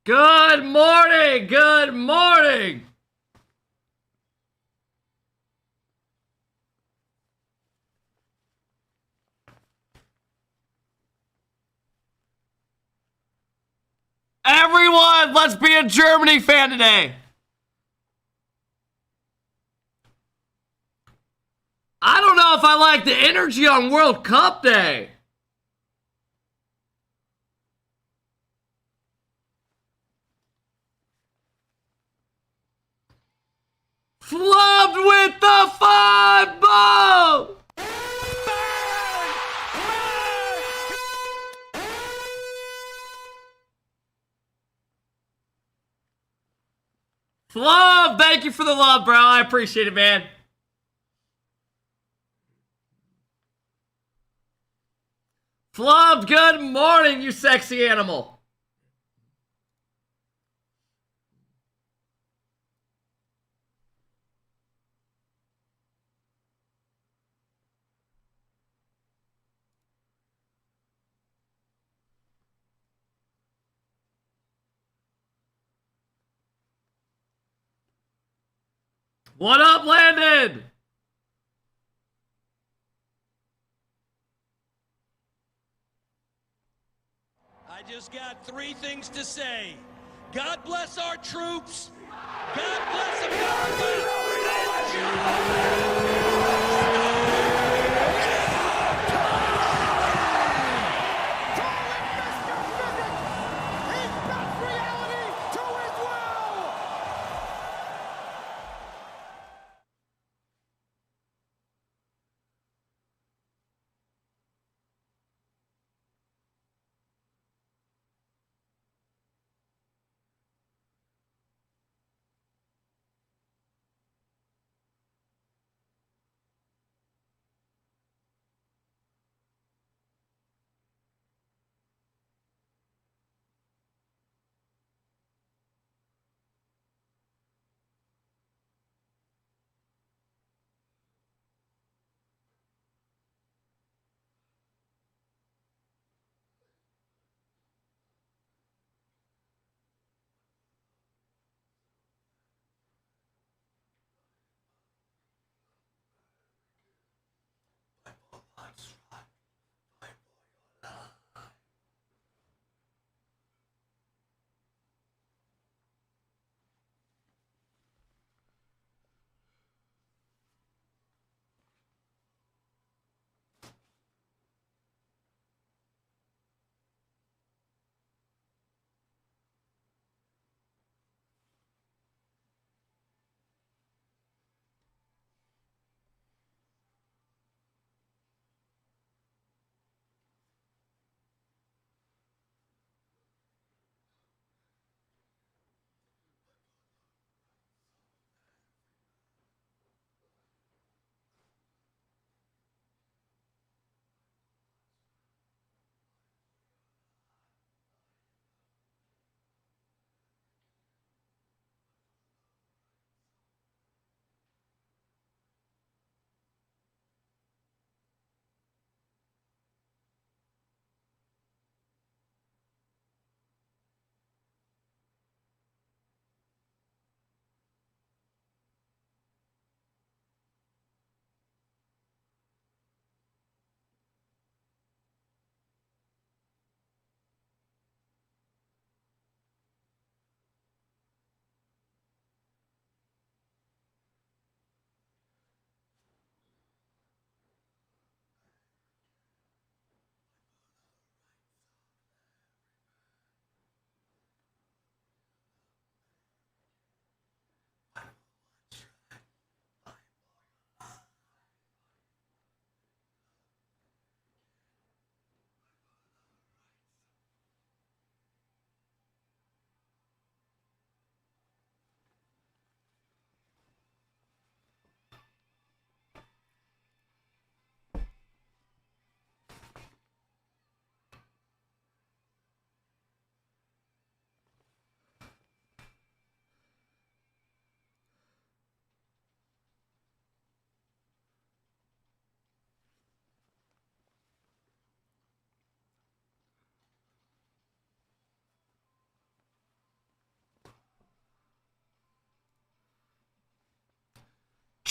Good morning. Good morning. Everyone, let's be a Germany fan today. I don't know if I like the energy on World Cup Day. Flubbed with the 5-ball. Flub, thank you for the love, bro. I appreciate it, man. Flub, good morning, you sexy animal. What up, Landon? I just got three things to say. God bless our troops. God bless America.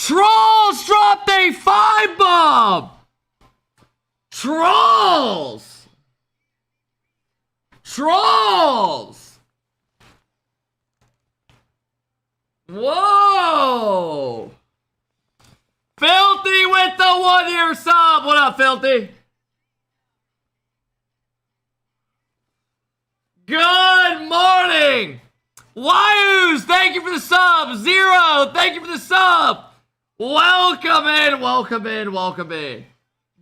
Trolls dropped a 5-bomb! Trolls! Trolls! Whoa! Filthy with the 1-year sub! What up, Filthy? Good morning! Wayus, thank you for the sub! Zero, thank you for the sub! Welcome in, welcome in, welcome in.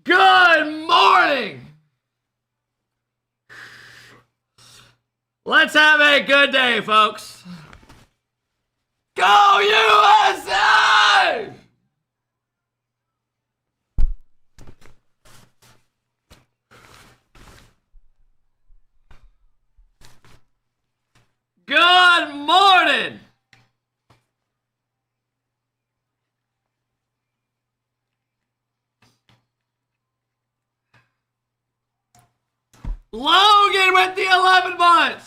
Good morning! Let's have a good day, folks. Go USA! Good morning! Logan with the 11 months!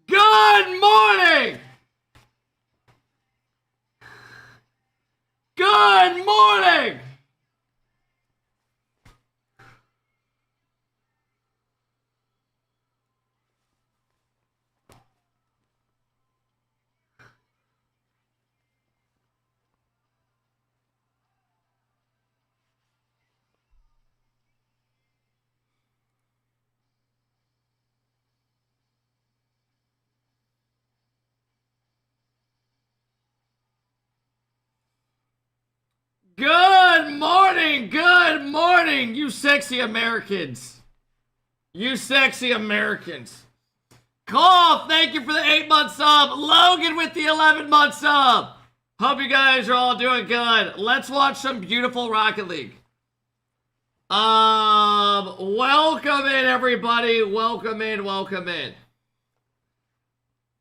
Good morning! Good morning! Good morning, you sexy Americans. You sexy Americans. Cough, thank you for the 8-month sub. Logan with the 11-month sub. Hope you guys are all doing good. Let's watch some beautiful Rocket League. Welcome in, everybody. Welcome in, welcome in.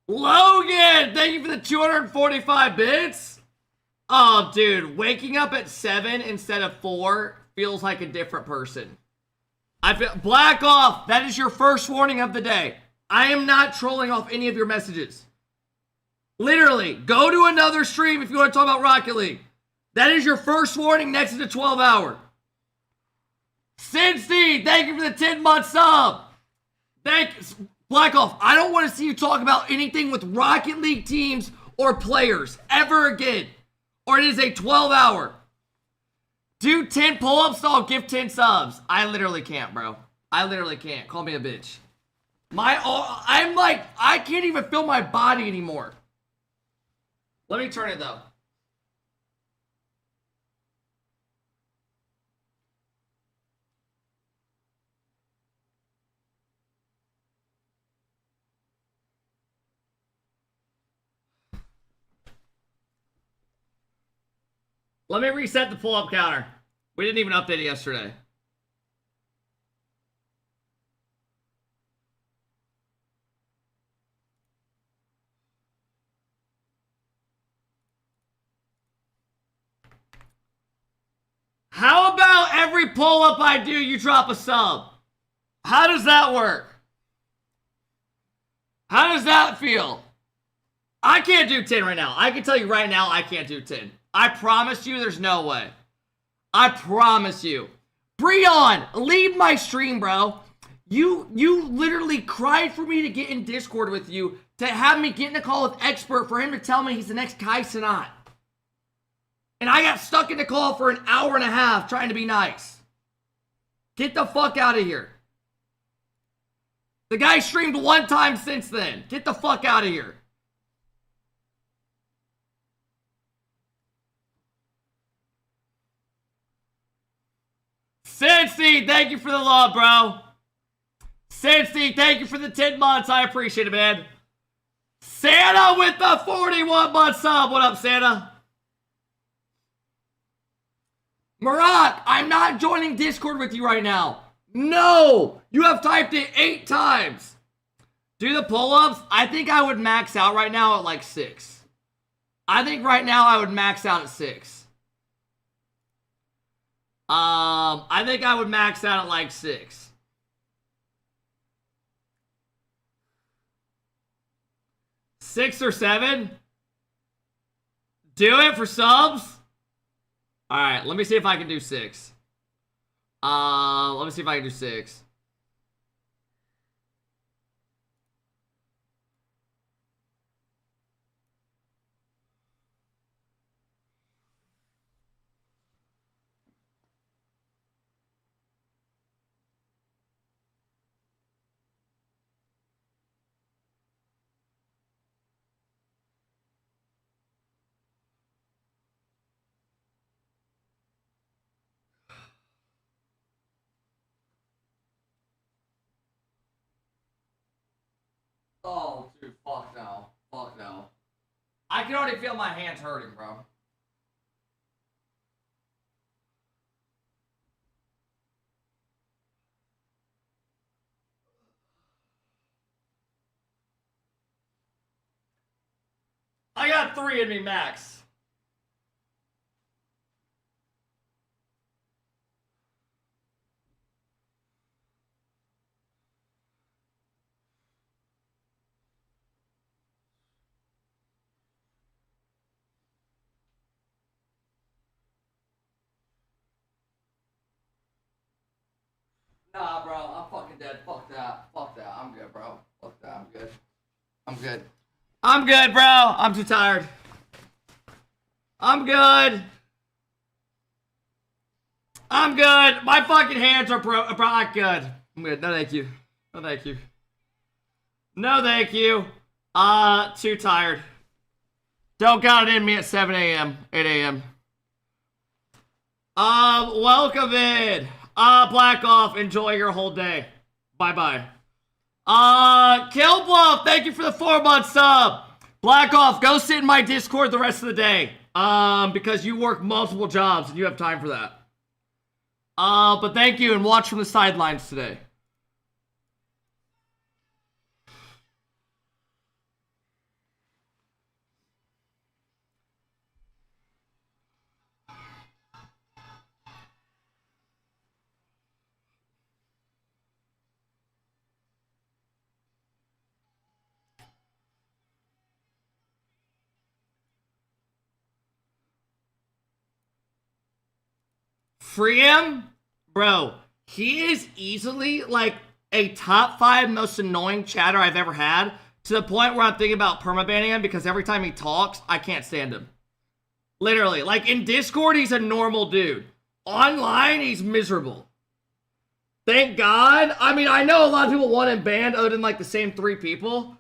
Logan, thank you for the 245 bits. Oh, dude, waking up at 7 instead of 4 feels like a different person. I feel black off. That is your first warning of the day. I am not trolling off any of your messages. Literally, go to another stream if you want to talk about Rocket League. That is your first warning next to the 12-hour. Cincy, thank you for the 10-month sub. Black off. I don't want to see you talk about anything with Rocket League teams or players ever again. Or it is a 12-hour. Do 10 pull-ups, so I'll give 10 subs. I literally can't, bro. I literally can't. Call me a bitch. I'm like, I can't even feel my body anymore. Let me turn it, though. Let me reset the pull-up counter. We didn't even update it yesterday. every pull-up I do, you drop a sub. How does that work? How does that feel? I can't do 10 right now. I can tell you right now, I can't do 10. I promise you, there's no way. I promise you. Breon, leave my stream, bro. You literally cried for me to get in Discord with you, to have me get in a call with Expert for him to tell me he's the next Kai Cenat. And I got stuck in the call for an hour and a half trying to be nice. Get the fuck out of here. The guy streamed one time since then. Get the fuck out of here. Cincy, thank you for the love, bro. Cincy, thank you for the 10 months. I appreciate it, man. Santa with the 41-month sub. What up, Santa? Marat, I'm not joining Discord with you right now. No! You have typed it 8 times. Do the pull-ups? I think I would max out right now at like 6. I think right now I would max out at 6. I think I would max out at like 6. Six or 7? Do it for subs? Alright, let me see if I can do 6. Let me see if I can do 6. Oh, dude, fuck no. Fuck no. I can already feel my hands hurting, bro. I got 3 in me max. Nah, bro, I'm fucking dead. Fuck that. Fuck that. I'm good, bro. Fuck that. I'm good. I'm good. I'm good, bro. I'm too tired. I'm good. I'm good. My fucking hands are not good. I'm good. No, thank you. No, thank you. No, thank you. Too tired. Don't count it in me at 7 a.m., 8 a.m. Welcome in. Black off. Enjoy your whole day. Bye-bye. Kill Bluff, thank you for the 4-month sub. Black off, go sit in my Discord the rest of the day. Because you work multiple jobs and you have time for that. But thank you and watch from the sidelines today. Free him? Bro, he is easily like a top 5 most annoying chatter I've ever had, to the point where I'm thinking about permabanning him because every time he talks, I can't stand him. Literally, like in Discord, he's a normal dude. Online, he's miserable. Thank God. I mean, I know a lot of people want him banned other than like the same 3 people,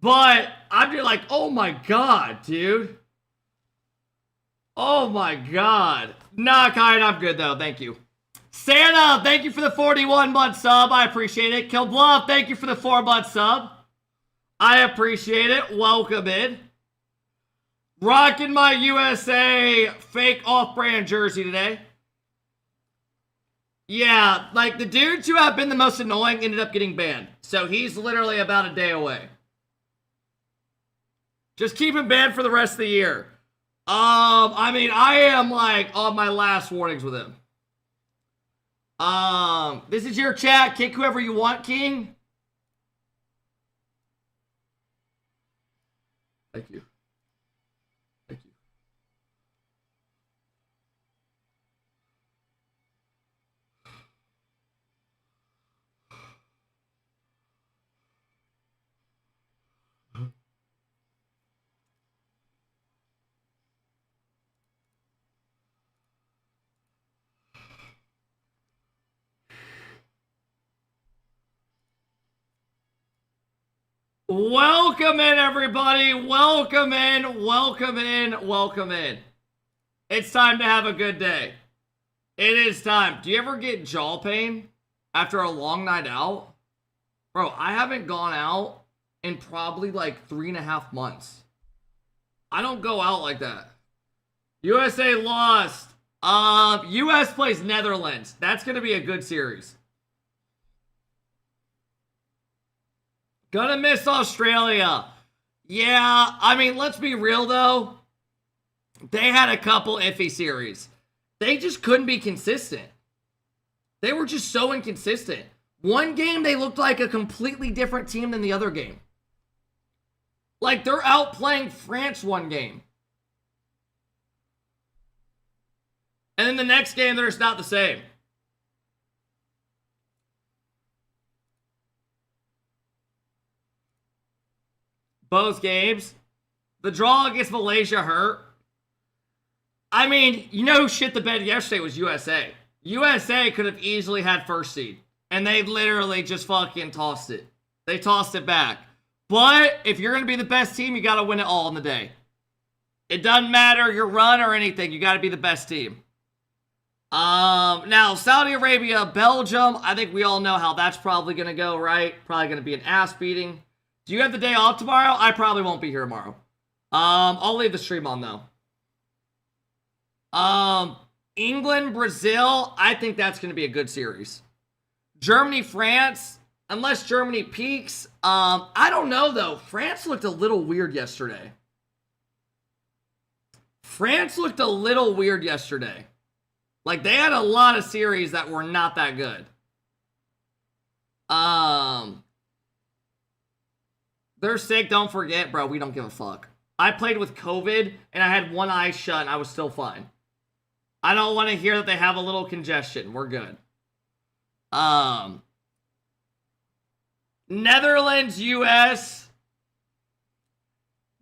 but I'm just like, oh my God, dude. Oh my God. Nah, Kyle, I'm good though. Thank you. Santa, thank you for the 41-month sub. I appreciate it. Kill Bluff, thank you for the 4-month sub. I appreciate it. Welcome in. Rocking my USA fake off-brand jersey today. Yeah, like the dudes who have been the most annoying ended up getting banned. So he's literally about a day away. Just keep him banned for the rest of the year. I mean, I am like on my last warnings with him. This is your chat. Kick whoever you want, King. Thank you. Thank you. Welcome in, everybody. Welcome in. Welcome in. Welcome in. It's time to have a good day. It is time. Do you ever get jaw pain after a long night out? Bro, I haven't gone out in probably like 3.5 months. I don't go out like that. USA lost. US plays Netherlands. That's going to be a good series. Gonna miss Australia. Yeah, I mean, let's be real though. They had a couple iffy series. They just couldn't be consistent. They were just so inconsistent. One game, they looked like a completely different team than the other game. Like, they're outplaying France one game. And then the next game, they're just not the same. Both games. The draw against Malaysia hurt. I mean, you know who shit the bed yesterday was USA. USA could have easily had first seed. And they literally just fucking tossed it. They tossed it back. But if you're going to be the best team, you got to win it all in the day. It doesn't matter your run or anything. You got to be the best team. Now, Saudi Arabia, Belgium. I think we all know how that's probably going to go, right? Probably going to be an ass beating. Do you have the day off tomorrow? I probably won't be here tomorrow. I'll leave the stream on though. England, Brazil. I think that's going to be a good series. Germany, France. Unless Germany peaks. I don't know though. France looked a little weird yesterday. Like they had a lot of series that were not that good. They're sick, don't forget, bro. We don't give a fuck. I played with COVID, and I had one eye shut, and I was still fine. I don't want to hear that they have a little congestion. We're good. Netherlands, US.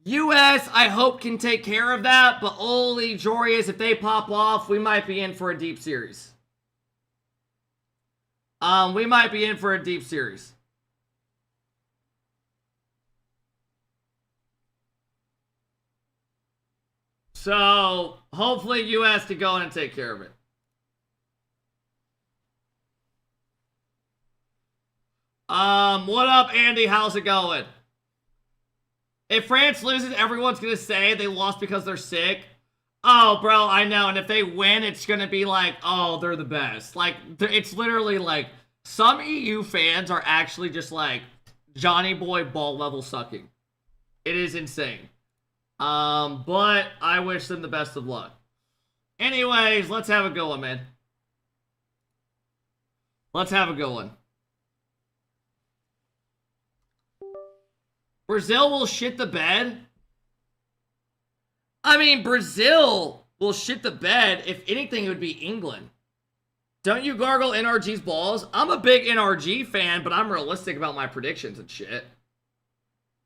US, I hope, can take care of that, but holy Jorius, if they pop off, we might be in for a deep series. So, hopefully US to go in and take care of it. What up, Andy? How's it going? If France loses, everyone's going to say they lost because they're sick. Oh, bro, I know. And if they win, it's going to be like, oh, they're the best. Like, it's literally like, some EU fans are actually just like, Johnny Boy ball level sucking. It is insane. But I wish them the best of luck. Anyways, let's have a good one, man. Let's have a good one. Brazil will shit the bed. I mean, Brazil will shit the bed. If anything, it would be England. Don't you gargle NRG's balls? I'm a big NRG fan, but I'm realistic about my predictions and shit.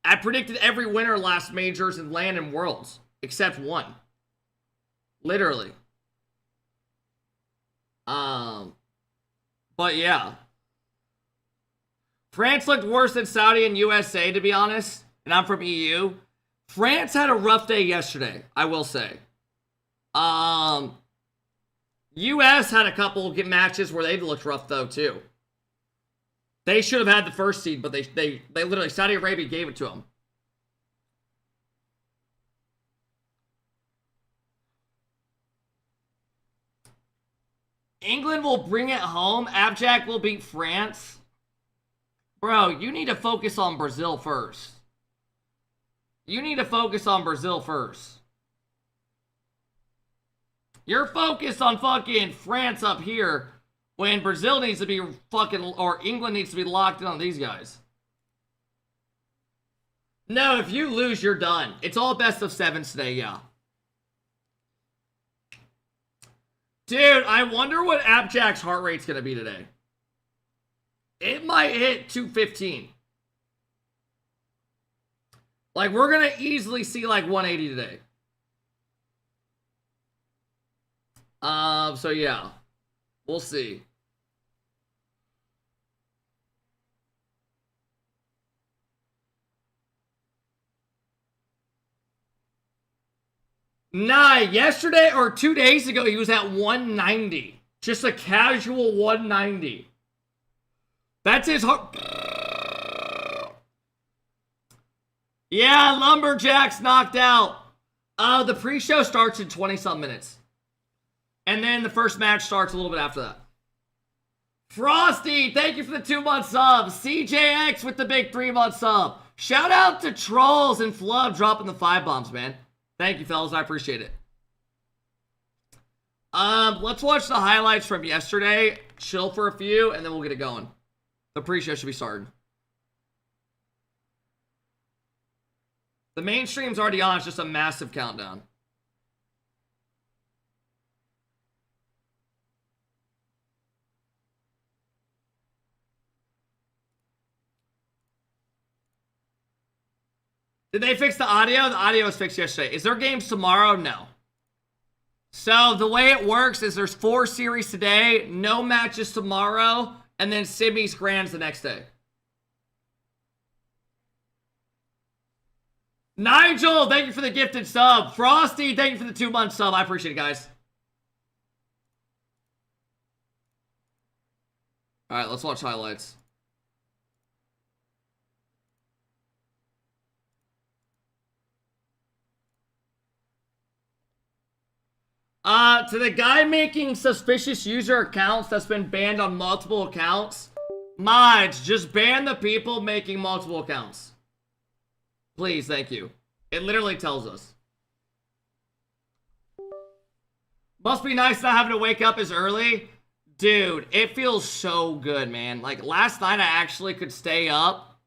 I predicted every winner last majors and land and worlds, except one. Literally. But yeah. France looked worse than Saudi and USA, to be honest. And I'm from EU. France had a rough day yesterday, I will say. US had a couple matches where they looked rough, though, too. They should have had the first seed, but they literally, Saudi Arabia gave it to them. England will bring it home. Abject will beat France. Bro, you need to focus on Brazil first. You're focused on fucking France up here. When Brazil needs to be fucking, or England needs to be locked in on these guys. No, if you lose, you're done. It's all best of sevens today, yeah. Dude, I wonder what Appjack's heart rate's gonna be today. It might hit 215. Like, we're gonna easily see like 180 today. So yeah. We'll see. Nah, yesterday or 2 days ago, he was at 190. Just a casual 190. That's his heart. Yeah, Lumberjack's knocked out. The pre-show starts in 20-something minutes. And then the first match starts a little bit after that. Frosty, thank you for the 2-month sub. CJX with the big 3-month sub. Shout out to Trolls and Flub dropping the 5 bombs, man. Thank you, fellas. I appreciate it. Let's watch the highlights from yesterday. Chill for a few, and then we'll get it going. The pre-show should be starting. The main stream's already on. It's just a massive countdown. Did they fix the audio? The audio was fixed yesterday. Is there games tomorrow? No. So the way it works is there's 4 series today, no matches tomorrow, and then Simi's Grands the next day. Nigel, thank you for the gifted sub. Frosty, thank you for the 2-month sub. I appreciate it, guys. All right, let's watch highlights. To the guy making suspicious user accounts that's been banned on multiple accounts, mods, just ban the people making multiple accounts. Please, thank you. It literally tells us. Must be nice not having to wake up as early. Dude, it feels so good, man. Like, last night I actually could stay up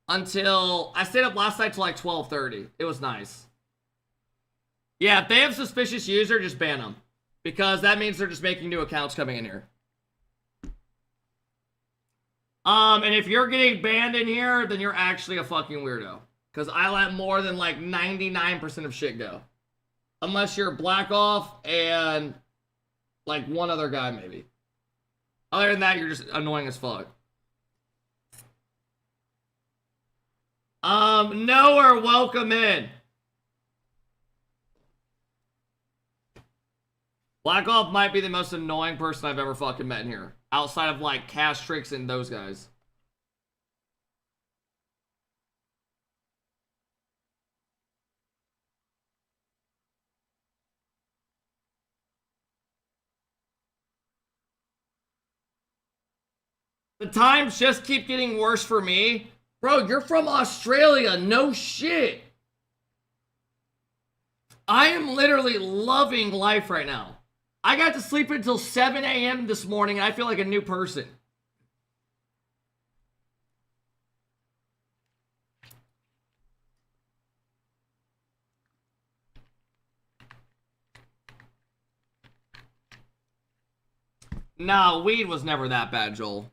until... I stayed up last night till like 12:30. It was nice. Yeah, if they have suspicious user, just ban them. Because that means they're just making new accounts coming in here. And if you're getting banned in here, then you're actually a fucking weirdo. Because I let more than like 99% of shit go. Unless you're Black Off and like one other guy maybe. Other than that, you're just annoying as fuck. Nowhere, welcome in. Black Off might be the most annoying person I've ever fucking met in here. Outside of like Castrix and those guys. The times just keep getting worse for me. Bro, you're from Australia. No shit. I am literally loving life right now. I got to sleep until 7 a.m. this morning and I feel like a new person. Nah, weed was never that bad, Joel.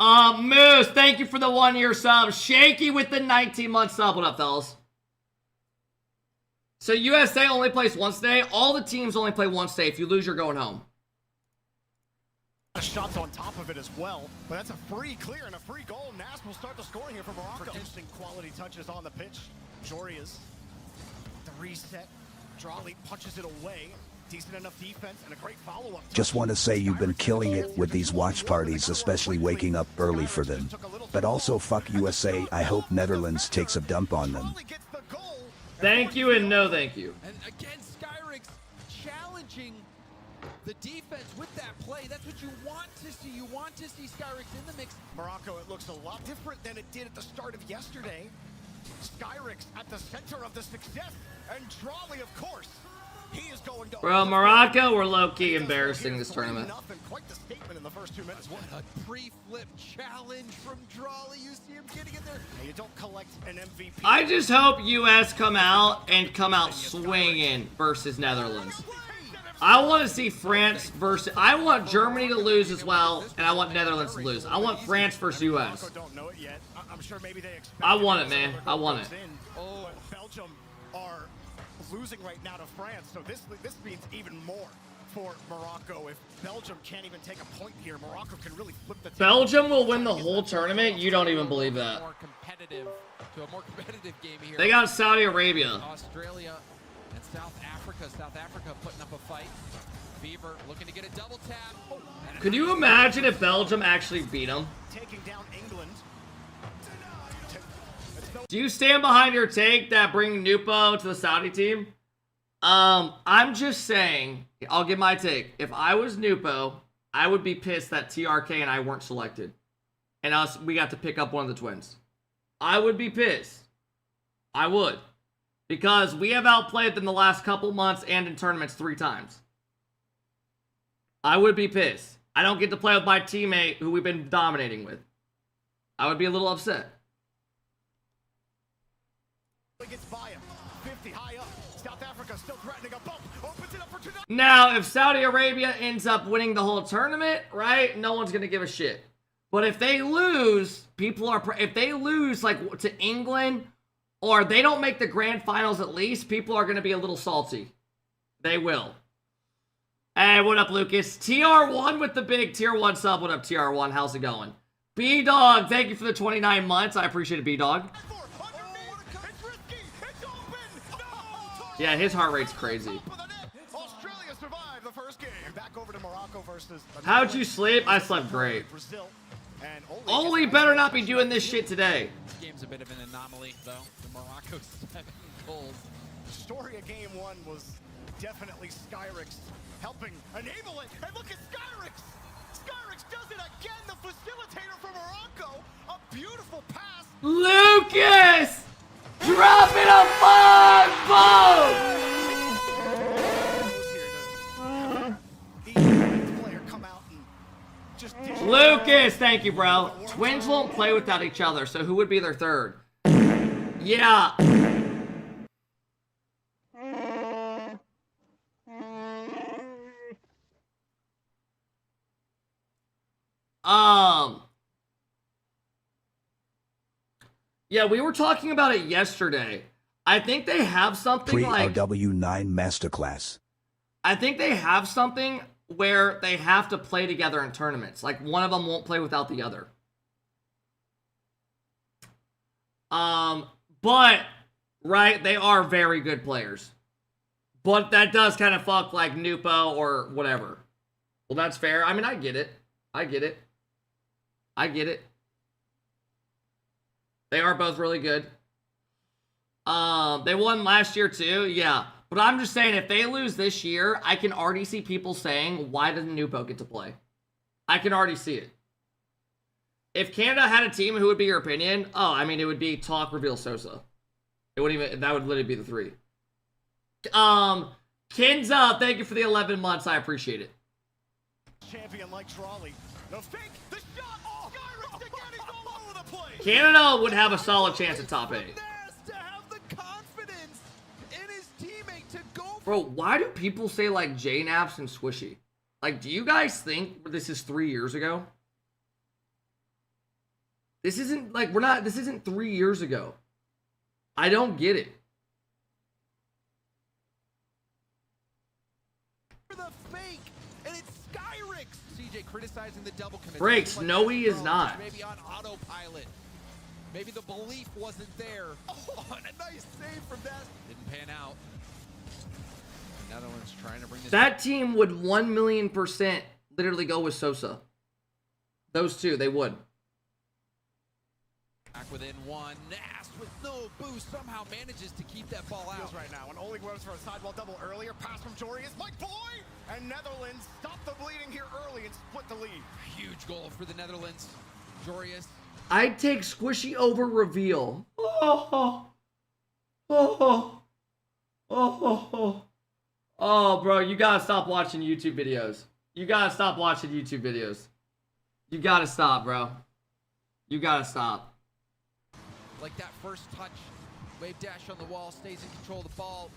Moose, thank you for the 1-year sub. Shaky with the 19-month sub. What up, fellas? So USA only plays once a day. All the teams only play once a day. If you lose, you're going home. Shots on top of it as well, but that's a free clear and a free goal. Nas will start the scoring here for Morocco. Producing quality touches on the pitch. Joria's the reset. Drawley punches it away. Decent enough defense and a great follow-up. Just want to say you've been killing it with these watch parties, especially waking up early for them. But also fuck USA. I hope Netherlands takes a dump on them. Thank you and no thank you. And again, Skyrix challenging the defense with that play. That's what you want to see. You want to see Skyrix in the mix. Morocco, it looks a lot different than it did at the start of yesterday. Skyrix at the center of the success, and Drawley, of course. He is going to Bro, Morocco were low-key embarrassing this tournament. Quite the statement in the first 2 minutes. What a pre-flip challenge from Drawley. You see him getting in there. You don't collect an MVP. I just hope US come out swinging versus Netherlands. I want to see France versus... I want Germany to lose as well, and I want Netherlands to lose. I want France versus US. Don't know it yet. I'm sure maybe they expect I want it, man. I want it. Oh, Belgium are losing right now to France, so this means even more for Morocco. If Belgium can't even take a point here, Morocco can really flip the table. Belgium will win the whole tournament? You don't even believe that. More competitive game here. They got Saudi Arabia. Australia and South Africa. South Africa putting up a fight. Beaver looking to get a double tap. Could you imagine if Belgium actually beat them? Taking down England. Do you stand behind your take that bring Nupo to the Saudi team? I'm just saying, I'll give my take. If I was Nupo, I would be pissed that TRK and I weren't selected. And we got to pick up one of the twins. I would be pissed. I would. Because we have outplayed them the last couple months and in tournaments 3 times. I would be pissed. I don't get to play with my teammate who we've been dominating with. I would be a little upset. Gets by him. 50 high up. South Africa still threatening a bump. Opens it up for tonight. Now, if Saudi Arabia ends up winning the whole tournament, right, no one's going to give a shit. But if they lose, if they lose like to England, or they don't make the grand finals at least, people are going to be a little salty. They will. Hey, what up, Lucas? TR1 with the big tier 1 sub. What up, TR1? How's it going? B-Dog, thank you for the 29 months. I appreciate it, B-Dog. Yeah, his heart rate's crazy. Australia survived the first game. Back over to Morocco versus. How'd you sleep? I slept great. Oli better not be doing this shit today. This game's a bit of an anomaly, though. The Morocco 7 goals. Story of game 1 was definitely Skyrix helping enable it. And look at Skyrix. Skyrix does it again. The facilitator for Morocco. A beautiful pass. Lucas! Dropping a 5 bomb! Lucas, thank you, bro. Twins won't play without each other, so who would be their third? Yeah. Yeah, we were talking about it yesterday. I think they have something like Pre-RW9 Masterclass. I think they have something where they have to play together in tournaments. Like, one of them won't play without the other. But, right, they are very good players. But that does kind of fuck, like, Nupo or whatever. Well, that's fair. I mean, I get it. I get it. I get it. They are both really good. They won last year, too. Yeah. But I'm just saying, if they lose this year, I can already see people saying, why doesn't Nupo get to play? I can already see it. If Canada had a team, who would be your opinion? Oh, I mean, it would be Talk, Reveal, Sosa. It wouldn't even, that would literally be the 3. Kinza, thank you for the 11 months. I appreciate it. Champion like Drawley. No fake. The shot. Oh, Skyrix again. He's all over the place. Canada would have a solid chance at top 8. Bro, why do people say, like, J-Naps and Swishy? Like, do you guys think this is 3 years ago? This isn't, like, this isn't 3 years ago. I don't get it. For the fake, and it's Skyrix. CJ criticizing the double commit. Breaks, no, he is not. Maybe on autopilot. Maybe the belief wasn't there. Oh, and a nice save from that. Didn't pan out. Netherlands trying to bring this that team would 1,000,000% literally go with Sosa. Those two, they would. Back within 1. Nast with no boost somehow manages to keep that ball out. Right now, when Oleg goes for a sidewall double earlier, pass from Jorius, Mike Boy, and Netherlands stop the bleeding here early and split the lead. Huge goal for the Netherlands. Jorius. I'd take Squishy over Reveal. Oh, oh, oh, oh, oh, oh. Oh, bro, you gotta stop watching YouTube videos. You gotta stop watching YouTube videos. You gotta stop, bro. You gotta stop. Like that first touch, wave dash on the wall, stays in control of the ball.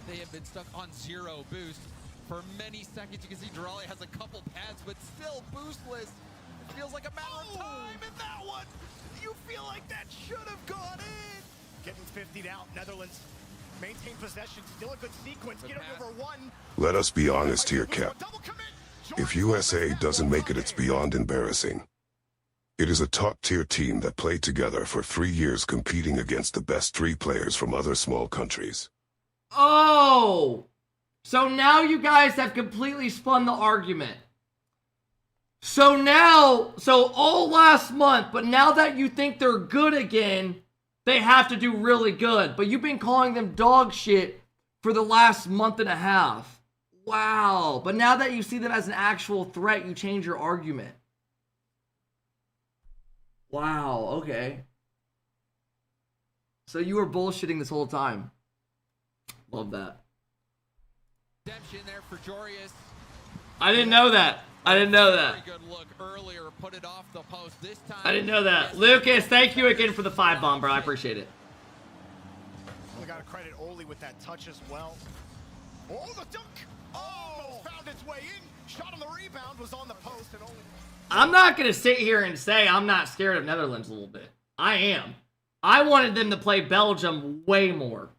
They have been stuck on 0 boost for many seconds. You can see Durali has a couple pads, but still boostless. It feels like a matter of time in that one. You feel like that should have gone in. Getting 50'd out, Netherlands maintain possession, still a good sequence. Get over 1. Let us be honest here, Kep. Double commit. If USA doesn't make it, it's beyond embarrassing. It is a top-tier team that played together for 3 years competing against the best 3 players from other small countries. Oh! So now you guys have completely spun the argument. So all last month, but now that you think they're good again, they have to do really good. But you've been calling them dog shit for the last month and a half. Wow. But now that you see them as an actual threat, you change your argument. Wow, okay. So you were bullshitting this whole time. Love that. Redemption there for Jorius. I didn't know that. I didn't know that. Very good look earlier, put it off the post this time. I didn't know that. Lucas, thank you again for the 5 bomb, bro. I appreciate it. We got to credit Oli with that touch as well. Oh, the dunk! Oh, found its way in. Shot on the rebound, was on the post, and Oli. I'm not going to sit here and say I'm not scared of Netherlands a little bit. I am. I wanted them to play Belgium way more.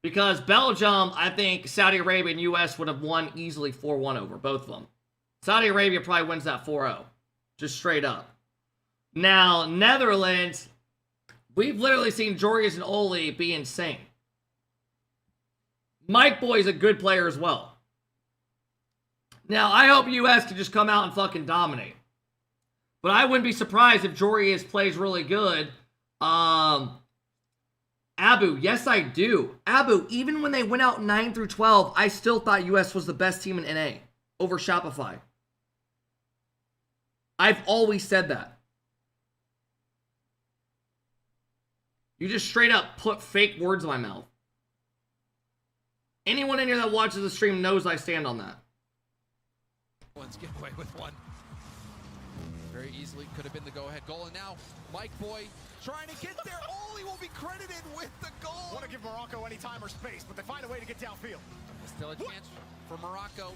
Because Belgium, I think Saudi Arabia and US would have won easily 4-1 over, both of them. Saudi Arabia probably wins that 4-0. Just straight up. Now, Netherlands, we've literally seen Jorius and Oli be insane. Mike Boy's a good player as well. Now, I hope US can just come out and fucking dominate. But I wouldn't be surprised if Jorius plays really good. Abu, yes I do. Abu, even when they went out 9 through 12, I still thought US was the best team in NA over Shopify. I've always said that. You just straight up put fake words in my mouth. Anyone in here that watches the stream knows I stand on that. Let's get away with one. Very easily could have been the go-ahead goal, and now Mike Boy trying to get there. Oli will be credited with the goal. Want to give Morocco any time or space, but they find a way to get downfield. Still a chance for Morocco.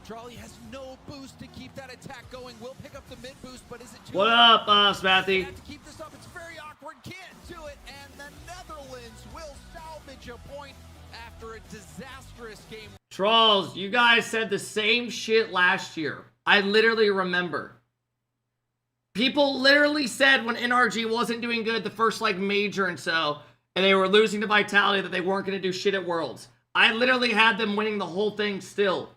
Charlie has no boost to keep that attack going. Will pick up the mid boost, but is it too What up, Smathy? have to keep this up. It's very awkward. Can't do it, and the Netherlands will salvage a point after a disastrous game. Trolls, you guys said the same shit last year. I literally remember. People literally said when NRG wasn't doing good the first like major and they were losing to Vitality that they weren't going to do shit at Worlds. I literally had them winning the whole thing still.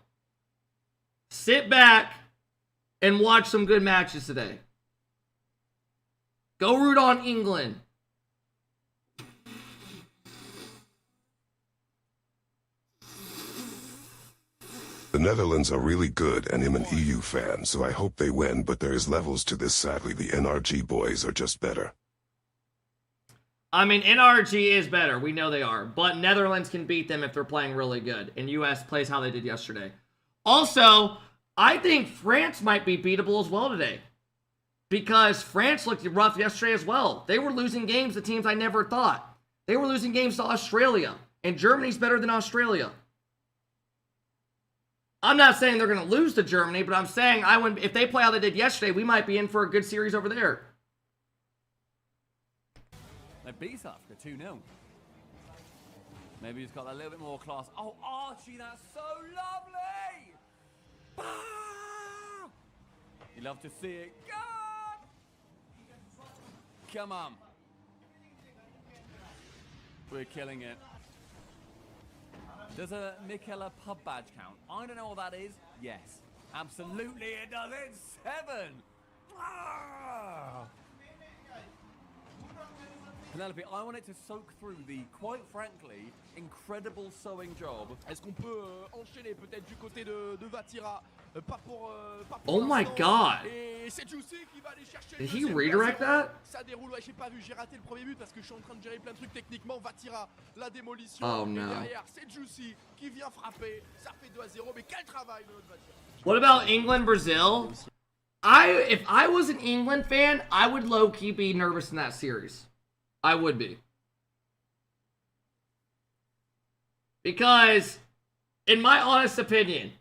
Sit back and watch some good matches today. Go root on England. The Netherlands are really good, and I'm an EU fan, so I hope they win, but there is levels to this. Sadly, the NRG boys are just better. I mean, NRG is better. We know they are. But Netherlands can beat them if they're playing really good. And US plays how they did yesterday. Also, I think France might be beatable as well today. Because France looked rough yesterday as well. They were losing games to teams I never thought. They were losing games to Australia. And Germany's better than Australia. I'm not saying they're going to lose to Germany, but I'm saying if they play how they did yesterday, we might be in for a good series over there. They beat South Africa 2-0. Maybe he's got a little bit more class. Oh, Archie, that's so lovely! Ah! You love to see it. God! Come on. We're killing it. Does a Michaela pub badge count? I don't know what that is. Yes. Absolutely it does. It's 7. Ah! Penelope, I want it to soak through the, quite frankly, incredible sewing job. Est-ce qu'on peut enchaîner peut-être du côté de Vatira? Pas pour Oh my l'instant. god. Et c'est Juicy qui va aller chercher. Did le he deuxième redirect 0. that? Ça déroule, ouais, j'ai pas vu, j'ai raté le premier but parce que je suis en train de gérer plein de trucs techniquement. Vatira, la démolition. Oh, et no. derrière, c'est Juicy qui vient frapper. Ça fait 2-0, mais quel travail de notre Vatira. What about England, Brazil? If I was an England fan, I would low-key be nervous in that series. I would be. Because, in my honest opinion,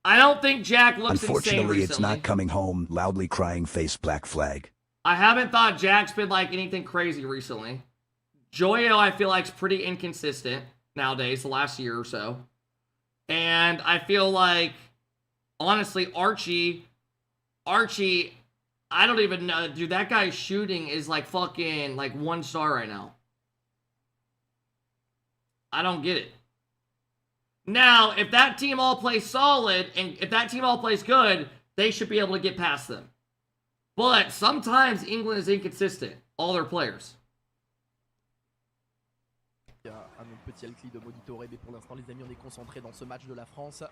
I don't think Jack looks insane recently. Unfortunately, it's not coming home, loudly crying face black flag. I haven't thought Jack's been like anything crazy recently. Joyo, I feel like, is pretty inconsistent nowadays, the last year or so. And I feel like, honestly, Archie, I don't even know, dude, that guy's shooting is like fucking like 1 star right now. I don't get it. Now, if that team all plays solid, and if that team all plays good, they should be able to get past them. But sometimes England is inconsistent, all their players. À notre petit Alcli de monitorer, mais pour l'instant les amis on est concentrés dans ce match de la France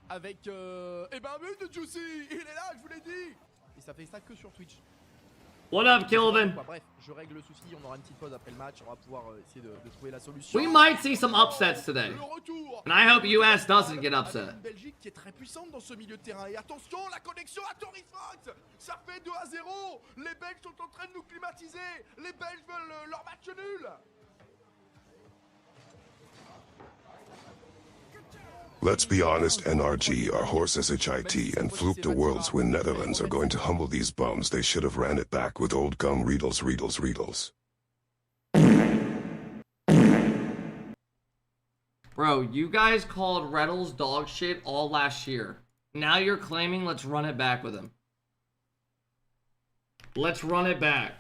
avec eh ben un but de Juicy, il est là, je vous l'ai dit, et ça fait ça que sur Twitch. What up, Kilvin? Bref, je règle le souci, on aura une petite pause après le match, on va pouvoir essayer de trouver la solution. We might see some upsets today. Le retour. And I hope US doesn't get upset. Une Belgique qui est très puissante dans ce milieu de terrain, et attention, la connexion à Torres Fox, ça fait 2-0, les Belges sont en train de nous climatiser, les Belges veulent leur match nul. Let's be honest, NRG are horse SHIT and fluke the worlds when Netherlands are going to humble these bums. They should have ran it back with old gum Riedels. Bro, you guys called Reddles dog shit all last year. Now you're claiming let's run it back with him. Let's run it back.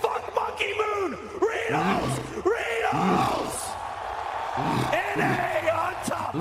Fuck Monkey Moon! Riddles! NA on top!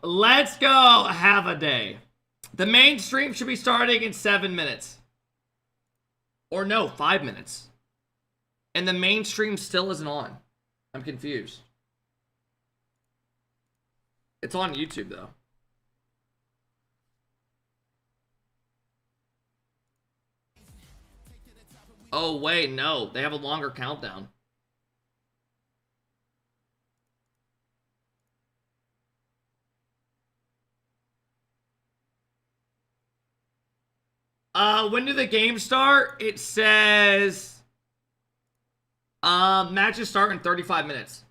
Let's go have a day. The main stream should be starting in 7 minutes. Or no, 5 minutes. And the main stream still isn't on. I'm confused. It's on YouTube though. Oh wait, no. They have a longer countdown. When do the games start? It says matches start in 35 minutes.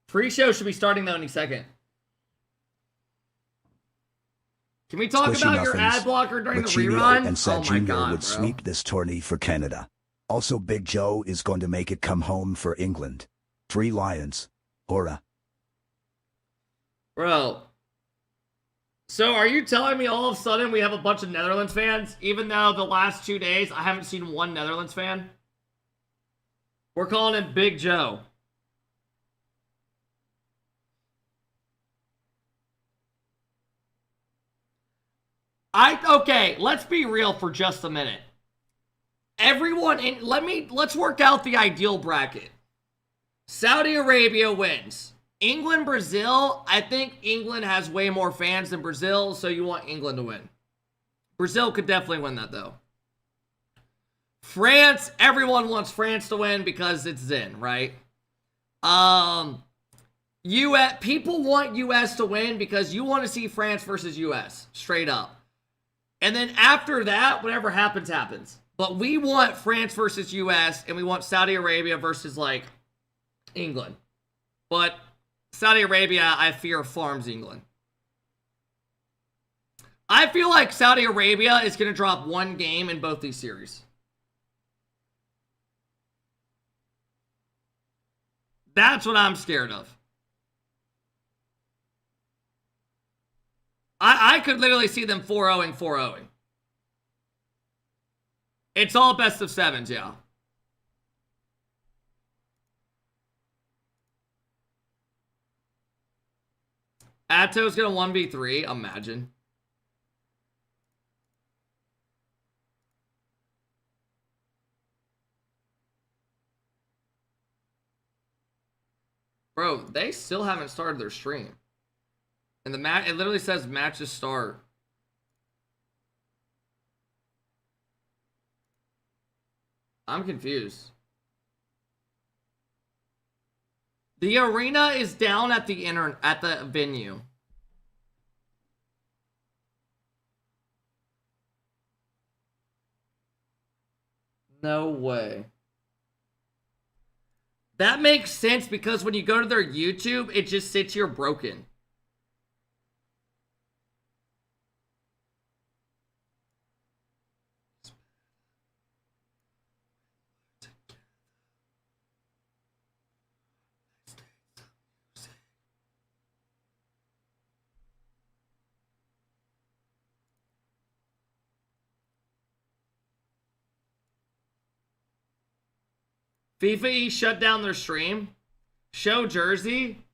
Pre-show should be starting though any second. Can we talk Squishy about your muffins. ad blocker during the Riccinio rerun? and Sad Oh my Jr. god, would bro. sweep this tourney for Canada. Also, Big Joe is going to make it come home for England. 3 Lions. Hora. Bro. So are you telling me all of a sudden we have a bunch of Netherlands fans, even though the last 2 days I haven't seen one Netherlands fan? We're calling him Big Joe. Okay, let's be real for just a minute. Everyone in, let's work out the ideal bracket. Saudi Arabia wins. England, Brazil, I think England has way more fans than Brazil, so you want England to win. Brazil could definitely win that, though. France, everyone wants France to win because it's Zen, right? US, people want US to win because you want to see France versus US, straight up. And then after that, whatever happens, happens. But we want France versus US, and we want Saudi Arabia versus, like, England. But Saudi Arabia, I fear, farms England. I feel like Saudi Arabia is going to drop one game in both these series. That's what I'm scared of. I could literally see them 4-0-ing, 4-0-ing. It's all best of 7s, yeah. Atto's gonna 1v3, imagine. Bro, they still haven't started their stream. And the match, it literally says matches start. I'm confused. The arena is down at the venue. No way. That makes sense because when you go to their YouTube, it just sits here broken. Fifae shut down their stream. Show jersey.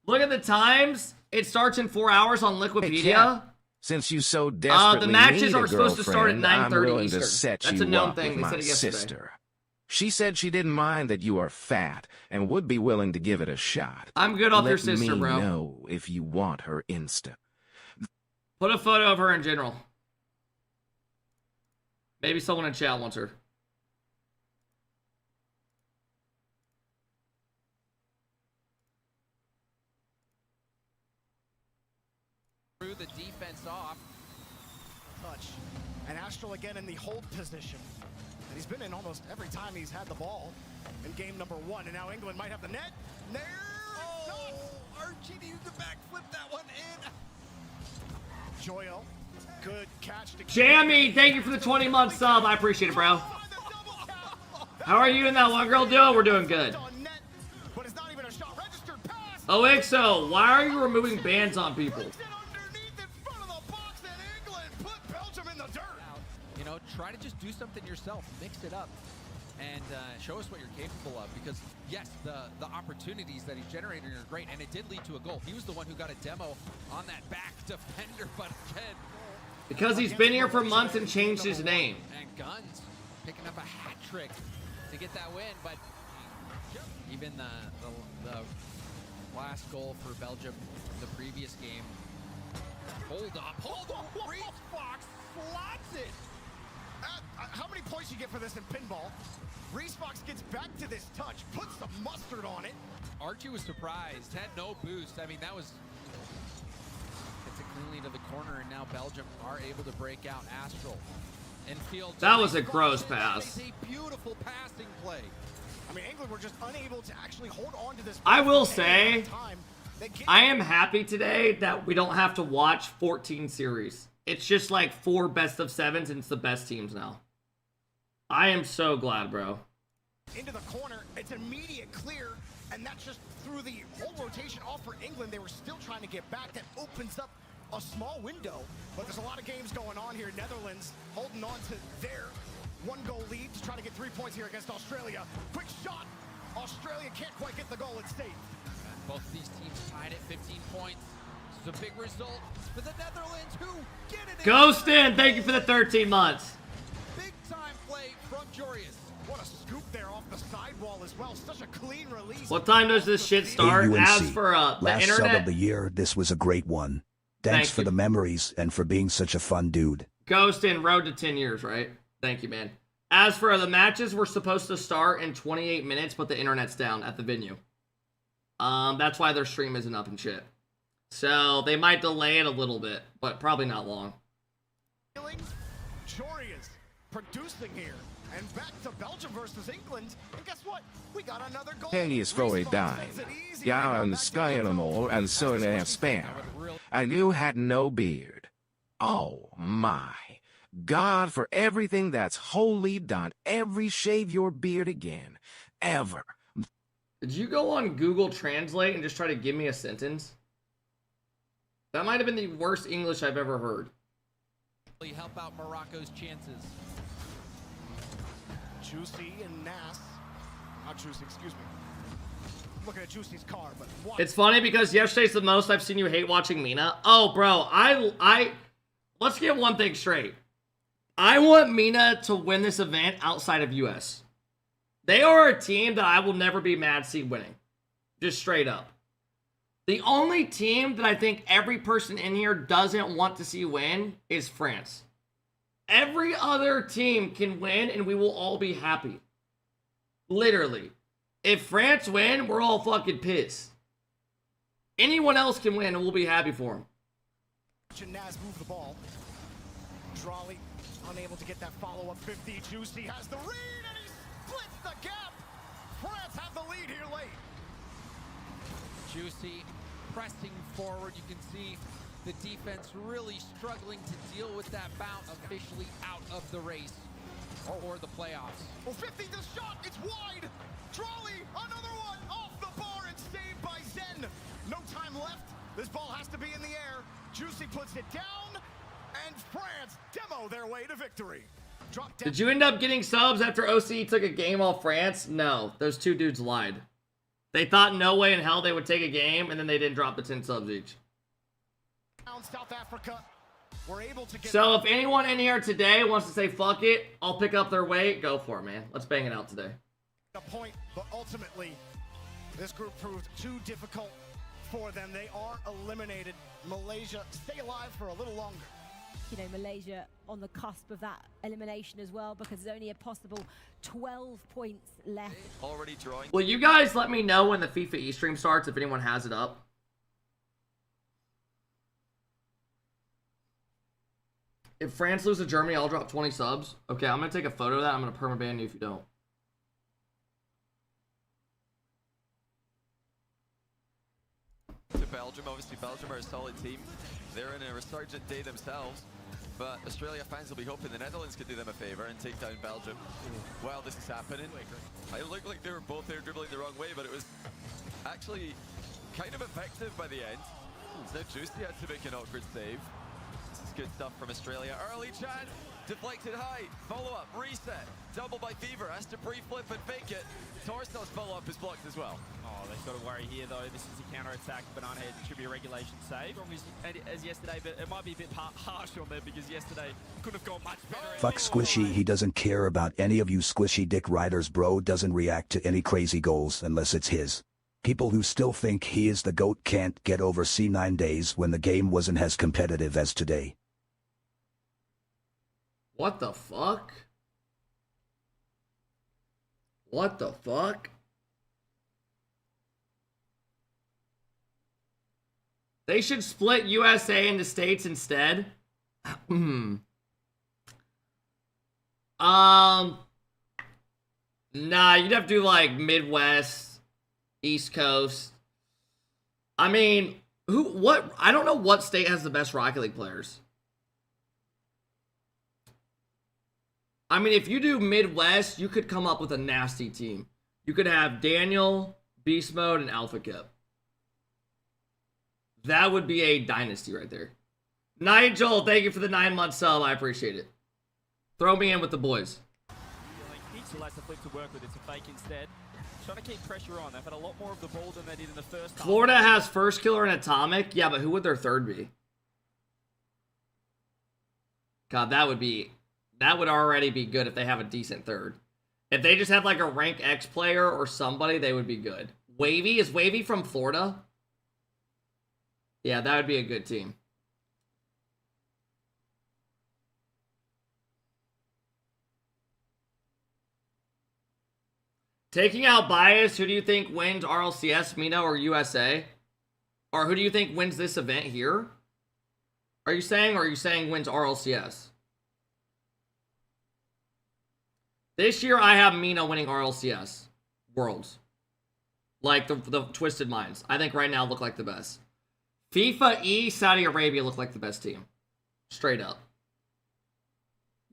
Look at the times. It starts in 4 hours on Liquipedia. Since you so desperately the matches need a are supposed to start at girlfriend, 9:30 I'm willing Eastern. to set That's you a known up thing. with They my said it yesterday. sister. She said she didn't mind that you are fat and would be willing to give it a shot. I'm good off Let your sister, me bro. know if you want her Insta. Put a photo of her in general. Maybe someone in chat wants her. Threw the defense off. Touch. And Astral again in the hold position. And he's been in almost every time he's had the ball in game number 1. And now England might have the net. There! Oh, Archie needed to backflip that one in. Joyo. Good catch to Jammy, thank you for the 20-month sub. I appreciate it, bro. How are you and that one girl doing? We're doing good. But it's not even a shot registered pass. OXO, why are you removing bans on people? You know, try to just do something yourself, mix it up, and show us what you're capable of. Because yes, the opportunities that he's generating are great, and it did lead to a goal. He was the one who got a demo on that back defender, but again, because he's been here for months and changed his name. And Guns picking up a hat trick to get that win, but even the last goal for Belgium from the previous game. Hold up, Reach Fox slots it. How many points you get for this in pinball? Reese Fox gets back to this touch, puts some mustard on it. Archie was surprised, had no boost. I mean, that was... It's it cleanly to the corner, and now Belgium are able to break out. Astral and field. That was a gross pass. It's a beautiful passing play. I mean, England were just unable to actually hold on to this. I will say, I am happy today that we don't have to watch 14 series. It's just like 4 best of 7s, and it's the best teams now. I am so glad, bro. Into the corner, it's immediate clear, and that's just through the whole rotation off for England. They were still trying to get back. That opens up a small window, but there's a lot of games going on here. Netherlands holding on to their one-goal lead to try to get 3 points here against Australia. Quick shot. Australia can't quite get the goal. It's safe. Both these teams tied at 15 points. This is a big result for the Netherlands, who get it. Ghostin, thank you for the 13 months. Big time play from Jorius. What a scoop there off the sidewall as well. Such a clean release. What time does this shit start? Hey, UNC, As for the last sub internet, of the year, this was a great one. Thanks Thank for you. the memories and for being such a fun dude. Ghostin, road to 10 years, right? Thank you, man. As for the matches, we're supposed to start in 28 minutes, but the internet's down at the venue. That's why their stream isn't up and shit. So they might delay it a little bit, but probably not long. Jorius producing here. And back to Belgium versus England. And guess what? We got another goal. Hey, is Fifae dying. Yeah, on the sky animal and so an spam. And you had no beard. Oh my. God, for everything that's holy, don't ever shave your beard again. Ever. Did you go on Google Translate and just try to give me a sentence? That might have been the worst English I've ever heard. Help out Morocco's chances. Juicy and Nas. Not Juicy, excuse me. Looking at Juicy's car, but what? It's funny because yesterday's the most I've seen you hate watching Mina. Oh, bro, let's get one thing straight. I want Mina to win this event outside of US. They are a team that I will never be mad to see winning. Just straight up. The only team that I think every person in here doesn't want to see win is France. Every other team can win and we will all be happy. Literally. If France win, we're all fucking pissed. Anyone else can win and we'll be happy for them. Nas move the ball. Drawley unable to get that follow-up 50. Juicy has the read and he splits the gap. France have the lead here late. Juicy pressing forward. You can see the defense really struggling to deal with that bounce, officially out of the race or the playoffs. Well, 50 the shot, it's wide. Drawley, another one off the bar and saved by Zen. No time left. This ball has to be in the air. Juicy puts it down, and France demo their way to victory. Did you end up getting subs after OC took a game off France? No, those two dudes lied. They thought no way in hell they would take a game, and then they didn't drop the 10 subs each. South Africa were able to get. So if anyone in here today wants to say fuck it, I'll pick up their weight, go for it, man. Let's bang it out today. A point, but ultimately, this group proved too difficult for them. They are eliminated. Malaysia stay alive for a little longer. You know, Malaysia on the cusp of that elimination as well, because there's only a possible 12 points left. Already drawing. Will you guys let me know when the FIFA e-stream starts if anyone has it up? If France loses to Germany, I'll drop 20 subs. Okay, I'm going to take a photo of that. I'm going to permaban you if you don't. To Belgium, obviously Belgium are a solid team. They're in a resurgent day themselves, but Australia fans will be hoping the Netherlands could do them a favour and take down Belgium while this is happening. It looked like they were both there dribbling the wrong way, but it was actually kind of effective by the end. So Juicy had to make an awkward save. This is good stuff from Australia. Early chance, deflected high, follow-up, reset, double by Fever, has to pre-flip and fake it. Torstad's follow-up is blocked as well. Oh, they've got to worry here though. This is a counter-attack. Banana Head should be a regulation save. As yesterday, but it might be a bit harsh on them because yesterday could have gone much better. Fuck Squishy, he doesn't care about any of you squishy dick riders, bro. Doesn't react to any crazy goals unless it's his. People who still think he is the GOAT can't get over C9 days when the game wasn't as competitive as today. What the fuck? What the fuck? They should split USA into states instead. Nah, you'd have to do like Midwest, East Coast. I mean, I don't know what state has the best Rocket League players. I mean, if you do Midwest, you could come up with a nasty team. You could have Daniel, Beast Mode, and AlphaKep. That would be a dynasty right there. Nigel, thank you for the 9-month sub. I appreciate it. Throw me in with the boys. Still has to flip to work with. It's a fake instead. Trying to keep pressure on. They've had a lot more of the ball than they did in the first half. Florida has first killer and atomic. Yeah, but who would their third be? God, that would already be good if they have a decent third. If they just have like a rank X player or somebody, they would be good. Wavy? Is Wavy from Florida? Yeah, that would be a good team. Taking out bias, who do you think wins RLCS, Mino, or USA? Or who do you think wins this event here? Are you saying wins RLCS? This year, I have Mino winning RLCS. Worlds. Like the Twisted Minds. I think right now look like the best. FIFA Saudi Arabia look like the best team. Straight up.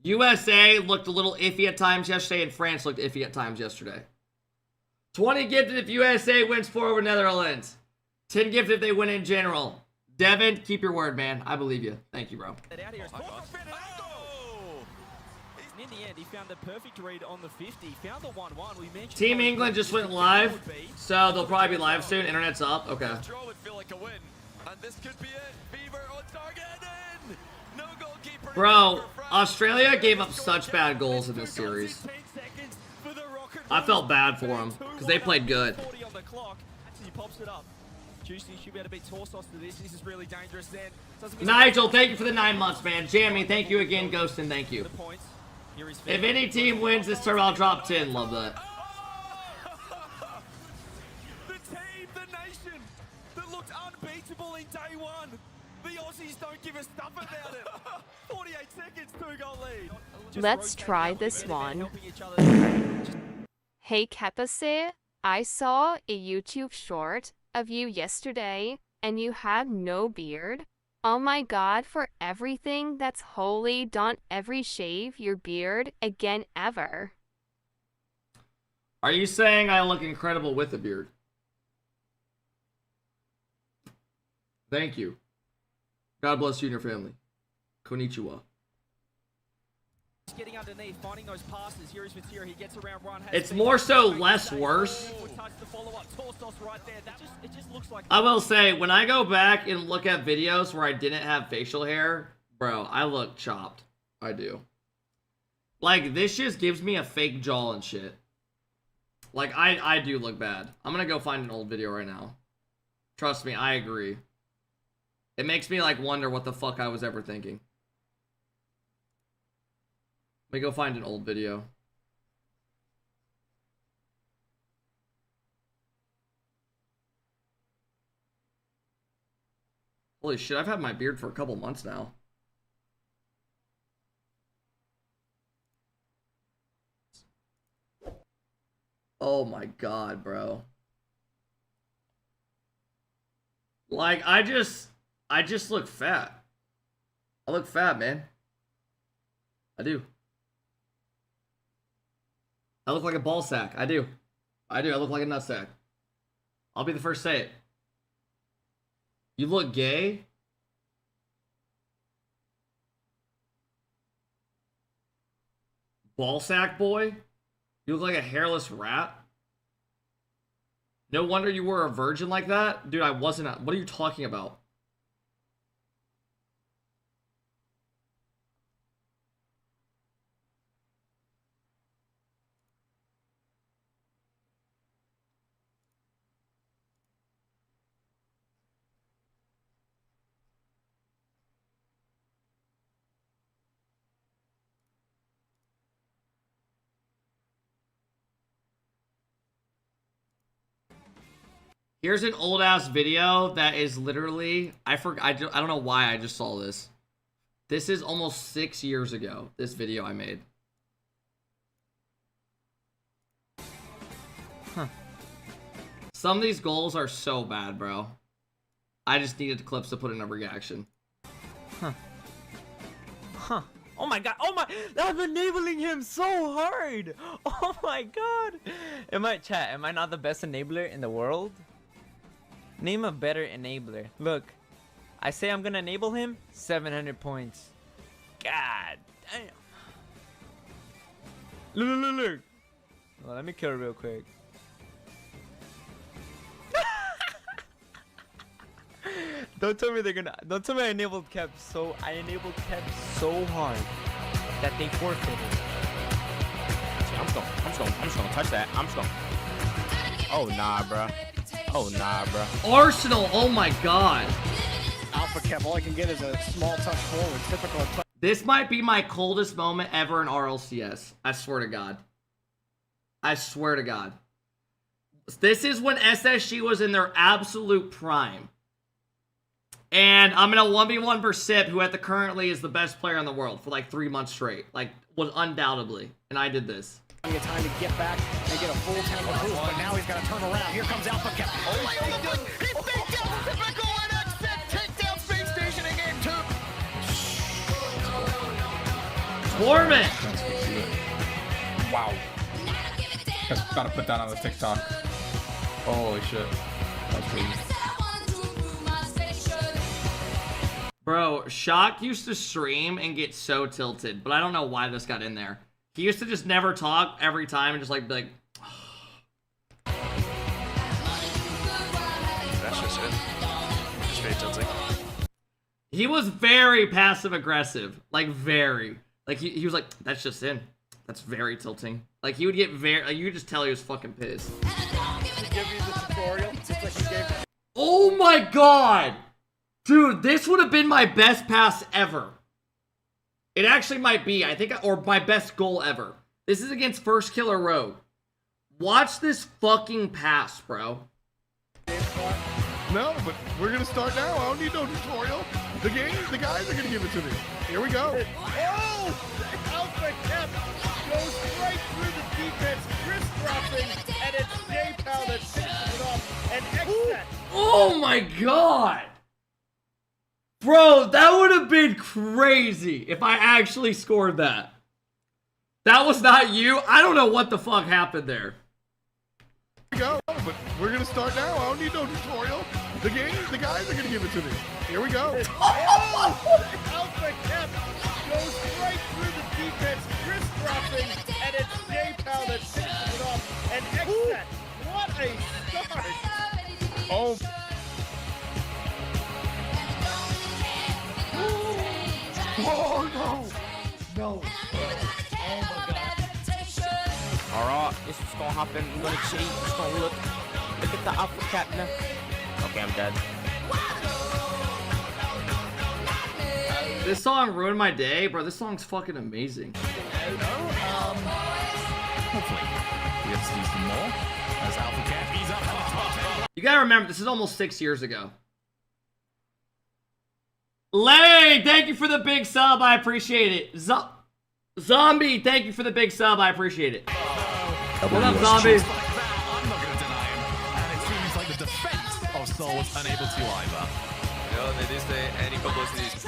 USA looked a little iffy at times yesterday, and France looked iffy at times yesterday. 20 gifted if USA wins 4 over Netherlands. 10 gifted if they win in general. Devin, keep your word, man. I believe you. Thank you, bro. In the end, he found the perfect read on the 50. Found the 1-1. We mentioned Team England just went live, so they'll probably be live soon. Internet's up. Okay. Draw would feel like a win, and this could be it. Beaver on target and in. No goalkeeper. Bro, Australia gave up such bad goals in this series. I felt bad for them because they played good. Nigel, thank you for the 9 months, man. Jamie, thank you again. Ghostin, thank you. If any team wins this tournament, I'll drop 10. Love that. The team, the nation that looked unbeatable in day one. The Aussies don't give a stuff about it. 48 seconds, 2-goal lead. Let's try this one. Hey Kepase, I saw a YouTube short of you yesterday and you had no beard. Oh my god, for everything that's holy, don't ever shave your beard again ever. Are you saying I look incredible with a beard? Thank you. God bless you and your family. Konnichiwa. Getting underneath, finding those passes. Here is Matira. He gets around one. It's more so less worse. It just looks like I will say, when I go back and look at videos where I didn't have facial hair, bro, I look chopped. I do. Like, this just gives me a fake jaw and shit. Like, I do look bad. I'm gonna go find an old video right now. Trust me, I agree. It makes me, like, wonder what the fuck I was ever thinking. Let me go find an old video. Holy shit, I've had my beard for a couple months now. Oh my god, bro. Like, I just look fat. I look fat, man. I do. I look like a ball sack. I do. I look like a nut sack. I'll be the first to say it. You look gay? Ball sack boy? You look like a hairless rat? No wonder you were a virgin like that? Dude, I wasn't. What are you talking about? Here's an old ass video that is literally, I don't know why I just saw this. This is almost 6 years ago, this video I made. Huh. Some of these goals are so bad, bro. I just needed clips to put in a reaction. Huh. Huh. Oh my god. Oh my. I'm enabling him so hard. Oh my god. Am I not the best enabler in the world? Name a better enabler. Look. I say I'm gonna enable him. 700 points. God damn. Look. Well, let me kill it real quick. Don't tell me I enabled Kep so hard that they forfeited. I'm just gonna touch that. Oh nah, bruh. Arsenal, oh my god. AlphaKep, all I can get is a small touch forward. Typical touch. This might be my coldest moment ever in RLCS. I swear to God. I swear to God. This is when SSG was in their absolute prime. And I'm in a 1v1 versus Sip, who currently is the best player in the world for like 3 months straight. Like, was undoubtedly. And I did this. Time to get back and get a full tempo boost, but now he's got to turn around. Here comes AlphaKep. Oh my god! He faked out typical NX set. Takedown Space Station in game 2. Torment! Wow. Just gotta put that on the TikTok. Holy shit. That's crazy. Bro, Shock used to stream and get so tilted, but I don't know why this got in there. He used to just never talk every time and just like be like, That's just it. Just very tilting. He was very passive aggressive. Like very. Like he was like, that's just in. That's very tilting. Like he would get very, like you could just tell he was fucking pissed. Oh my god! Dude, this would have been my best pass ever. It actually might be, I think, or my best goal ever. This is against First Killer Road. Watch this fucking pass, bro. No, but we're gonna start now. I don't need no tutorial. The guys are gonna give it to me. Here we go. Oh! AlphaKep goes right through the defense, crisscrossing, and it's J-Pow that finishes it off. And X-Set. Oh my god! Bro, that would have been crazy if I actually scored that. That was not you? I don't know what the fuck happened there. Here we go, but we're gonna start now. I don't need no tutorial. The guys are gonna give it to me. Here we go. Oh! AlphaKep goes right through the defense, crisscrossing, and it's J-Pow that finishes it off. And X-Set, what a start! Oh. Oh no! No. Alright, this is gonna happen. I'm gonna cheat. Just gonna look at the AlphaKep now. Okay, I'm dead. This song ruined my day, bro. This song's fucking amazing. Hopefully, we have to see some more. As AlphaKep, he's up top. You gotta remember, this is almost 6 years ago. Lay, thank you for the big sub. I appreciate it. Zombie, thank you for the big sub. I appreciate it. What up, Zombie? I'm not gonna deny him. And it seems like the defense of Seoul was unable to either. Ja, det är det any publicity.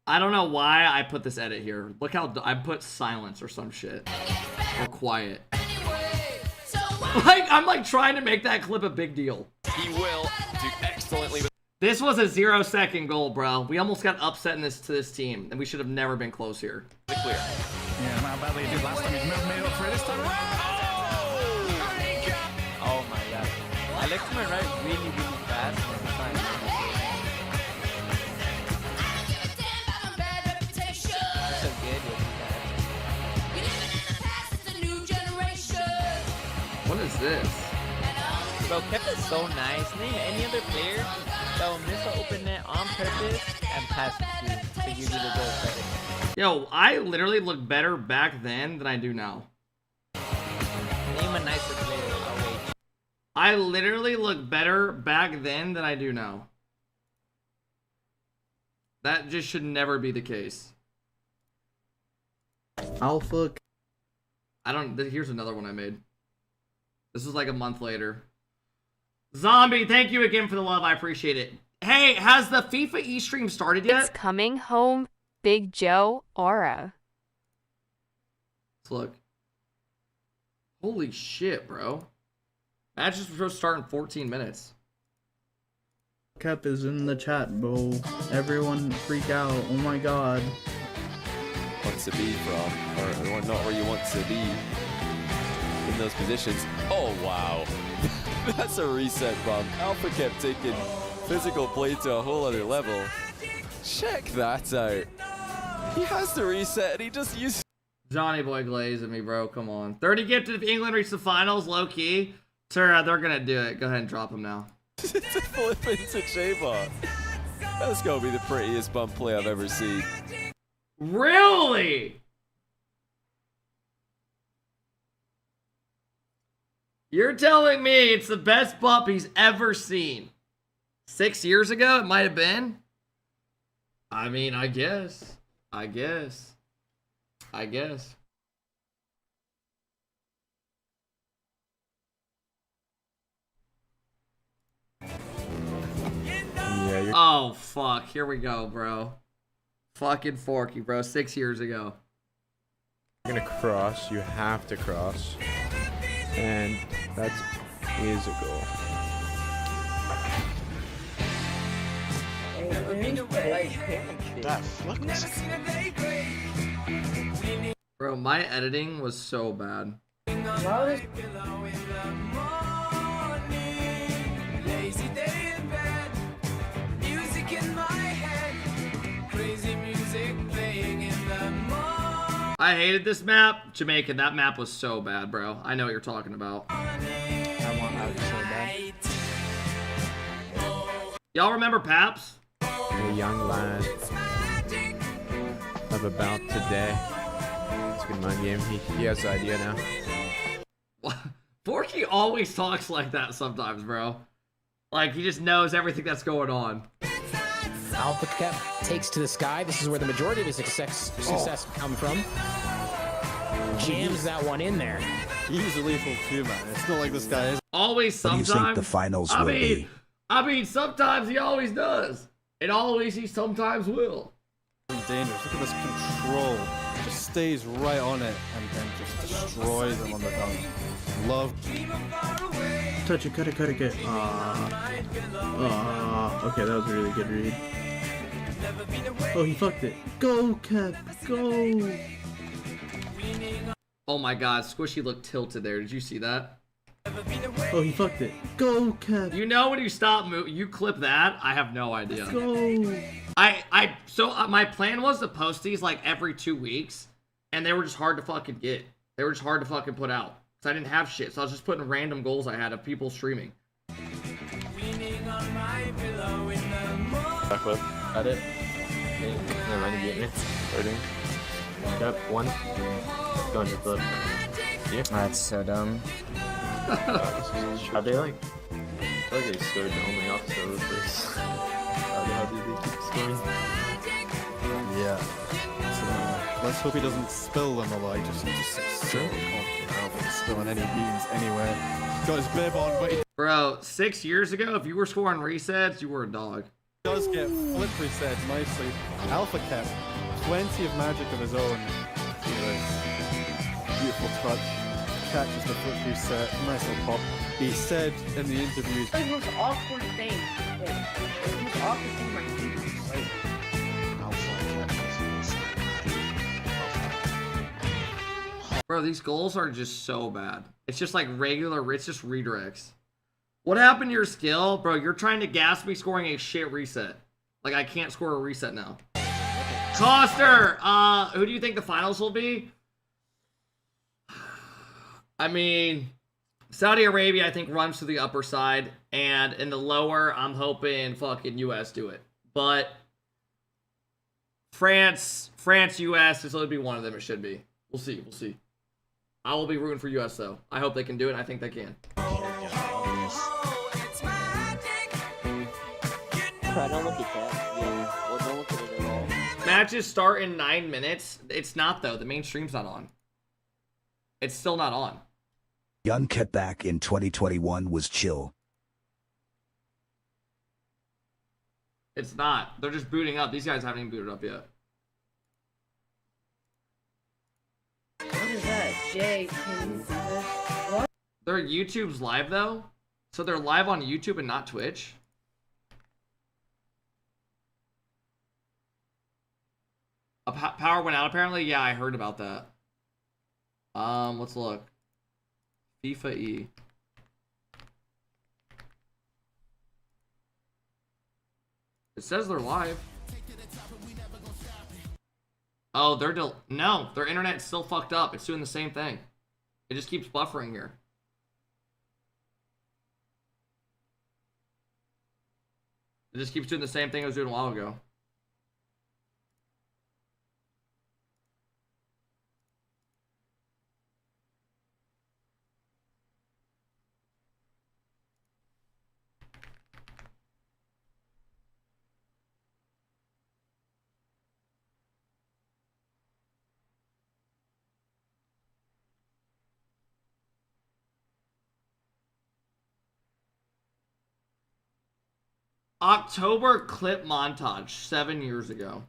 I don't know why I put this edit here. Look how I put silence or some shit. Or quiet. Like, I'm like trying to make that clip a big deal. He will do excellently with This was a 0-second goal, bro. We almost got upset in this to this team, and we should have never been close here. the clear. Yeah, not badly he did last time. He's made up for it this time. Oh my god. I like to my right really fast. So good with What is this? Bro, Kep is so nice. Name any other player that will miss an open net on purpose and pass it to give you the goal credit. Yo, I literally look better back then than I do now. Name a nicer player. I'll wait. I literally look better back then than I do now. That just should never be the case. Alpha. I don't. Here's another one I made. This was like a month later. Zombie, thank you again for the love. I appreciate it. Hey, has the FIFA e-stream started yet? It's coming home, Big Joe Aura. Let's look. Holy shit, bro. Match is supposed to start in 14 minutes. Kep is in the chat, bro. Everyone freak out. Oh my god. Wants to be from, or not where you want to be in those positions. Oh, wow. That's a reset bump. AlphaKep taking physical play to a whole other level. Check that out. He has to reset and he just used... Johnny boy glaze at me, bro. Come on. 30 gifted if England reach the finals, low key. Sir, they're gonna do it. Go ahead and drop him now. to flip into J-Bot. That's gonna be the prettiest bump play I've ever seen. Really? You're telling me it's the best bump he's ever seen? 6 years ago, it might have been? I mean, I guess. Yeah, oh, fuck. Here we go, bro. Fucking Forky, bro. 6 years ago. you're gonna cross. You have to cross. And that is a goal. Bro, my editing was so bad. I hated this map. Jamaican, that map was so bad, bro. I know what you're talking about. I want out so bad. Y'all remember Paps? A young lad of about today. It's a good mind game. He has the idea now. Forky always talks like that sometimes, bro. Like, he just knows everything that's going on. AlphaKep takes to the sky. This is where the majority of his success come from. Jams that one in there. He's a lethal too, man. It's not like this guy is. Always, What do you sometimes. think the finals will be? I mean, sometimes he always does. And always he sometimes will. Dangerous. Look at this control. Just stays right on it and then just destroys them on the dunk. Love. Touch it, cut it. Okay, that was a really good read. Oh, he fucked it. Go, Kep, go! Oh my god, Squishy looked tilted there. Did you see that? Oh, he fucked it. Go, Kep. You know when you stop moving, you clip that? I have no idea. Go! My plan was to post these like every 2 weeks, and they were just hard to fucking get. They were just hard to fucking put out. Because I didn't have shit, so I was just putting random goals I had of people streaming. Backflip. Got it. Never mind, you get me. Starting. Yep, one. Going to flip. Yeah. That's so dumb. How they like? I feel like they scored only off the first. How do they keep scoring? Yeah. So, let's hope he doesn't spill them, although I just so confident. I don't think he's spilling any beans anywhere. Got his bib on, but he Bro, 6 years ago, if you were scoring resets, you were a dog. does get flip reset nicely. AlphaKep, plenty of magic of his own. Beautiful touch. Catches the flip reset. Nice little pop. He said in the interview. The most awkward thing. The most awkward thing my team. Bro, these goals are just so bad. It's just like regular, it's just redirects. What happened to your skill? Bro, you're trying to gas me scoring a shit reset. Like, I can't score a reset now. Coster! Who do you think the finals will be? I mean, Saudi Arabia, I think, runs to the upper side. And in the lower, I'm hoping fucking US do it. But France, US, this will be one of them. It should be. We'll see. We'll see. I will be rooting for US, though. I hope they can do it. I think they can. Don't look at that. Yeah, well, don't look at it at all. Matches start in 9 minutes. It's not, though. The main stream's not on. It's still not on. Young Ket back in 2021 was chill. It's not. They're just booting up. These guys haven't even booted up yet. What is that? Jay, what? Their YouTube's live though, so they're live on YouTube and not Twitch. Power went out apparently. Yeah, I heard about that. Let's look. Fifae. It says they're live. Oh, no, their internet's still fucked up. It's doing the same thing. It just keeps buffering here. It just keeps doing the same thing it was doing a while ago. October clip montage 7 years ago.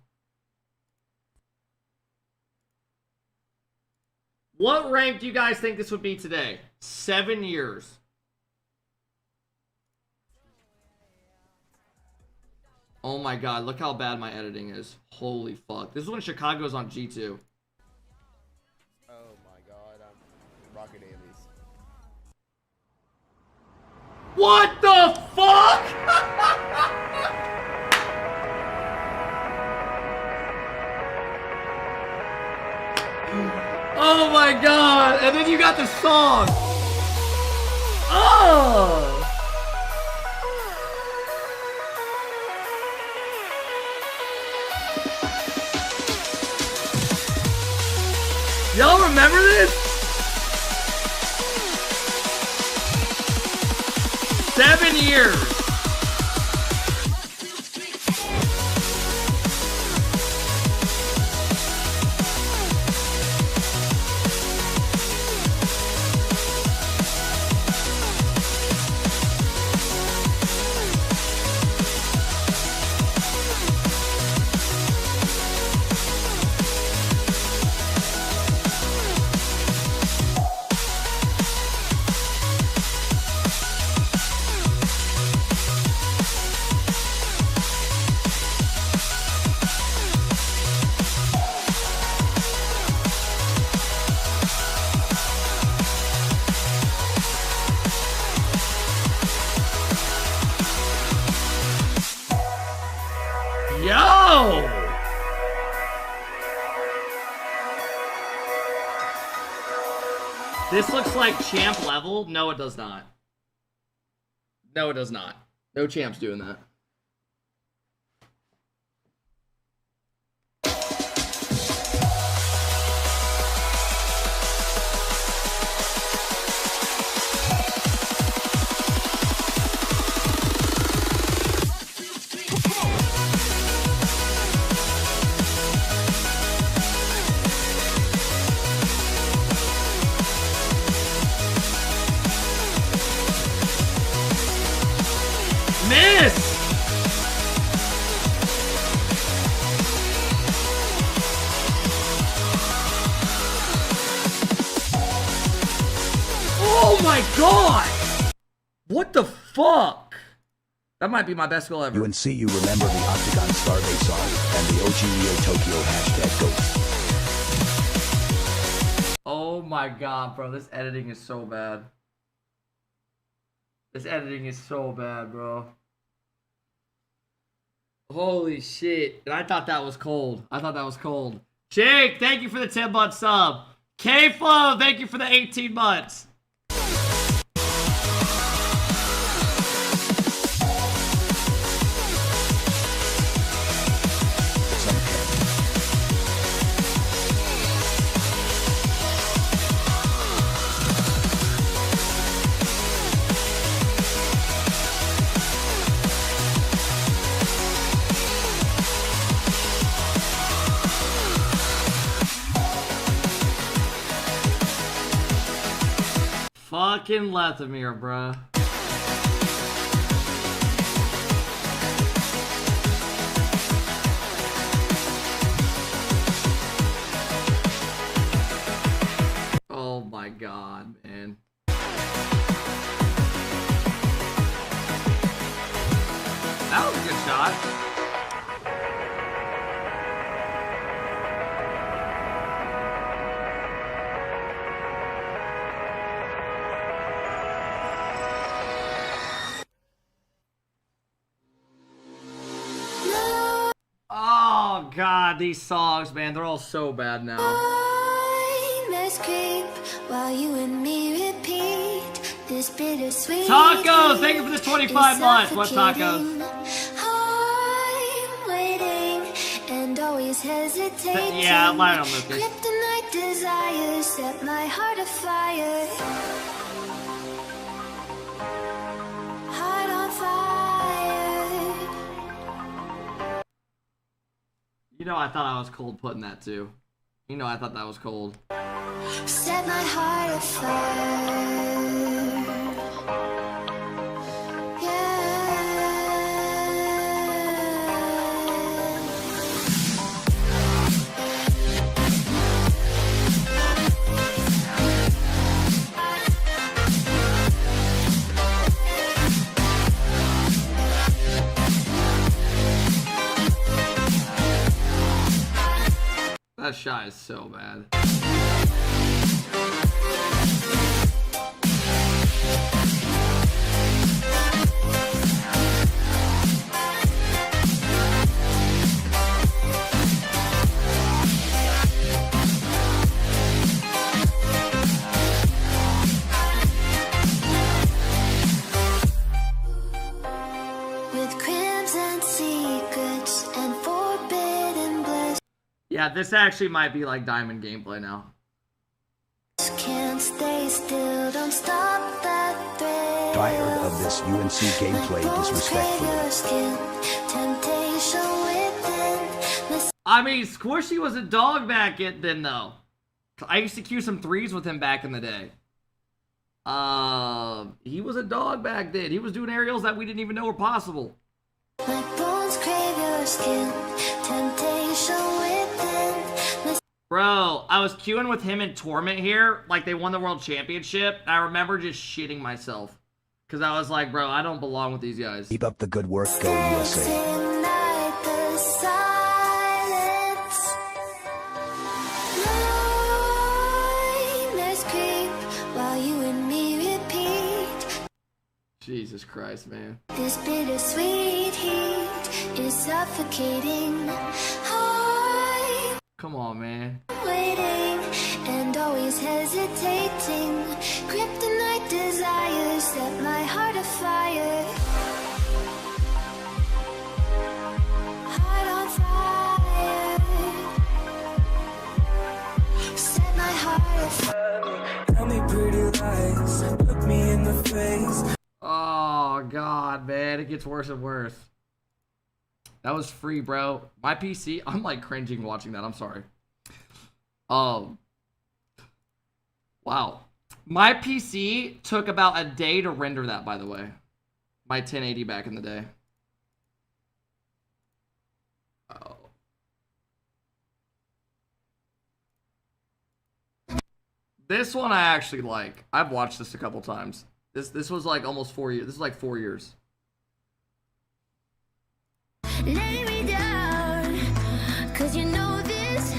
What rank do you guys think this would be today? 7 years. Oh my god, look how bad my editing is. Holy fuck. This is when Chicago's on G2. Oh my god, I'm rocking Ailey's. What the fuck? Oh my god! And then you got the song. Oh! Y'all remember this? 7 years. Yo! This looks like champ level. No, it does not. No, it does not. No champ's doing that. Miss! Oh my god! What the fuck? That might be my best goal ever. UNC, you remember the Octagon Starbase song and the OGEO Tokyo #GOAT. Oh my god, bro. This editing is so bad. This editing is so bad, bro. Holy shit. And I thought that was cold. I thought that was cold. Jake, thank you for the 10-month sub. K-Flow, thank you for the 18 months. Fucking Lethamir, bruh. my god, man. That was a good shot. Oh god, these songs, man, they're all so bad now. While you and me repeat this bittersweet Tacos, thank you for the 25 months. What tacos? I'm waiting and always hesitating. Yeah, I'm right on this. Kryptonite desires set my heart afire. Heart on fire. You know, I thought I was cold putting that too. You know, I thought that was cold. Set my heart afire. That shot is so bad. With crimson secrets and forbidden bliss. Yeah, this actually might be like diamond gameplay now. Can't stay still, don't stop that thread. Tired of this UNC gameplay disrespectfully. Temptation within. I mean, Squishy was a dog back then, though. I used to cue some threes with him back in the day. He was a dog back then. He was doing aerials that we didn't even know were possible. My bones crave your skin. Temptation within. Bro, I was queuing with him in Torment here, like they won the world championship. I remember just shitting myself. Because I was like, bro, I don't belong with these guys. Keep up the good work, go USA. Ignite the silence. Nightmares creep while you and me repeat. Jesus Christ, man. This bittersweet heat is suffocating. Come on, man. Waiting and always hesitating. Kryptonite desires set my heart afire. Heart on fire. Set my heart afire. Tell me pretty lies, look me in the face. Oh, God, man. It gets worse and worse. That was free, bro. My PC, I'm like cringing watching that. I'm sorry. Wow. My PC took about a day to render that, by the way. My 1080 back in the day. Oh. This one I actually like. I've watched this a couple times. This was like almost 4 years. This is like 4 years. Lay me down, cause you know this,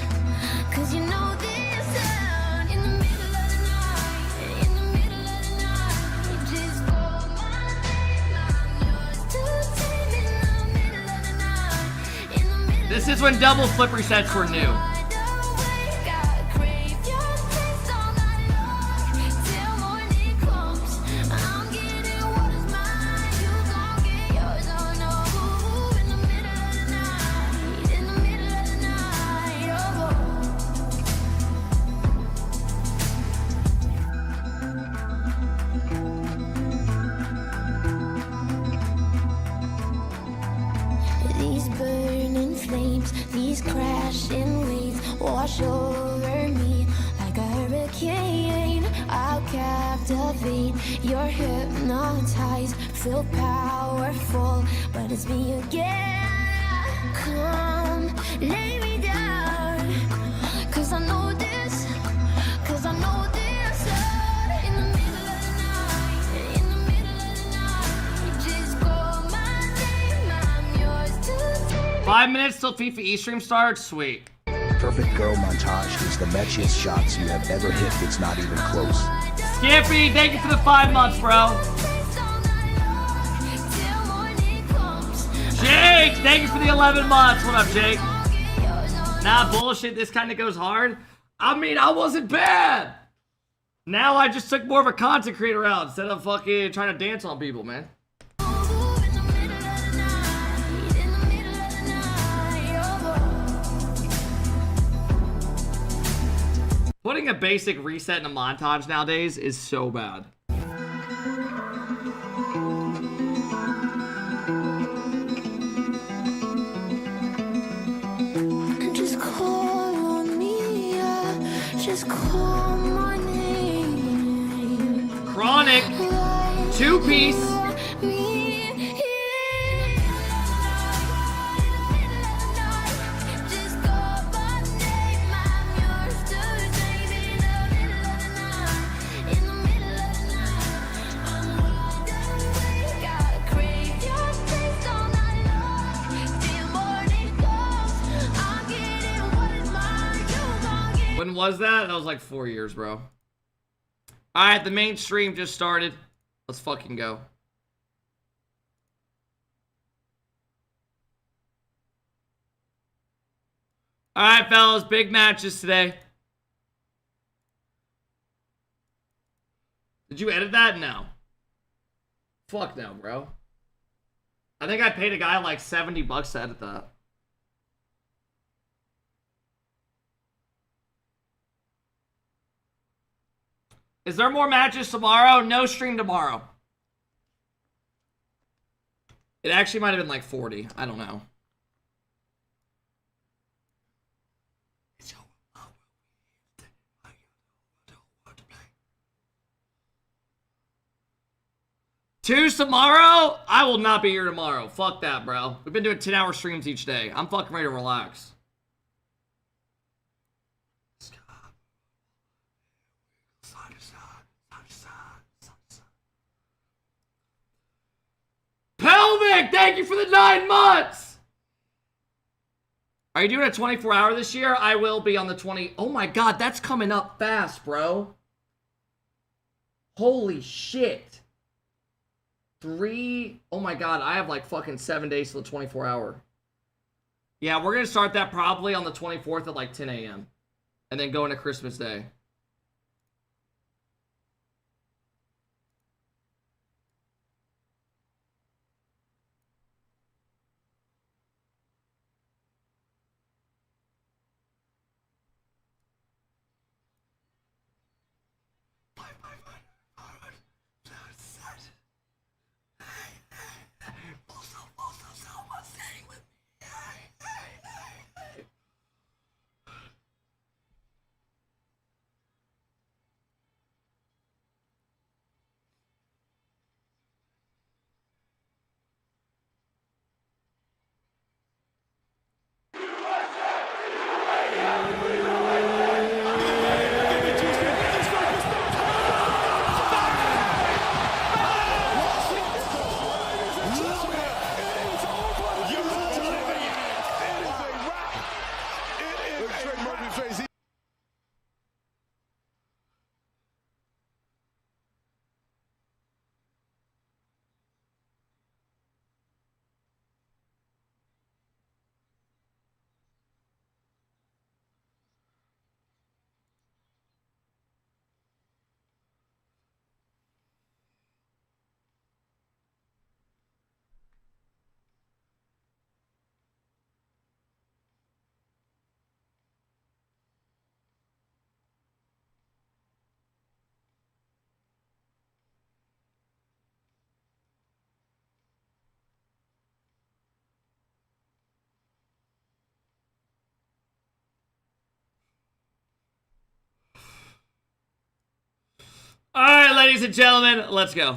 cause you know this sound. In the middle of the night, in the middle of the night, just call my name, I'm yours to take in the middle of the night, in the middle. This is when double flip resets were new. These burning flames, these crashing waves wash over me like a hurricane. I'll captivate, you're hypnotized, feel powerful, but it's me again. Come, lay me down, cause I know this, cause I know this. 5 minutes till FIFA eStream starts? Sweet. Perfect girl montage is the matchiest shots you have ever hit. It's not even close. Skippy, thank you for the 5 months, bro. Jake, thank you for the 11 months. What up, Jake? Nah, bullshit. This kind of goes hard. I mean, I wasn't bad. Now I just took more of a content creator out instead of fucking trying to dance on people, man. Putting a basic reset in a montage nowadays is so bad. Just call on me, just call my name. Chronic, 2-piece. When was that? That was like 4 years, bro. Alright, the main stream just started. Let's fucking go. Alright, fellas. Big matches today. Did you edit that? No. Fuck no, bro. I think I paid a guy like $70 to edit that. Is there more matches tomorrow? No stream tomorrow. It actually might have been like 40. I don't know. Two tomorrow? I will not be here tomorrow. Fuck that, bro. We've been doing 10-hour streams each day. I'm fucking ready to relax. Pelvic, thank you for the 9 months. Are you doing a 24-hour this year? I will be on the 20. Oh my god, that's coming up fast, bro. Holy shit. 3. Oh my god, I have like fucking 7 days till the 24-hour. Yeah, we're gonna start that probably on the 24th at like 10 a.m. and then go into Christmas Day. All right, ladies and gentlemen, let's go.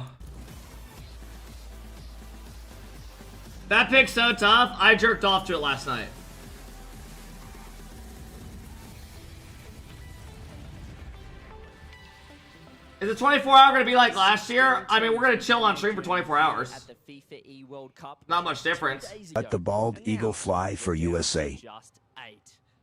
That pick's so tough, I jerked off to it last night. Is the 24-hour going to be like last year? I mean, we're going to chill on stream for 24 hours. At the Fifae World Cup. Not much difference. Let the bald eagle fly for USA. Just 8.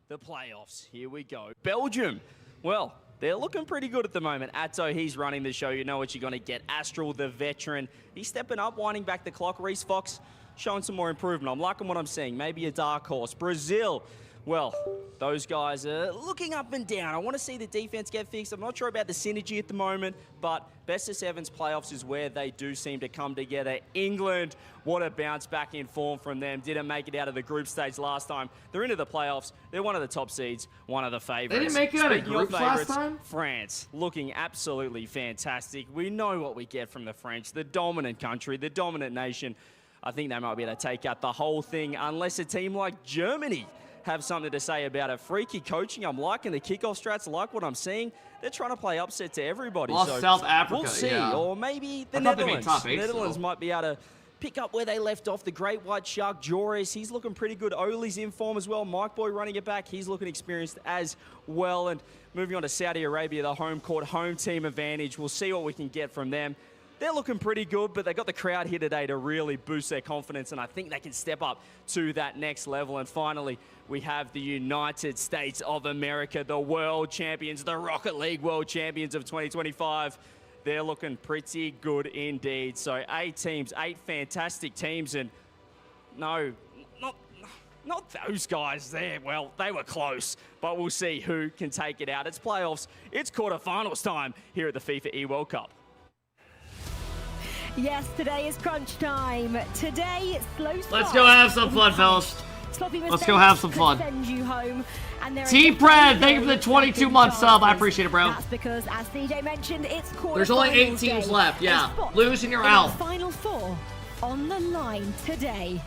The playoffs. Here we go. Belgium. Well, they're looking pretty good at the moment. Atto, he's running the show. You know what you're going to get. Astral, the veteran. He's stepping up, winding back the clock. Reese Fox showing some more improvement. I'm liking what I'm seeing. Maybe a dark horse. Brazil. Well, those guys are looking up and down. I want to see the defense get fixed. I'm not sure about the synergy at the moment, but best of sevens playoffs is where they do seem to come together. England, what a bounce back in form from them. Didn't make it out of the group stage last time. They're into the playoffs. They're one of the top seeds, one of the favorites. They didn't make it out of Speaking groups last time? France, looking absolutely fantastic. We know what we get from the French, the dominant country, the dominant nation. I think they might be able to take out the whole thing unless a team like Germany have something to say about it. Freaky coaching. I'm liking the kickoff strats. I like what I'm seeing. They're trying to play upset to everybody. Lost so South Africa, we'll see. yeah. Or maybe the I thought they made Netherlands. top The 8 Netherlands still. might be able to pick up where they left off. The great white shark, Joris, he's looking pretty good. Oli's in form as well. Mike Boy running it back. He's looking experienced as well. And moving on to Saudi Arabia, the home court, home team advantage. We'll see what we can get from them. They're looking pretty good, but they got the crowd here today to really boost their confidence, and I think they can step up to that next level. And finally, we have the United States of America, the world champions, the Rocket League world champions of 2025. They're looking pretty good indeed. So 8 teams, 8 fantastic teams, and no, not those guys there. Well, they were close, but we'll see who can take it out. It's playoffs. It's quarterfinals time here at the FIFA World Cup. Yes, today is crunch time. Today, it's slow start. Let's go have some fun, fellas. Let's go have some fun. Send you home. And T-Pred, thank you for the 22-month sub. I appreciate it, bro. That's because, as CJ mentioned, it's quarterfinals. There's only 8 teams day. left, yeah. A spot Lose and you're in out. the Final 4 on the line today.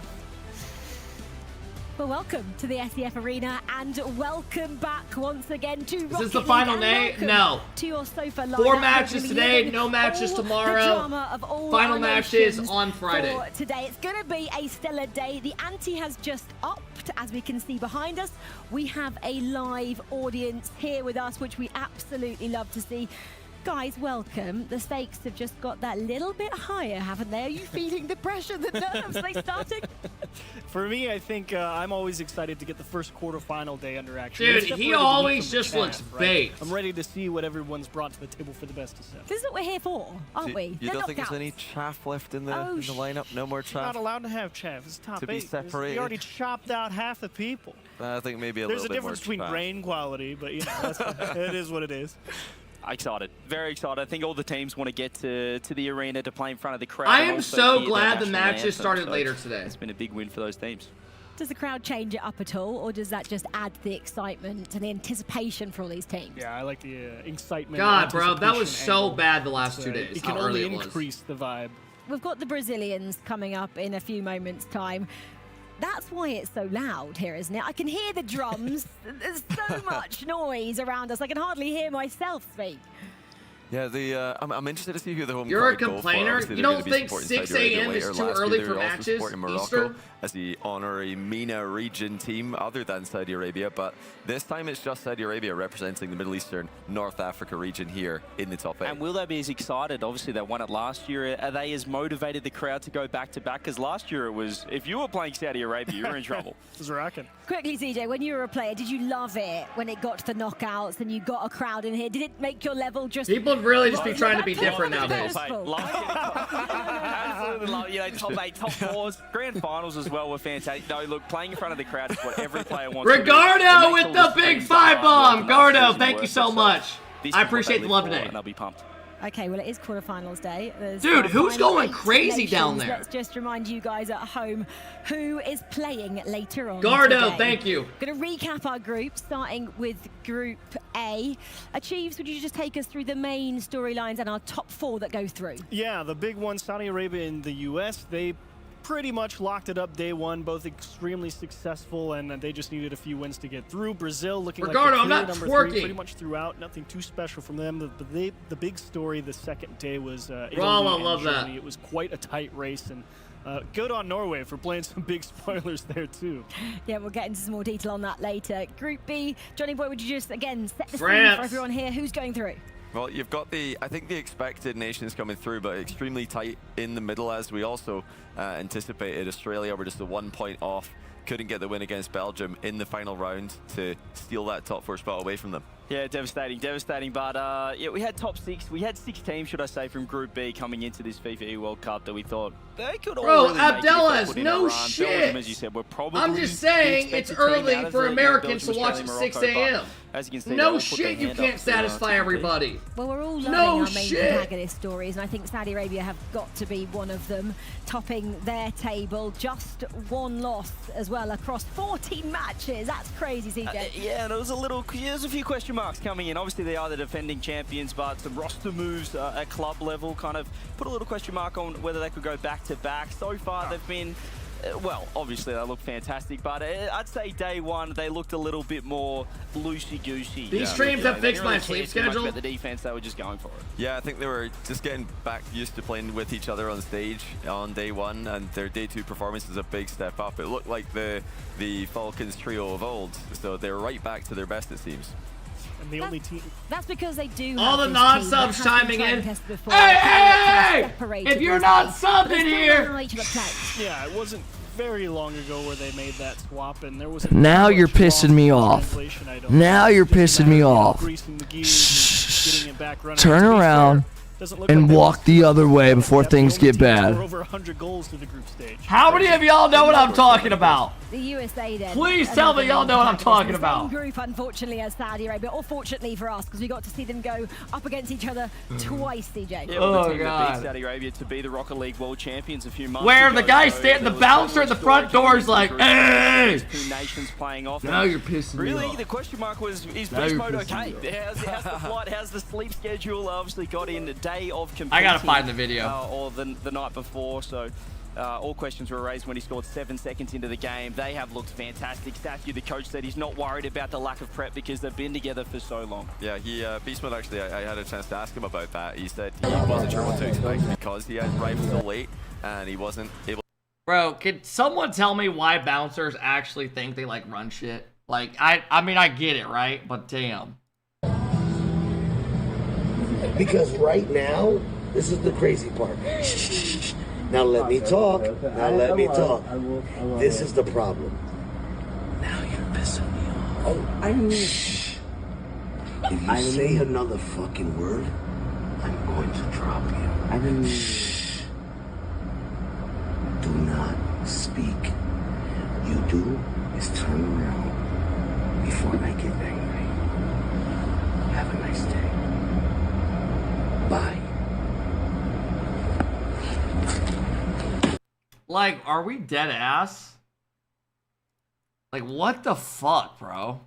Well, welcome to the SEF Arena and welcome back once again to Is this the final day? No. To your sofa lineup. 4 matches today, no matches tomorrow. Final matches on Friday. For today, it's going to be a stellar day. The ante has just upped, as we can see behind us. We have a live audience here with us, which we absolutely love to see. Guys, welcome. The stakes have just got that little bit higher, haven't they? Are you feeling the pressure, the nerves? Are they starting? For me, I think I'm always excited to get the first quarterfinal day under action. Dude, he always just looks baked. I'm ready to see what everyone's brought to the table for the best of 7. This is what we're here for, aren't we? You don't think there's any chaff left in the lineup? No more chaff? You're not allowed to have chaff. It's top to 8. be separated. We already chopped out half the people. I think maybe a There's little a bit more difference between chaff. grain quality, but you know, it is what it is. Excited, very excited. I think all the teams want to get to the arena to play in front of the crowd. I and am also so hear glad their the national matches anthem, started so later today. It's been a big win for those teams. Does the crowd change it up at all, or does that just add the excitement and the anticipation for all these teams? Yeah, I like the excitement. God, bro, that was anticipation so angle. bad the last 2 days. It can How early only it was. increase the vibe. We've got the Brazilians coming up in a few moments' time. That's why it's so loud here, isn't it? I can hear the drums. There's so much noise around us. I can hardly hear myself speak. Yeah, I'm interested to see who the home You're a crowd go for. complainer? Obviously, You they're don't gonna be think supporting 6 Saudi Arabia a.m. is later. too Last early year, for they were also matches, supporting Morocco Eastern? as the honorary MENA region team other than Saudi Arabia, but this time it's just Saudi Arabia representing the Middle Eastern North Africa region here in the top 8. And will they be as excited? Obviously, they won it last year. Are they as motivated, the crowd, to go back-to-back? Because last year it was, if you were playing Saudi Arabia, you were in trouble. It was rocking. Quickly, CJ, when you were a player, did you love it when it got to the knockouts and you got a crowd in here? Did it make your level just... People really just be trying to be different nowadays. Absolutely love it. You know, top 8, top 4s, grand finals as well were fantastic. No, look, playing in front of the crowd is what every player wants. Ricardo with the big 5 bomb. Gardo, thank you so much. I appreciate the love today. And I'll be pumped. Okay, well, it is quarterfinals day. There's Dude, who's final going 8 crazy down selections. there? Let's just remind you guys at home who is playing later on. Gardo, today. thank you. Going to recap our group, starting with Group A. Chiefs, would you just take us through the main storylines and our top 4 that go through? Yeah, the big one, Saudi Arabia and the U.S., they pretty much locked it up day one, both extremely successful, and they just needed a few wins to get through. Brazil looking Ricardo, like I'm the not clear number twerking. 3 pretty much throughout. Nothing too special from them. The big story the second day was Italy Rama, and love that. Germany. It was quite a tight race, and good on Norway for playing some big spoilers there too. Yeah, we'll get into some more detail on that later. Group B, Johnny Boy, would you just, again, set the scene France. for everyone here? Who's going through? Well, you've got I think the expected nations coming through, but extremely tight in the middle, as we also anticipated. Australia were just a 1 point off, couldn't get the win against Belgium in the final round to steal that top 4 spot away from them. Yeah, devastating. But yeah, we had top 6. We had 6 teams, should I say, from Group B coming into this FIFA World Cup that we thought they could all really Abdellas, make it no Belgium, shit. as you said, we're probably I'm just saying it's early for Americans to watch at 6 a.m. As you can see, No shit, you can't satisfy everybody. Well, we're all loving our main protagonist stories, and I think Saudi Arabia have got to be one of them, topping their table. Just 1 loss as well across 14 matches. That's crazy, CJ. Yeah, and there's a few question marks coming in. Obviously, they are the defending champions, but some roster moves at club level kind of put a little question mark on whether they could go back-to-back. So far, they've been... well, obviously they look fantastic, but I'd say day 1 they looked a little bit more loosey-goosey. These streams have fixed my sleep schedule. About the defense, they were just going for it. Yeah, I think they were just getting back used to playing with each other on stage on day 1, and their day 2 performance is a big step up. It looked like the Falcons trio of old, so they're right back to their best, it seems. And the only team. That's because they do. All the non-subs chiming in. Hey! If you're not subbing here. Yeah, it wasn't very long ago where they made that swap, and there was. Now you're pissing me off. Now you're pissing me off. Turn around and walk the other way before things get bad. Over 100 goals to the group stage. How many of y'all know what I'm talking about? The USA then. Please tell me y'all know what I'm talking about. Same group, unfortunately, as Saudi Arabia, or fortunately for us, because we got to see them go up against each other twice, CJ. Yeah, well, the team that beat Saudi Arabia to be the Rocket League World Champions a few months Where ago. the guy the bouncer at the front door is like, hey! 2 nations playing off. Now you're pissing me Really, off. the question mark was, is beast mode okay? How's the flight? How's the sleep schedule? Obviously got in the day of competing. I gotta find the video. Or the night before, so... all questions were raised when he scored 7 seconds into the game. They have looked fantastic. Statue, the coach, said he's not worried about the lack of prep because they've been together for so long. Yeah, Beast Mode, actually, I had a chance to ask him about that. He said he wasn't sure what to expect because he had arrived so late and he wasn't able. Bro, can someone tell me why bouncers actually think they like run shit? Like, I mean, I get it, right? But damn. Because right now, this is the crazy part. Now let me talk. Now let me talk. This is the problem. Now you're pissing me off. Oh, I mean, if you say another fucking word, I'm going to drop you. I didn't. Do not speak. You do is turn around before I get angry. Have a nice day. Bye. Like, are we dead ass? Like, what the fuck, bro?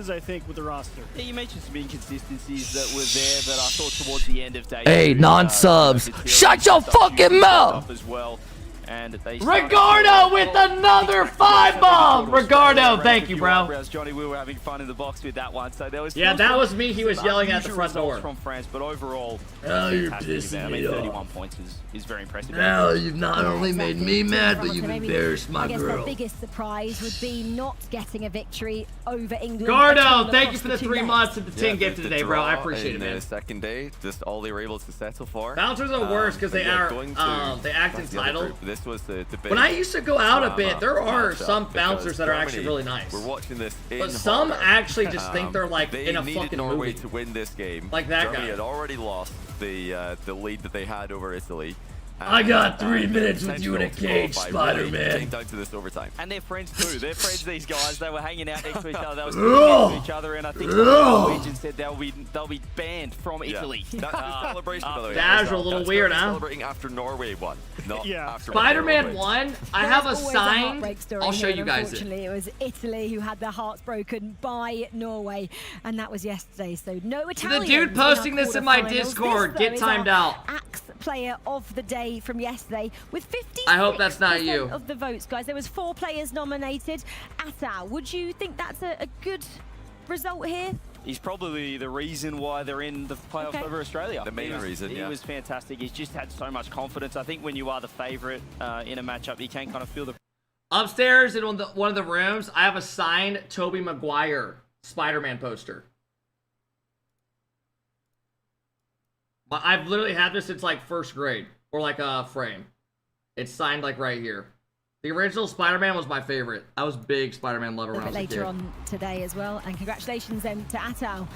I think with the roster. Yeah, you mentioned some inconsistencies that were there that I thought towards the end of day. Hey, non-subs, shut your fucking mouth! As well. And they Ricardo with another 5-bomb! Ricardo, thank you, bro. Johnny, we were having fun in the box with that one. So there was that was me. He was yelling at the front door. From France, but overall, oh, you're pissing I mean, 31 points is very impressive. Now you've not only made me mad, but you've embarrassed my I guess girl. the biggest surprise would be not getting a victory over England. Ricardo, thank you for the 3 months and the 10 gift today, bro. I appreciate it, man. The second day, just all they were able to settle for. Bouncers are worse because they act entitled. This was the big. When I used to go out a bit, there are some bouncers that are actually really nice. We're watching this but some actually just think they're like in a fucking Norway movie. to win this game. Like that Germany guy. had already lost the lead that they had over Italy. I got 3 minutes with you in a cage, Spider-Man. Came down to this overtime. And they're friends too. They're friends, these guys. They were hanging out next to each other. They were sitting next to each other, and I think the Norwegian said they'll be banned from Italy. That's a celebration, by the way. That's a little weird, huh? Celebrating after Norway won. Not after Spider-Man won. I have a sign. I'll show you guys it. Unfortunately, it was Italy who had their hearts broken by Norway, and that was yesterday. So no Italians. The dude posting this in my Discord. Get timed out. Axe player of the day from yesterday with 50. I hope that's not you. Of the votes, guys. There was 4 players nominated. Ata, would you think that's a good result here? He's probably the reason why they're in the playoffs over Australia. The main reason, He was fantastic. He's just had so much confidence. I think when you are the favorite in a matchup, you can kind of feel the... Upstairs in one of the rooms, I have a signed Tobey Maguire Spider-Man poster. I've literally had this since like first grade, or like a frame. It's signed like right here. The original Spider-Man was my favorite. I was a big Spider-Man lover when I was a kid. Later on today as well, and congratulations then to Atal,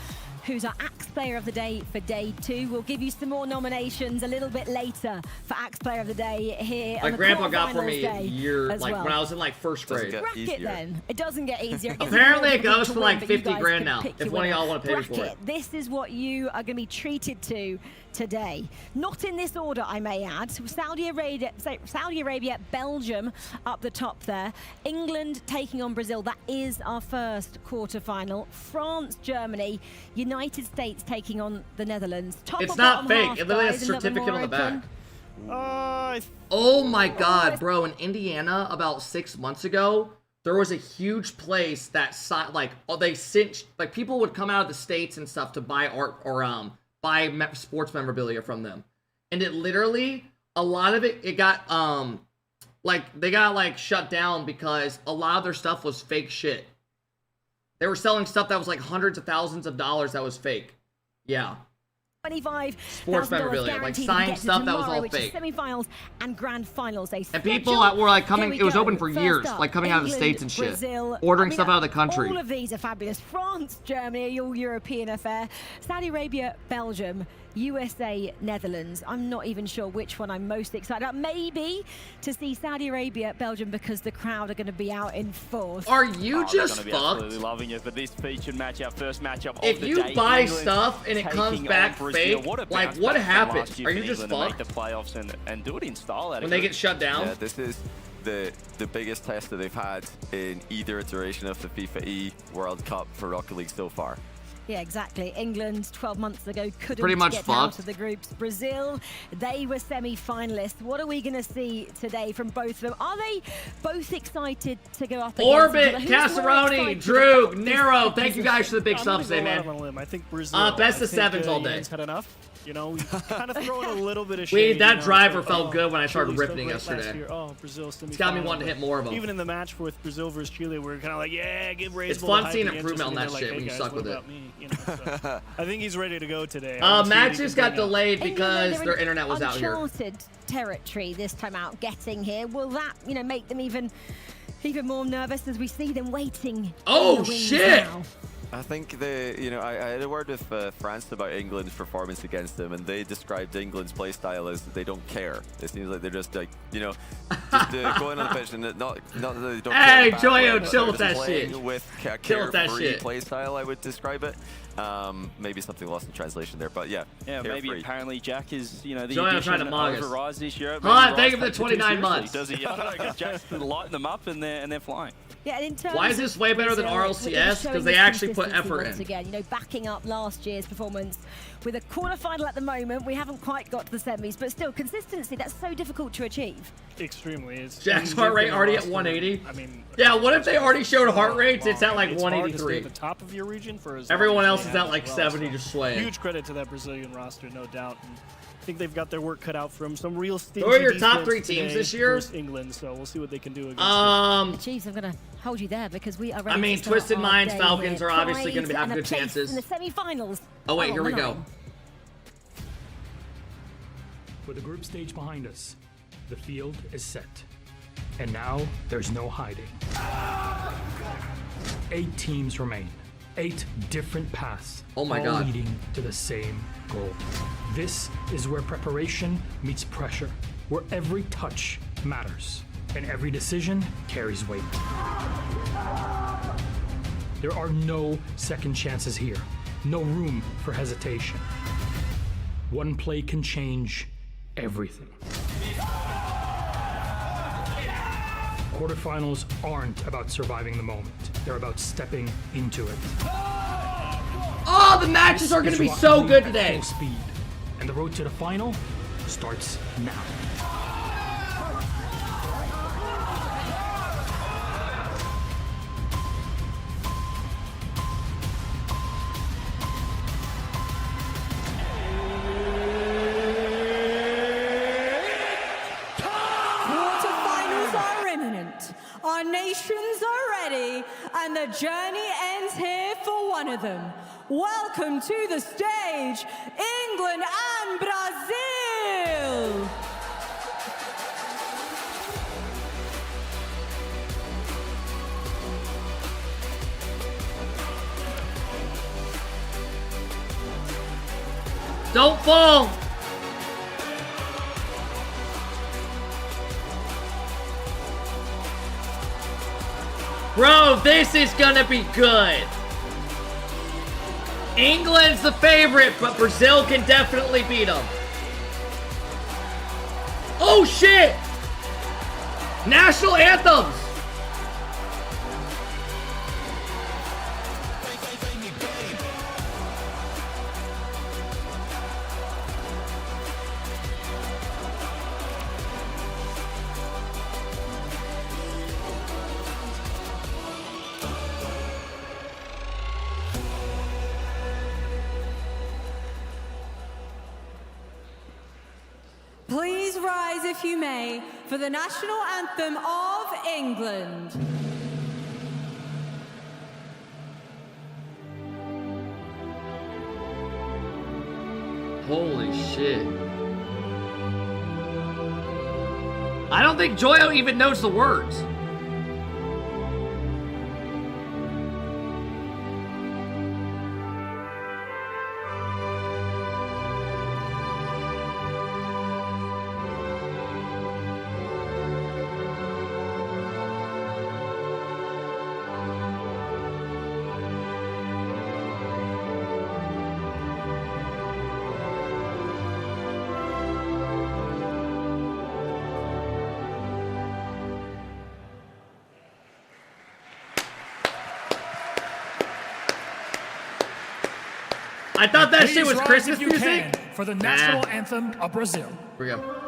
who's our Axe Player of the Day for Day 2. We'll give you some more nominations a little bit later for Axe Player of the Day here. My on the grandpa got for quarterfinals me day like well. when I was in like first grade. Bracket then. It doesn't get easier. Apparently it goes for like 50 grand now. If one of y'all want to pay me for Bracket. it. This is what you are going to be treated to today. Not in this order, I may add. Saudi Arabia, Belgium up the top there. England taking on Brazil. That is our first quarterfinal. France, Germany, United States taking on the Netherlands. Top It's or not bottom fake. half, It literally guys, has a a little bit certificate on the more back. open. Oh my god, bro. In Indiana about 6 months ago, there was a huge place that they cinched, like people would come out of the States and stuff to buy art or buy sports memorabilia from them. And it literally, a lot of it got, they got shut down because a lot of their stuff was fake shit. They were selling stuff that was like hundreds of thousands of dollars that was fake. Yeah. $25 sports memorabilia, like signed stuff that was all fake. Semi-finals and grand finals. And people that were like coming, it was open for years, like coming out of the States and shit, Brazil, ordering stuff out of the country. All of these are fabulous. France, Germany, your European affair. Saudi Arabia, Belgium, USA, Netherlands. I'm not even sure which one I'm most excited about. Maybe to see Saudi Arabia, Belgium, because the crowd are going to be out in force. Are you just fucked? absolutely loving it, but this featured matchup, first matchup if of the you day, buy England stuff and it comes back fake, like what happens? Are you just fucked? Make the playoffs and do it in style. When they get shut down? Yeah, this is the biggest test that they've had in either iteration of the Fifae World Cup for Rocket League so far. Yeah, exactly. England 12 months ago couldn't pretty much get out of the groups. Brazil, they were semi-finalists. What are we going to see today from both of them? Are they both excited to go up against Orbit, each other? Casseroni, Drew, Nero, thank you guys for the big subs today, man. I think Brazil. Best of sevens all day. Had enough. You know, we kind of throwing a little bit of shade. That driver felt good when I started ripping it Chile yesterday. Oh, Brazil semifinal. It's got me wanting to hit more of them. Even in the match with Brazil versus Chile, we were kind of like, yeah, give Reyes. It's fun seeing improvement on that shit when you suck with it. You know, so I think he's ready to go today. Matches got delayed because their internet was out here. Uncharted territory this time out, getting here. Will that, make them even more nervous as we see them waiting? Oh shit! Now? I think I had a word with France about England's performance against them, and they described England's playstyle as they don't care. It seems like they're just like, just going on the pitch and not that they don't care. Hey, Joyo, chill with that shit. With a carefree playstyle, I would describe it. Maybe something lost in translation there, but yeah. Yeah, maybe apparently Jack is, the Joyo trying to mog us. Rise this year. Thank you for the 29 months. Does he? I don't know, because Jack's lighting them up and they're flying. Yeah, and in terms why is this way better than RLCS? Because they actually put effort in. Again, backing up last year's performance with a quarterfinal at the moment. We haven't quite got to the semis, but still, consistency, that's so difficult to achieve. Extremely. Jack's heart rate already at 180. I mean, yeah, what if they already showed heart rates? It's at like 183. At the top of your region for everyone else is at like 70 just swaying. Huge credit to that Brazilian roster, no doubt. And I think they've got their work cut out from some real stingy. Who are your top 3 teams this year? England, so we'll see what they can do against Chiefs, I'm going to hold you there because we are ready. I mean, to start Twisted our Minds, day Falcons here. are obviously going to have Pride good and a place chances. in the semi-finals. Oh wait, here we go. With the group stage behind us, the field is set. And now there's no hiding. 8 teams remain. 8 different paths, oh my all God, leading to the same goal. This is where preparation meets pressure, where every touch matters, and every decision carries weight. There are no second chances here, no room for hesitation. One play can change everything. Quarterfinals aren't about surviving the moment. They're about stepping into it. Oh, the matches are going to be so good today. Full speed. And the road to the final starts now. Our nations are ready, and the journey ends here for one of them. Welcome to the stage, England and Brazil. Don't fall. Bro, this is gonna be good. England's the favorite, but Brazil can definitely beat them. Oh shit! National anthems! Please rise, if you may, for the national anthem of England. Holy shit. I don't think Joyo even knows the words. I thought that shit was Christmas music. For the national anthem of Brazil. Here we go.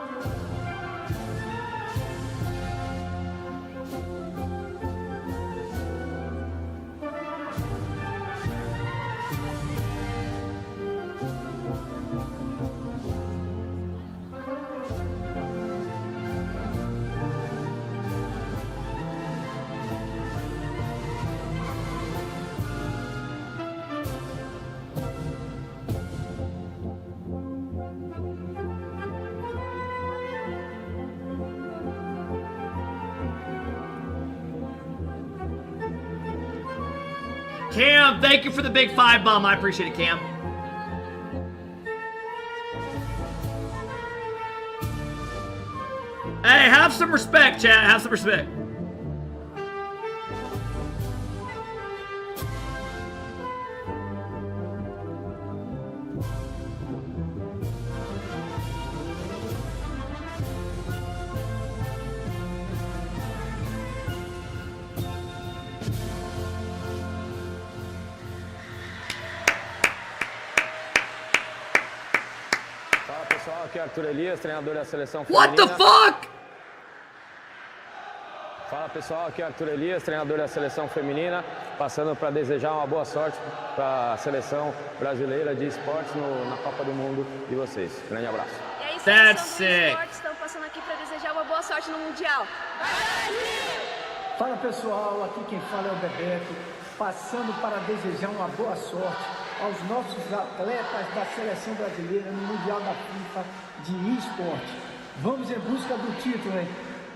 Cam, thank you for the big 5 bomb. I appreciate it, Cam. Hey, have some respect, chat. Have some respect. What the fuck? Fala pessoal, aqui é Arthur Elias, treinador da seleção feminina, passando para desejar uma boa sorte para a seleção brasileira de esportes na Copa do Mundo de vocês. Grande abraço. E aí, That's sick. Estão passando aqui para desejar uma boa sorte no Mundial. Fala pessoal, aqui quem fala é o Bebeto, passando para desejar uma boa sorte aos nossos atletas da seleção brasileira no Mundial da FIFA de esporte. Vamos em busca do título, hein?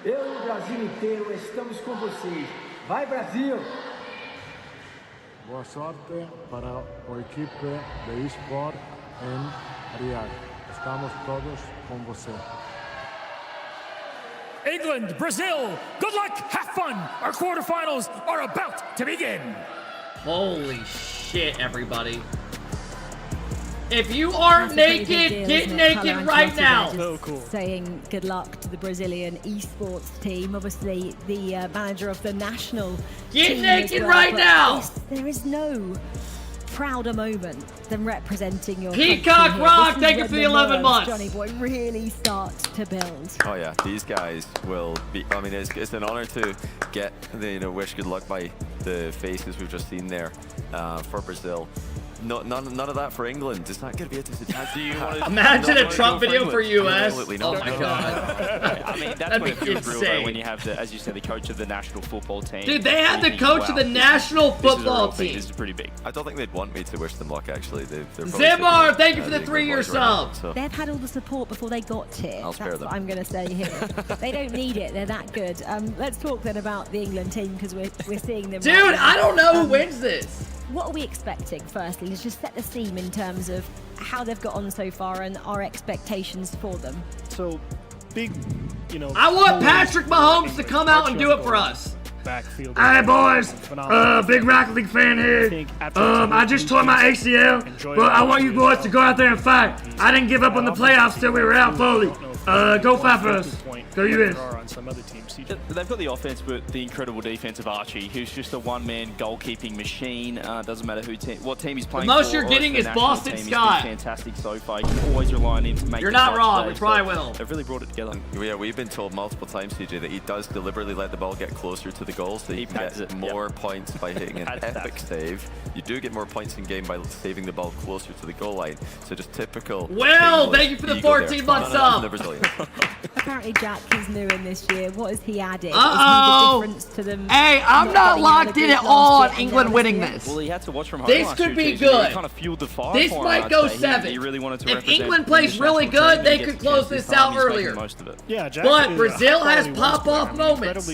Eu e o Brasil inteiro estamos com vocês. Vai, Brasil! Boa sorte para a equipe de eSport em Riyadh. Estamos todos com você. England, Brazil, good luck, have fun. Our quarterfinals are about to begin. Holy shit, everybody. If you aren't naked, get naked right now. So cool. Saying good luck to the Brazilian esports team. Obviously, the manager of the national Get team naked as well, right but now. There is no prouder moment than representing your Peacock country here. Rock, This is thank you when for the the 11 nerves, months. Johnny boy, really start to build. Oh yeah, these guys will be. I mean, it's an honor to get the wish good luck by the faces we've just seen there for Brazil. No, none of that for England. It's not going to be a disadvantage. Do you want to Imagine a Trump video for US. Absolutely not. Oh my god. I mean, that's That'd when be it feels real though, insane. when you have the, as you said, the coach of the national football team. Dude, they had the thinking, coach of the national this is a football real thing, team. This is pretty big. I don't think they'd want me to wish them luck. Actually, they're probably Zimbar, sitting, thank you for the doing 3-year boys right now, sub. so. They've had all the support before they got here. I'll spare That's them. what I'm going to say here. They don't need it. They're that good. Let's talk then about the England team because we're seeing them. Dude, right now. I don't know who wins this. What are we expecting, firstly? Let's just set the scene in terms of how they've got on so far and our expectations for them. So, big, I want Patrick Mahomes to come out and do it for us. Backfield. Hey boys, big Rocket League fan here. I just tore my ACL, but I want you boys to go out there and fight. I didn't give up on the playoffs till we were out fully. Go fight for us. Go US. They've got the offense, but the incredible defense of Archie, who's just a one-man goalkeeping machine. Doesn't matter what team he's playing the most for. you're getting is Boston Scott. Scott. Fantastic so far. You can always rely on him to make. You're not wrong. We probably will. They've really brought it together. Yeah, we've been told multiple times, CJ, that he does deliberately let the ball get closer to the goal so he can get more points by hitting an epic save. You do get more points in game by saving the ball closer to the goal line. So just typical. Well, thank you for the 14-month sub. Apparently Jack is new in this year. What has he added? Uh-oh. Is he the difference to them? Hey, I'm not locked in at all on England winning this. Well, he had to watch from home. This could be good. He kind of fueled the fire. This might go 7. He really wanted to if represent England plays really good, they could close this out earlier. Yeah, Jack but Brazil has pop-off moments.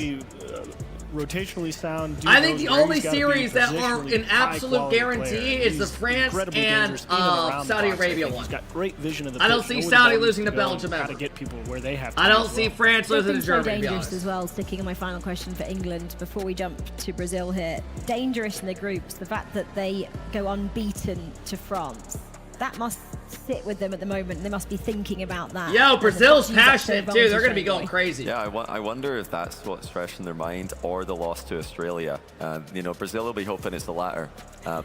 Rotationally sound. I think the only series that are an absolute guarantee is the France and Saudi Arabia one. He's got great vision of the I don't see Saudi losing to Belgium ever. ever. Get people where they have. I don't see France losing to Germany. So dangerous as well. Sticking on my final question for England before we jump to Brazil here. Dangerous in the groups. The fact that they go unbeaten to France. That must sit with them at the moment. They must be thinking about that. Yo, Brazil's passionate too. They're going to be going crazy. Yeah, I wonder if that's what's fresh in their mind, or the loss to Australia. Brazil will be hoping it's the latter.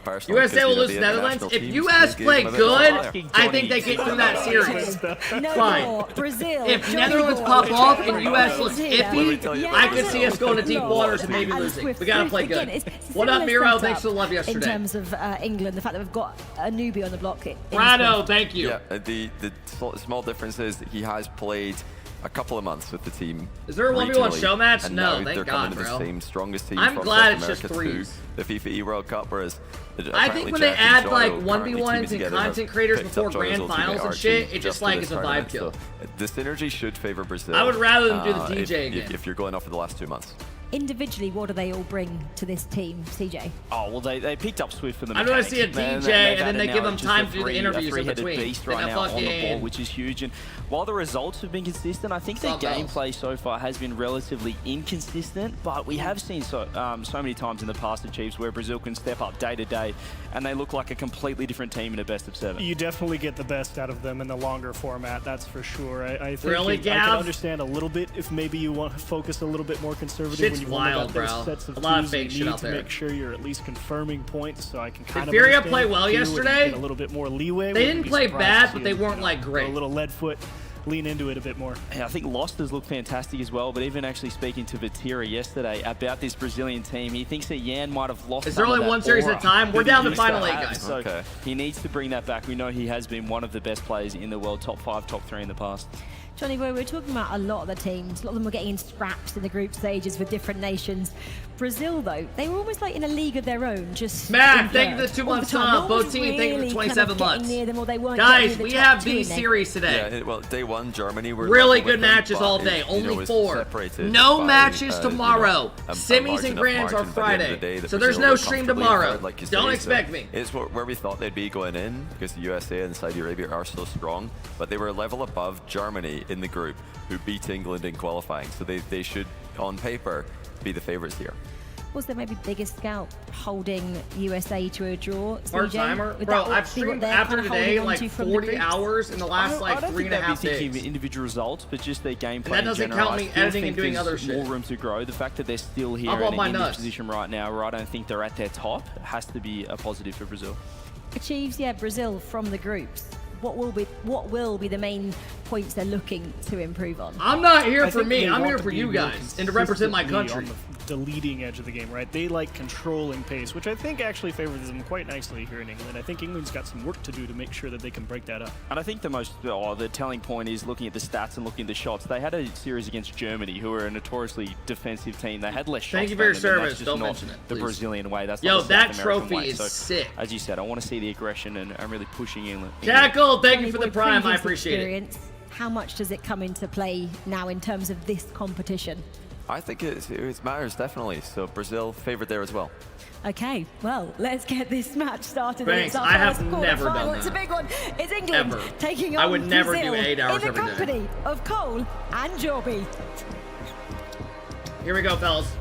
Personally, USA will lose to Netherlands. If US play good, I think they get through that series. Fine. Brazil. If Netherlands pop off and US looks iffy, I could see us going to deep waters and maybe losing. We got to play good. What up, Miro? Thanks for the love yesterday. In terms of England, the fact that we've got a newbie on the block. Rado, thank you. Yeah, the small difference is that he has played a couple of months with the team. Is there a 1v1 show match? No, thank they're God, coming to bro. the same strongest team I'm from glad South it's just America threes. to the Fifae World Cup, whereas I think when they add like 1v1s and content creators before grand finals and shit, it just like is a vibe kill. The synergy should favor Brazil. I would rather them do the DJ again. If you're going off of the last 2 months. Individually, what do they all bring to this team, CJ? Oh, well, they picked up Swift for the I mechanics. want to see a DJ and then they give them time to do the interviews in between. Beast right now on the ball, which is huge. And while the results have been consistent, I think their gameplay so far has been relatively inconsistent. But we have seen so many times in the past at Chiefs where Brazil can step up day to day, and they look like a completely different team in a best of 7. You definitely get the best out of them in the longer format, that's for sure. I think really, I can understand a little bit if maybe you want to focus a little bit more conservative. Shit's when you wild, bro. Sets of a lot of twos, fake shit need out to there. Make sure you're at least confirming points, so I can kind of. Did Furia understand play well yesterday? Get a little bit more leeway. They didn't play bad, but they weren't like great. A little lead foot. Lean into it a bit more. Yeah, I think Lost has looked fantastic as well, but even actually speaking to Vatira yesterday about this Brazilian team, he thinks that Yan might have lost. Is there only one series at a time? We're down to final 8, guys. So he needs to bring that back. We know he has been one of the best players in the world, top 5, top 3 in the past. Johnny Boy, we're talking about a lot of the teams. A lot of them were getting in scraps in the group stages with different nations. Brazil, though, they were almost like in a league of their own. Just Matt, thank you for the 2 months off. Both teams, thank you for 27 months. Guys, we have these series today. Yeah, well, day 1, Germany were really good matches all day. Only 4. No matches tomorrow. Semis and grands are Friday. So there's no stream tomorrow. Don't expect me. It's where we thought they'd be going in because the USA and Saudi Arabia are so strong, but they were a level above Germany in the group, who beat England in qualifying. So they should, on paper, be the favourites here. Was there maybe biggest scalp holding USA to a draw? Part timer? Bro, I've streamed after today like 40 hours in the last like 3.5 days. Thinking of individual results, but just their gameplay. And that doesn't count me editing and doing other shit. More room to grow. The fact that they're still here in this position right now, where I don't think they're at their top, has to be a positive for Brazil. Achieves, yeah, Brazil from the groups. What will be the main points they're looking to improve on? I'm not here for me. I'm here for you guys and to represent my country. The leading edge of the game, right? They like controlling pace, which I think actually favors them quite nicely here in England. I think England's got some work to do to make sure that they can break that up. And I think the telling point is looking at the stats and looking at the shots. They had a series against Germany, who are a notoriously defensive team. They had less shots. Thank you for your service. Don't mention it, the Brazilian way. That's yo, not the that South American trophy way. is so, sick. As you said, I want to see the aggression, and I'm really pushing England. Jackal, thank you for the prime. I appreciate it. How much does it come into play now in terms of this competition? I think it matters, definitely. So Brazil favored there as well. Okay, well, let's get this match started. Thanks. It's our I have first never quarterfinal. done It's a that. big one. It's England Ever. taking on I would never Brazil do 8 hours in the every day. company of Cole and Jorby. Here we go, fellas.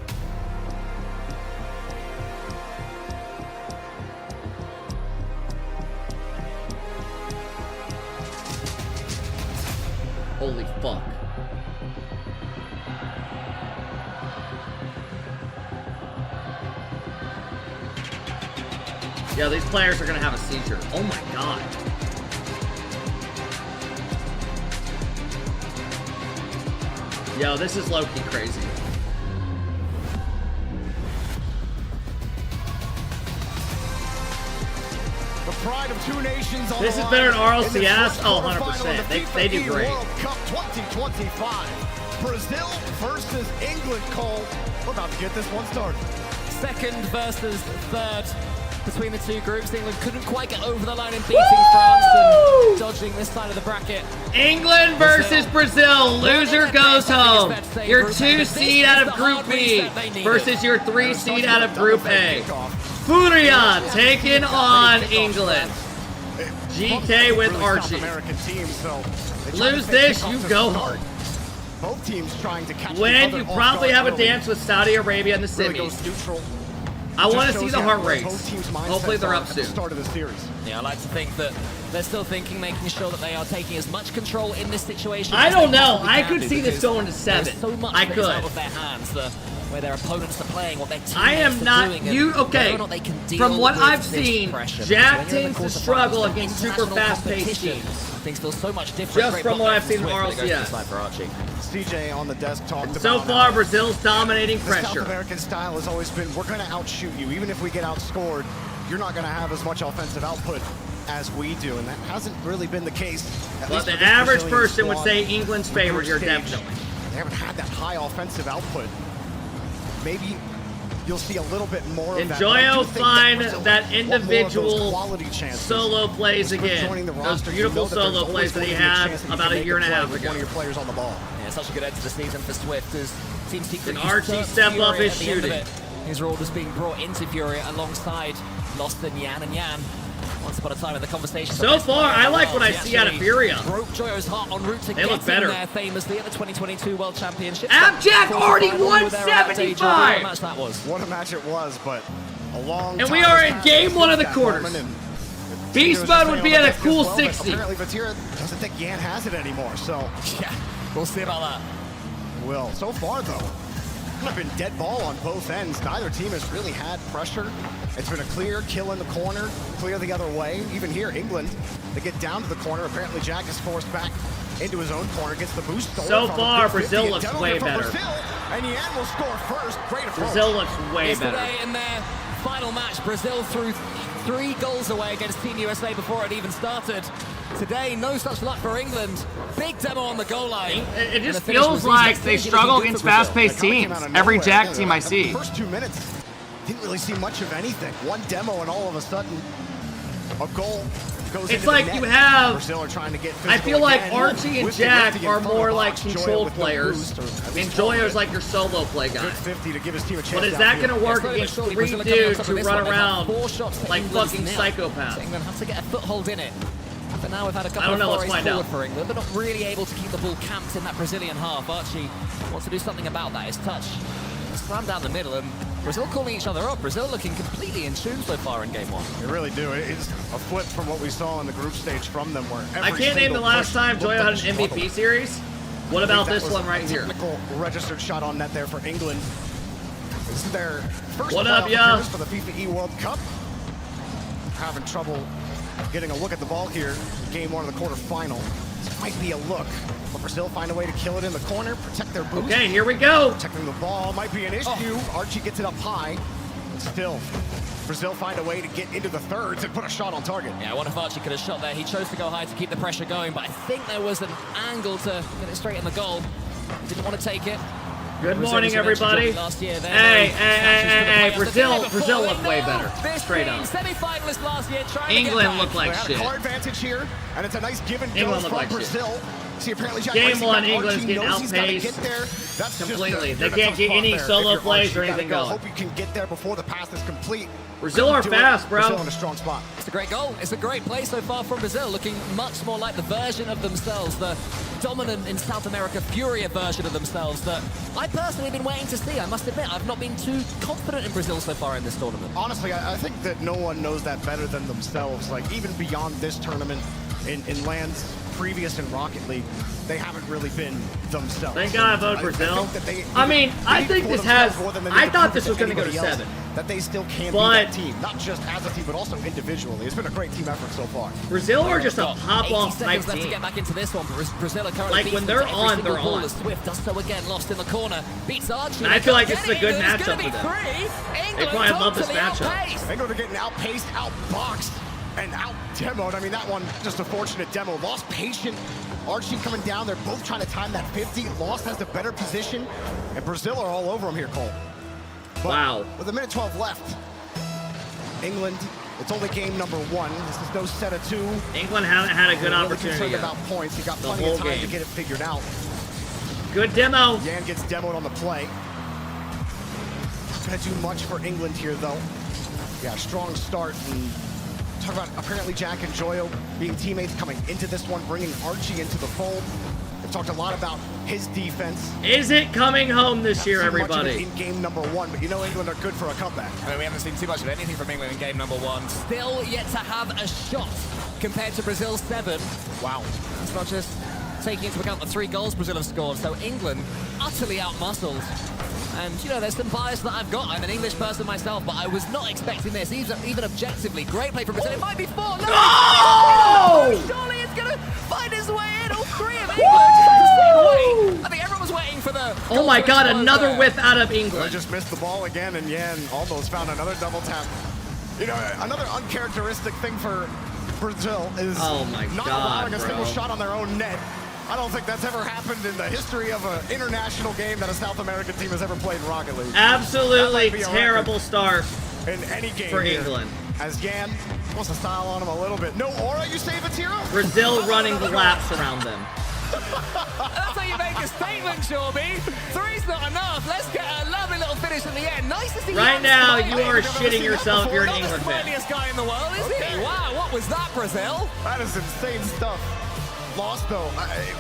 Holy fuck. Yeah, these players are gonna have a seizure. Oh my god. Yo, this is low-key crazy. The pride of two nations on This the is better than line in the RLCS? first Oh, quarterfinal of 100%. the They do Fifae great. World Cup 2025. Brazil versus England, Cole. We're about to get this one started. Second versus third between the two groups. England couldn't quite get over the line in beating France and dodging this side of the bracket. England versus Brazil. Loser goes home. Your 2 seed out of Group B versus your 3 seed out of Group A. Furia taking on England. GK with Archie. American team, so Lose this, you go home. Both teams trying to catch Win, the you other probably off have a guard early. dance with Saudi Arabia in the Really semis. goes neutral. I want to Just see shows the you heart where rates. both teams' mindsets Hopefully they're are up at soon. the start of the series. Yeah, I like to think that they're still thinking, making sure that they are taking as much control in this situation. I as don't they know. possibly I can could do, see this because going to there's 7. So much I that is out could. of their hands, where their opponents are playing, what their teammates I am are not doing, and you whether okay. or not they can deal From what with I've this seen, pressure. Jack Because when you're in the tends to quarterfinals, struggle the against super international fast-paced competition, teams. Things feel so much different. Just Great from what I've block seen in from Swift, but it goes to the RLCS. side for Archie. CJ on the desk talked about So far, Brazil's dominating the South pressure. American style has always been, we're going to outshoot you. Even if we get outscored, you're not going to have as much offensive output as we do, and that hasn't really been the case. But the average person would say England's favored here, definitely. They haven't had that high offensive output. Maybe you'll see a little bit more of that. Enjoyo find that want more of those individual quality chances. solo plays Just for again. joining the Those roster, you beautiful know that there's solo always plays that he going to be a had chance that you about can a make year and a half play with ago. one of your players on the ball. Yeah, such a good end to the season for Swift as Team Secret. Can Archie step up his shooting? His role was being brought into Fury alongside Lost and Yan and Yan. Once upon a time in the conversation. So far, I like what I see out of Furia. Broke Joyo's heart en route to They look get better. him there famously at the 2022 World Championships. Abjack already won What a match 75! that was. What a match it was, but a long And we time are has in passed game since 1 of the that quarters. moment, and Beast Vatira mode was would be saying at on a the cool desk as well, but 60. Apparently Vatira doesn't think Yan has it anymore, so yeah, we'll see about that. Well, so far though, it's been dead ball on both ends. Neither team has really had pressure. It's been a clear kill in the corner, clear the other way. Even here, England, they get down to the corner. Apparently Jack is forced back into his own corner, gets the boost. So far, Brazil looks way better. Brazil, and Yan will score first. Great approach. Brazil looks way better. Yesterday in their final match, Brazil threw 3 goals away against Team USA before it even started. Today, no such luck for England. Big demo on the goal line. It just feels like they struggle against fast-paced teams. Every Jack team I see. The first 2 minutes, didn't really see much of anything. One demo, and all of a sudden, a goal goes It's into like the net. you have. Brazil are trying to get I feel physical like again. Archie and With the lefty Jack in are front of more the like box, Joya controlled with no players, boost, or at and least Joyo's like your solo play guy. Good 50 to give his team a chance. But is that downfield. going to work against 3 dudes who run around like fucking So psychopaths? England have to get a foothold in it. But now we've had a couple I don't know, of let's forays find forward out. for England. They're not really able to keep the ball camped in that Brazilian half. Archie wants to do something about that. His touch slammed down the middle, and Brazil calling each other up. Brazil looking completely in tune so far in game 1. They really do. It's a flip from what we saw in the group stage from them. Where I can't name the last time Joyo had an MVP series. What about this one right here? Technical registered shot on net there for England. This is their first What up, playoff y'all? appearance for the Fifae World Cup. Having trouble getting a look at the ball here. Game 1 of the quarterfinal. This might be a look. But Brazil find a way to kill it in the corner, protect their boost. Okay, here we go. Protecting the ball might be an issue. Archie gets it up high. But still, Brazil find a way to get into the thirds and put a shot on target. Yeah, I wonder if Archie could have shot there. He chose to go high to keep the pressure going, but I think there was an angle to get it straight in the goal. Didn't want to take it. Good Brazil morning, was eventually everybody. dropped last year. Hey, Brazil looked way better. This Straight team, up. semi-finalist last year, trying to England get looked like They had shit. a car advantage here, and it's a nice give and go England from looked like shit. Brazil. See, apparently Jack Game racing one, back. England's Archie getting knows he's gotta outpaced get there. That's completely. Just They can't get any solo plays or anything going. Hope you can get there before the pass is complete. Brazil are fast, bro. Brazil in a strong spot. It's a great goal. It's a great play so far from Brazil, looking much more like the version of themselves, the dominant in South America Furia version of themselves that I personally have been waiting to see. I must admit, I've not been too confident in Brazil so far in this tournament. Honestly, I think that no one knows that better than themselves. Like, even beyond this tournament, in lands previous in Rocket League, they haven't really been themselves. Thank God I voted Brazil. I think this has. I thought this was going to go to 7. That they still can be that team, not just as a team, but also individually. It's been a great team effort so far. Brazil are just a pop-off type left team. to get back into this one, but Brazil are currently like when they're on, they're on. Swift does so again, lost in the corner, beats Archie. And I feel like this is a good matchup for them. They probably love this matchup. England are getting outpaced, outboxed, and out-demoed. I mean, that one, just a fortunate demo. Lost patient. Archie coming down. They're both trying to time that 50. Lost has the better position. And Brazil are all over him here, Cole. But wow. With a minute 12 left, England, it's only game number 1. This is no set of 2. England haven't had a good opportunity yet. About points. He got plenty of time to get it figured out. Good demo. Yan gets demoed on the play. Not going to do much for England here, though. Yeah, strong start. And talk about apparently Jack and Joyo being teammates coming into this one, bringing Archie into the fold. They've talked a lot about his defense. Is it coming home this year, everybody? In game number 1, but you know England are good for a comeback. I mean, we haven't seen too much of anything from England in game number 1. Still yet to have a shot compared to Brazil's 7. Wow. That's not just taking into account the 3 goals Brazil have scored. So England utterly outmuscled. And, you know, there's some bias that I've got. I'm an English person myself, but I was not expecting this, even objectively. Great play from Brazil. It might be 4. No! Surely it's going to find its way in. All 3 of England. I think everyone was waiting for the... Oh my God, another whiff out of England. They just missed the ball again, and Yan almost found another double tap. You know, another uncharacteristic thing for Brazil is not allowing a single shot on their own net. I don't think that's ever happened in the history of an international game that a South American team has ever played in Rocket League. Absolutely terrible start in any game for here. England. As Yan wants to style on him a little bit. No aura, you say, Vatira? Brazil running the laps around them. That's how you make a statement, Shorby. 3's not enough. Let's get a lovely little finish at the end. Nice to see. Right now, you are shitting yourself if you're an England fan. Not the smileyest guy in the world, is he? Wow, what was that, Brazil? That is insane stuff. Lost, though.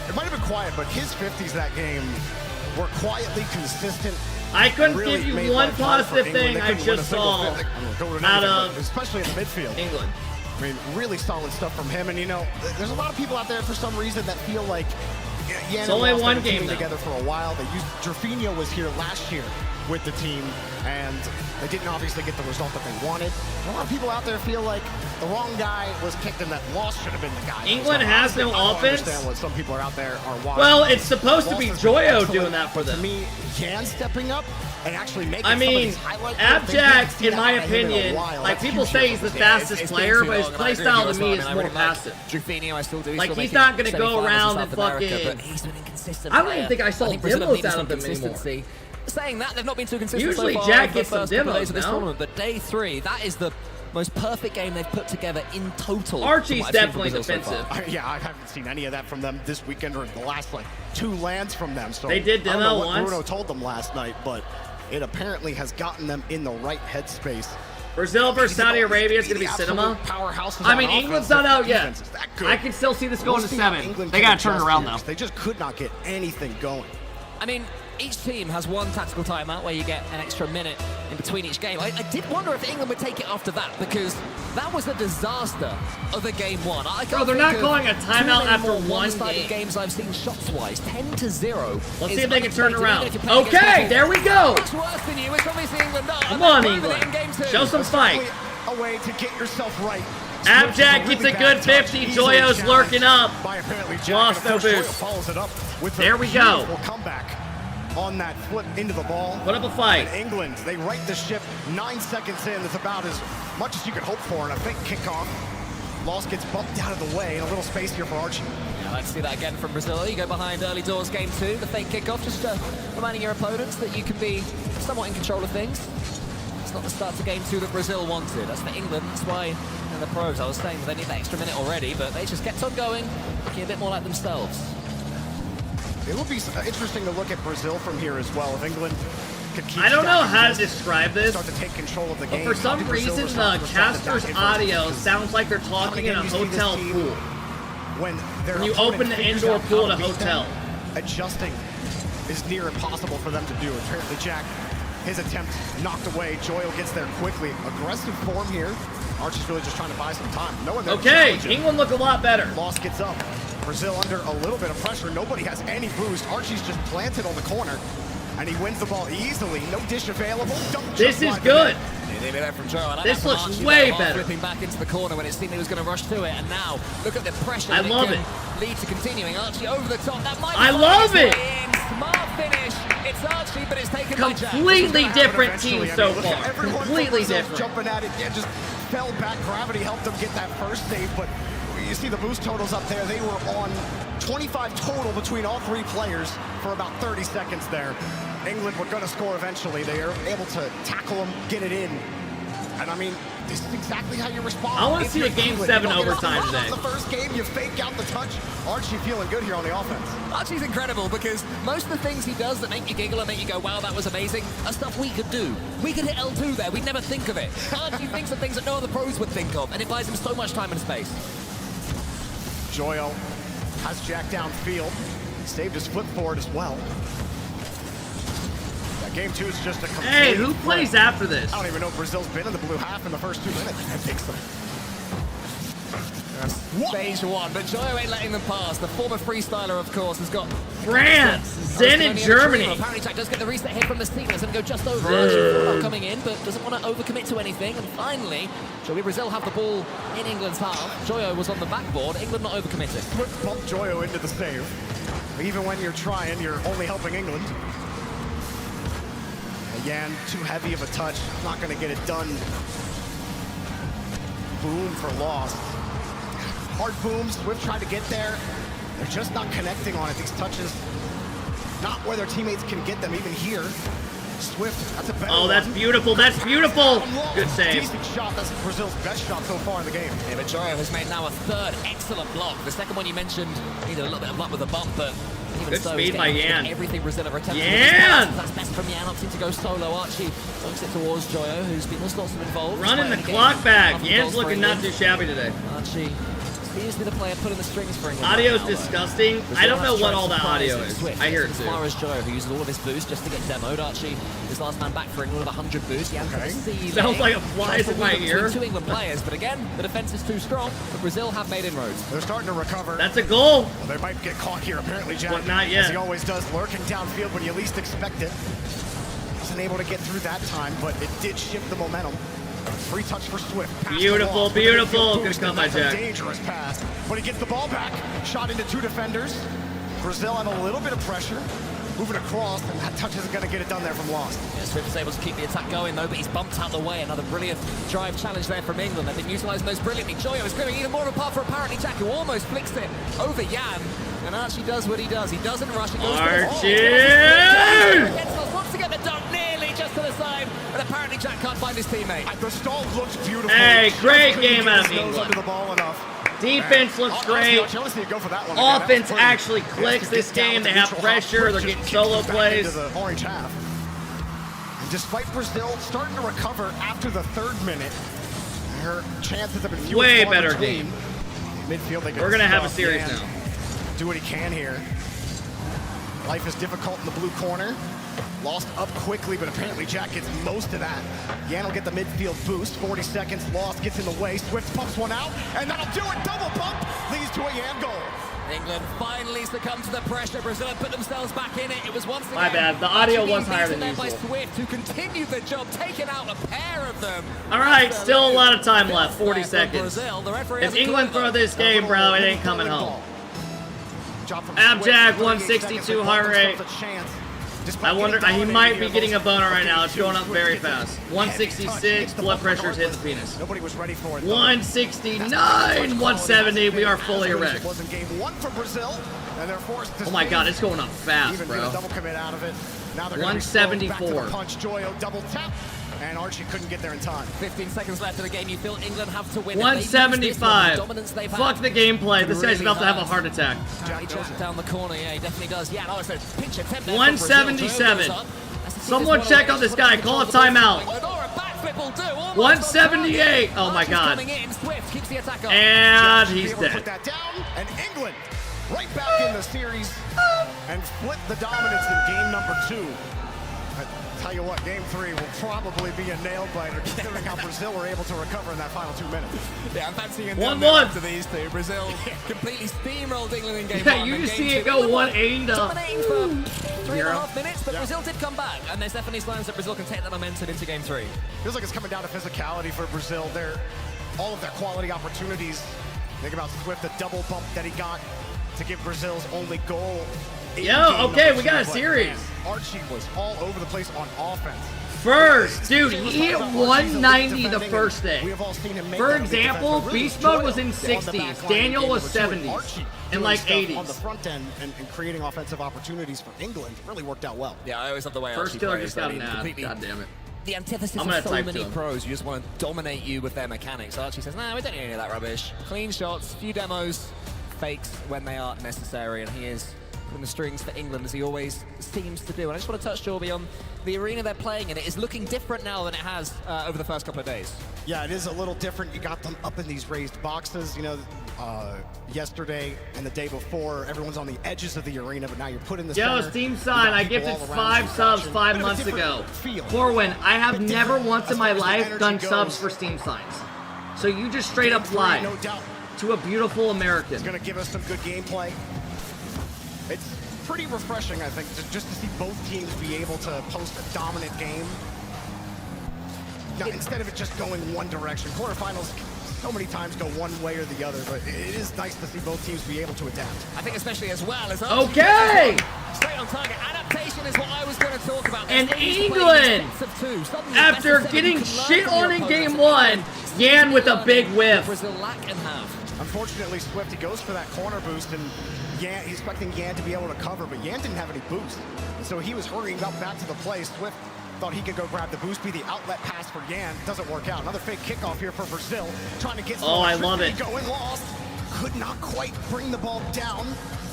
It might have been quiet, but his 50s that game were quietly consistent. I couldn't give you one positive thing I just saw out of especially in the midfield. England. I mean, really solid stuff from him. And, you know, there's a lot of people out there for some reason that feel like Yan it's only one game together for a while. They used Jorfinho was here last year with the team, and they didn't obviously get the result that they wanted. A lot of people out there feel like the wrong guy was kicked and that Loss should have been the guy. England has no offense. I understand what some people are out there are watching. Well, it's supposed to be Joyo doing that for them. To me, Yan stepping up and actually making I mean, Abjack, in my opinion, like people say he's the fastest player, but his play style to me is more passive. Like he's not going to go around and fucking... I don't even think I saw demos out of him anymore. Saying that, they've not been too consistent. Usually so far Jack gets some demos, of this tournament, but day 3, that is the most perfect game they've put together in total. Archie's definitely defensive. Yeah, I haven't seen any of that from them this weekend or the last, like, 2 lands from them. So they did demo I don't know what once. Bruno told them last night, but it apparently has gotten them in the right headspace. Brazil versus Saudi Arabia is going to be cinema. I mean, England's not out yet. I can still see this going to 7. They got to turn it around, though. They just could not get anything going. I mean, each team has one tactical timeout where you get an extra minute in between each game. I did wonder if England would take it after that, because that was a disaster of a game 1. Bro, they're not calling a timeout after one game. Games I've seen shots-wise, 10-0. Let's see if they can turn around. Okay, there we go. Much worse than you, which obviously England does. Come on, England. Show some fight. A way to get yourself right. Abjack gets a good 50. Joyo's lurking up. Lost no boost. There we go. Come back on that flip into the ball. Put up a fight. And England, they right the ship 9 seconds in. That's about as much as you could hope for in a fake kickoff. Loss gets bumped out of the way, and a little space here for Archie. Yeah, let's see that again from Brazil. You go behind early doors game 2, the fake kickoff, just reminding your opponents that you can be somewhat in control of things. It's not the start to game 2 that Brazil wanted. That's for England. That's why in the pros I was saying they need that extra minute already, but they just kept on going, looking a bit more like themselves. It will be interesting to look at Brazil from here as well. If England could keep I don't know how to this, describe this, start to take control of the but game. for some How did Brazil reason respond the to caster's that audio sounds like they're talking in a hotel pool. When you open the indoor pool at a hotel. Adjusting is near impossible for them to do. Apparently Jack, his attempt knocked away. Joyo gets there quickly. Aggressive form here. Archie's really just trying to buy some time. No one there to Okay, challenge him. England look a lot better. Loss gets up. Brazil under a little bit of pressure. Nobody has any boost. Archie's just planted on the corner, and he wins the ball easily. No dish available. This is good. This looks way better. Flipping back into the corner when it seemed he was going to rush to it, and now look at the pressure. I love it. Lead to continuing. Archie over the top. That might. I love it. Smart finish. It's Archie, but it's taken by Jack. Completely different team so far. Everyone Completely different. Jumping at it, yeah, just fell back. Gravity helped them get that first save, but you see the boost totals up there. They were on 25 total between all three players for about 30 seconds there. England were going to score eventually. They are able to tackle them, get it in. And I mean, this is exactly how you respond. I want to see a Game 7 overtime today. The first game, you fake out the touch. Archie feeling good here on the offense. Archie's incredible because most of the things he does that make you giggle and make you go, wow, that was amazing, are stuff we could do. We could hit L2 there. We'd never think of it. Archie thinks of things that no other pros would think of, and it buys him so much time and space. Joyo has Jack downfield. Saved his flip forward as well. Game 2 is just a complete... Hey, who plays after this? I don't even know if Brazil's been in the blue half in the first 2 minutes. I think so. Stage 1, but Joyo ain't letting them pass. The former freestyler, of course, has got... France, Zen in Germany. Apparently Jack does get the reset hit from the Steelers and go just over. Archie not coming in, but doesn't want to overcommit to anything. And finally, shall we Brazil have the ball in England's half? Joyo was on the backboard. England not overcommitted. Quick bump Joyo into the save. Even when you're trying, you're only helping England. Yan, too heavy of a touch. Not going to get it done. Boom for loss. Hard boom. Swift tried to get there. They're just not connecting on it. These touches, not where their teammates can get them, even here. Swift, that's a better Oh, that's beautiful. That's beautiful. Good save. Decent shot. That's Brazil's best shot so far in the game. Yeah, but Joyo has made now a third excellent block. The second one you mentioned needed a little bit of luck with a bump, but even good so, speed by Yan. Everything Brazil have attempted. Yan! That's best from Yan, opting to go solo. Archie looks it towards Joyo, who's been lots of involved. Running the clock back. Yan's looking not too shabby today. Archie seems to be the player pulling the strings for England. Audio's disgusting. I don't know what all that audio is. I hear it too. As far as Joyo, who uses all of his boost just to get demoed. Archie is last man back for England with 100 boost. Sounds like it flies in my ear. 2 England players, but again, the defense is too strong. But Brazil have made inroads. They're starting to recover. That's a goal. Well, they might get caught here, apparently, Jack. But not yet. As he always does, lurking downfield when you least expect it. Wasn't able to get through that time, but it did shift the momentum. Free touch for Swift. Beautiful, beautiful. Good come by Jack. Dangerous pass. But he gets the ball back. Shot into 2 defenders. Brazil have a little bit of pressure. Moving across, and that touch isn't going to get it done there from Lost. Yeah, Swift is able to keep the attack going, though, but he's bumped out the way. Another brilliant drive challenge there from England. They've been utilising those brilliantly. Joyo is clearing even more of a path for apparently Jack, who almost flicks it over Yan. And Archie does what he does. He doesn't rush. He goes wants to get the dunk nearly just to the side, but apparently Jack can't find his teammate. The stall looks beautiful. Hey, great game out of England. Under the ball enough. Defense looks great. Offense actually clicks this game. They have pressure. They're getting solo plays. The orange half. And despite Brazil starting to recover after the 3rd minute, her chances have been few way and far better between. game. Midfield, they We're gonna have a series now. Do what he can here. Life is difficult in the blue corner. Lost up quickly, but apparently Jack gets most of that. Yan will get the midfield boost. 40 seconds. Lost gets in the way. Swift pumps one out, and that'll do it. Double pump leads to a Yan goal. England finally succumb to the pressure. Brazil have put themselves back in it. It was once again. My bad. The audio was higher than usual. By Swift, who continued the job, taking out a pair of them. All right, still a lot of time left. 40 seconds. If England throw this game, bro, it ain't coming home. Abjack 162 heart rate. I wonder, he might be getting a boner right now. It's going up very fast. 166, blood pressure's hitting the penis. Nobody was ready for it. 169, 170. We are fully erect. Wasn't game 1 for Brazil, and they're forced to Oh my God, it's going up fast, bro. Double commit out of it. Now they're 174. Punch Joyo, double tap. and Archie couldn't get there in time. 15 seconds left in the game. You feel England have to win. 175. Fuck the gameplay. This guy's about to have a heart attack. Jack down the corner. Yeah, he definitely does. Yeah, no, it's a pinch attempt there 177. Someone check on this guy. Call a timeout. 178. Oh my god. And he's dead. Put that down, and England right back in the series and flip the dominance in game number 2. I tell you what, game 3 will probably be a nail-biter considering how Brazil were able to recover in that final 2 minutes. Yeah, I'm fancying 1-1 to these two. Brazil completely steamrolled England in game 1. Yeah, you just see it go 180 to dominating for 3.5 minutes, but Brazil did come back, and there's definitely signs that Brazil can take that momentum into game 3. Feels like it's coming down to physicality for Brazil. All of their quality opportunities. Think about Swift, the double bump that he got to give Brazil's only goal. Yo, okay, we got a series. Archie was all over the place on offense. First, dude, he hit 190 the first day. For example, Beast Mode was in 60s, Daniel was 70s, and like 80s. On the front end and creating offensive opportunities for England really worked out well. Yeah, I always love the way First Archie killer plays. just got an ad. God damn it. The antithesis of so many pros, you just want to dominate you with their mechanics. Archie says, nah, we don't need any of that rubbish. Clean shots, few demos, fakes when they are necessary, and he is putting the strings for England as he always seems to do. And I just want to touch, Jorby, on the arena they're playing in. It is looking different now than it has over the first couple of days. Yeah, it is a little different. You got them up in these raised boxes. You know, yesterday and the day before, everyone's on the edges of the arena, but now you're put in the center. Yo, Steam Sign, I gifted 5 subs 5 months ago. Corwin, I have never once in my life done subs for Steam Signs. So you just straight up lied to a beautiful American. It's going to give us some good gameplay. It's pretty refreshing, I think, just to see both teams be able to post a dominant game. Now, instead of it just going one direction. Quarterfinals so many times go one way or the other, but it is nice to see both teams be able to adapt. I think especially as well as okay. Straight on target. Adaptation is what I was going to talk about. And England, after getting shit on in game 1, Yan with a big whiff. Brazil lack and have. Unfortunately, Swift, he goes for that corner boost, and Yan, he's expecting Yan to be able to cover, but Yan didn't have any boost. And so he was hurrying up back to the play. Swift thought he could go grab the boost, be the outlet pass for Yan. Doesn't work out. Another fake kickoff here for Brazil, trying to get some I love it. Going lost. Could not quite bring the ball down.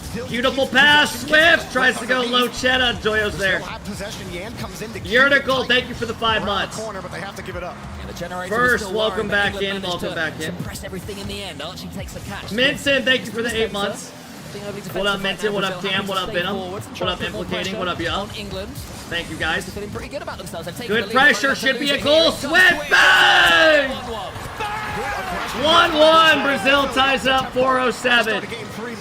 Still beautiful pass. Swift tries to go low cheddar. Joyo's there. Possession. Yan comes in to Urtical, thank you for the 5 months. Corner, but they have to give it up. First, welcome back in. Welcome back in. Press everything in the end. Archie takes the catch. Minson, thank you for the 8 months. What up, Minton? What up, Cam? What up, Venom? What up, Implicating? What up, y'all? Thank you, guys. Feeling pretty good about themselves. Good pressure. Should be a goal. Swift bang! 1-1. Brazil ties up 407.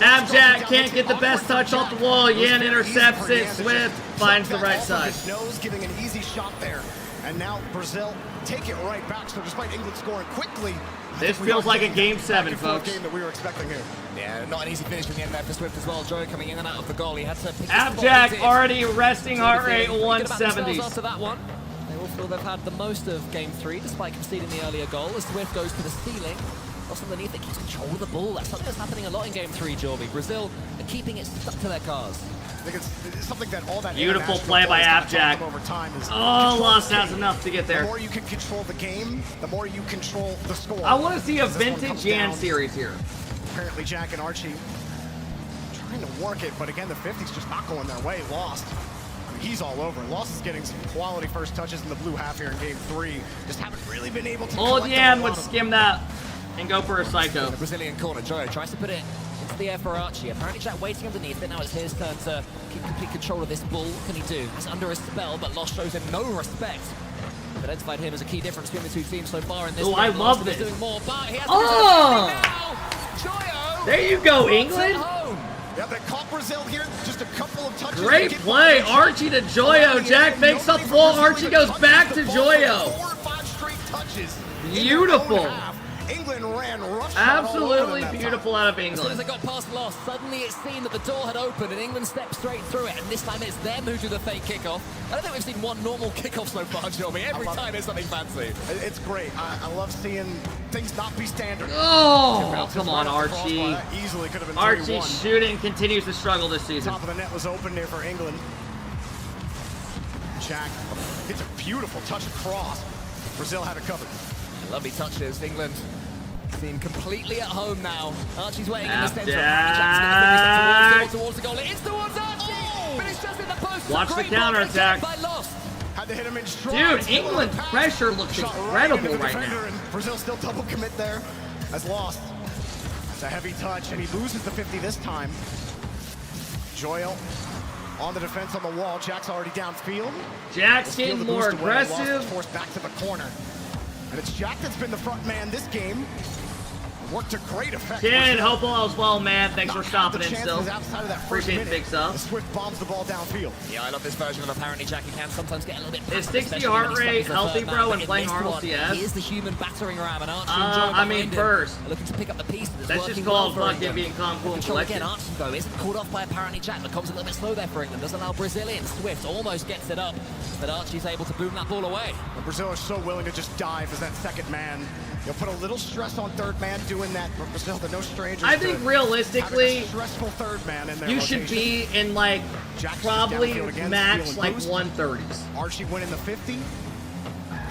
Abjack can't get the best touch off the wall. Yan intercepts it. Swift finds the right side. Nose giving an easy shot there. And now Brazil take it right back. So despite England scoring quickly, this feels like a game 7, folks. Game that we were expecting here. Yeah, not an easy finish from the end there for Swift as well. Joe coming in and out of the goal. He had to pick Abjack already resting heart rate 170s. After that one, they will feel they've had the most of game 3 despite conceding the earlier goal. As Swift goes to the ceiling, lost underneath it, keeps control of the ball. That's something that's happening a lot in game 3, Jorby. Brazil are keeping it stuck to their cars. I think it's something that all that beautiful play by Abjack. Oh, Lost has enough to get there. The more you can control the game, the more you control the score. I want to see a vintage Yan series here. Apparently Jack and Archie trying to work it, but again, the 50's just not going their way. Lost. I mean, he's all over. Lost is getting some quality first touches in the blue half here in game 3. Just haven't really been able to. Old Yan would skim that and go for a psycho. In the Brazilian corner, Joe tries to put it into the air for Archie. Apparently Jack waiting underneath it. Now it's his turn to keep complete control of this ball. What can he do? He's under a spell, but Lost shows him no respect. Identified him as a key difference between the two teams so far in this. Oh, I love this. Doing more, but he has there you go, England. Yeah, they caught Brazil here. Just a couple of touches. Great play, Archie to Joyo. Jack makes up the ball. Archie goes back to Joyo. 4 or 5 straight touches. Beautiful. England ran rough. Absolutely beautiful out of England. As soon as they got past Lost, suddenly it seemed that the door had opened and England stepped straight through it. And this time it's them who do the fake kickoff. I don't think we've seen one normal kickoff so far, Joby. Every time it's something fancy. It's great. I love seeing things not be standard. Oh, come on, Archie. Easily could have been 3-1. Archie's shooting continues to struggle this season. Top of the net was open there for England. Jack gets a beautiful touch across. Brazil have it covered. Lovely touches. England seem completely at home now. Archie's waiting in the centre. Jack. Towards the goal. It's towards Archie. But it's just in the post. Watch the counterattack. Had to hit him in stride. Dude, England's pressure looks incredible right now. And Brazil still double commit there. Has lost. That's a heavy touch, and he loses the 50 this time. Joyle on the defense on the wall. Jack's already downfield. Jack's getting more aggressive. Forced back to the corner. And it's Jack that's been the front man this game. Worked to great effect. Kid, hope all is well, man. Thanks for stopping in still. Outside of that Appreciate the big sub. Swift bombs the ball downfield. Yeah, I love this version of apparently Jack. He can sometimes get a little bit. Is 60 heart rate healthy, bro, when playing RLCS? He is the human battering ram, and Archie I mean, first. Looking to pick up the pieces. That's just called fucking being calm, cool, and collected. Again, Archie, though, isn't called off by apparently Jack. The comms a little bit slow there for England. Does allow Brazilian. Swift almost gets it up, but Archie's able to boom that ball away. And Brazil is so willing to just dive as that second man. You'll put a little stress on third man doing that, but Brazil, they're no strangers. I think realistically, stressful third man in there. You should be in like probably max like 130s. Archie winning the 50.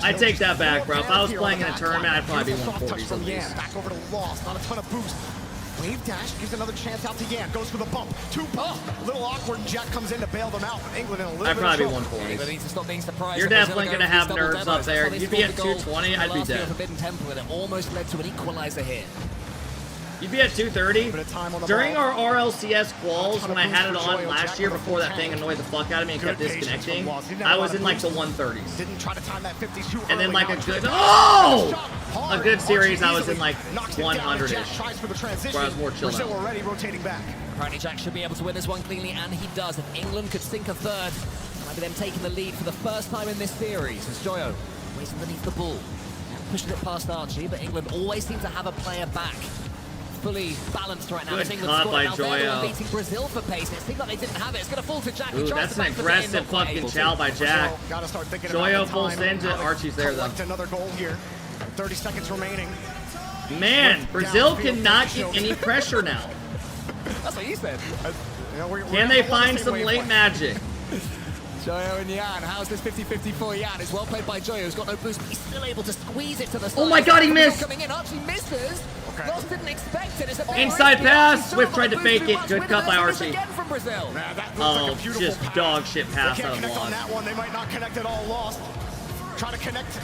I take that back, bro. If I was playing in a tournament, I'd probably be 140s at least. Back over to Lost, not a ton of boost. Wave dash gives another chance out to Yan. Goes for the bump. Two bump. A little awkward, and Jack comes in to bail them out. England in a little I'd bit probably of be trouble. 140s. They need to stop being surprised. You're definitely going to have nerves up there. You'd be at 220, I'd be dead. Forbidden tempo, and it almost led to an equalizer here. You'd be at 230. During our RLCS quals, when I had it on last year before that thing annoyed the fuck out of me and kept disconnecting, I was in like the 130s. Didn't try to time that 50 too And then early. like a good, a good series, I was in like 100-ish, where I was more chilled Brazil out. already rotating back. Apparently Jack should be able to win this one cleanly, and he does. If England could sink a third, might be them taking the lead for the first time in this series. As Joyo waits underneath the ball, pushes it past Archie, but England always seem to have a player back. Fully balanced right now. Good England cut by now. They're the one Joyo. beating Brazil for pace. It seemed like they didn't have it. It's going to fall to Jack. Ooh, that's an aggressive fucking chow by Jack. Gotta start thinking Joyo about the full time. sends it. Archie's there though. Collect another goal here. 30 seconds remaining. Man, Brazil cannot get any pressure now. That's what you said. Can they find some late magic? Joyo and Yan. How's this 50-50 for Yan? It's well played by Joyo. He's got no boost, but he's still able to squeeze it to the side. Oh my god, he missed! Coming in, Archie misses. Okay. Lost didn't expect it. It's a Inside pass. Swift tried to fake it. Good cut by Archie. Again from Brazil. Oh, just dog shit pass They out can't of connect on Lost. that one. They might not connect at all. Lost. Try to connect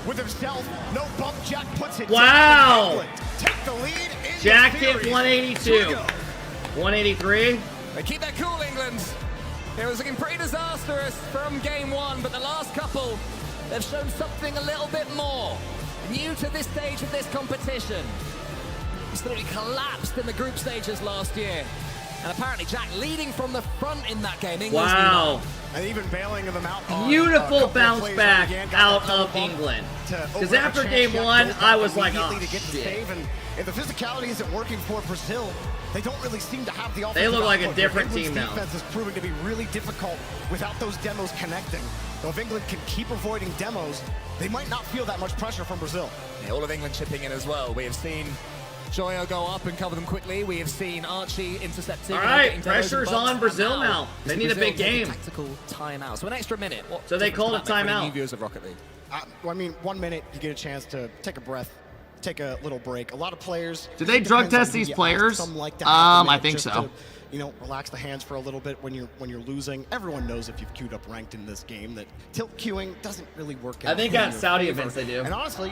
with himself. No bump. Jack puts it. Wow. Take the lead in Jack the hit series. 182. 183. They keep their cool, England. It was looking pretty disastrous from game one, but the last couple, they've shown something a little bit more. New to this stage of this competition. Absolutely collapsed in the group stages last year. And apparently Jack leading from the front in that game. England's Wow. And even bailing them out. Beautiful bounce back out of England. Because after game one, I was like, oh, shit. And if the physicality isn't working for Brazil, they don't really seem to have the offensive They look like a output. different England's team now. defense is proving to be really difficult without those demos connecting. So if England can keep avoiding demos, they might not feel that much pressure from Brazil. Yeah, all of England chipping in as well. We have seen Joyo go up and cover them quickly. We have seen Archie intercepting. All right, pressure's on Brazil now. They need a big game. Tactical timeout. So an extra minute. So they called a timeout. New viewers of Rocket League. I mean, 1 minute, you get a chance to take a breath, take a little break. A lot of players. Do they drug test these players? Some like to have a minute I think just so. to, you know, relax the hands for a little bit when you're losing. Everyone knows if you've queued up ranked in this game that tilt queuing doesn't really work out. I think in at your Saudi favor. events they do. And honestly,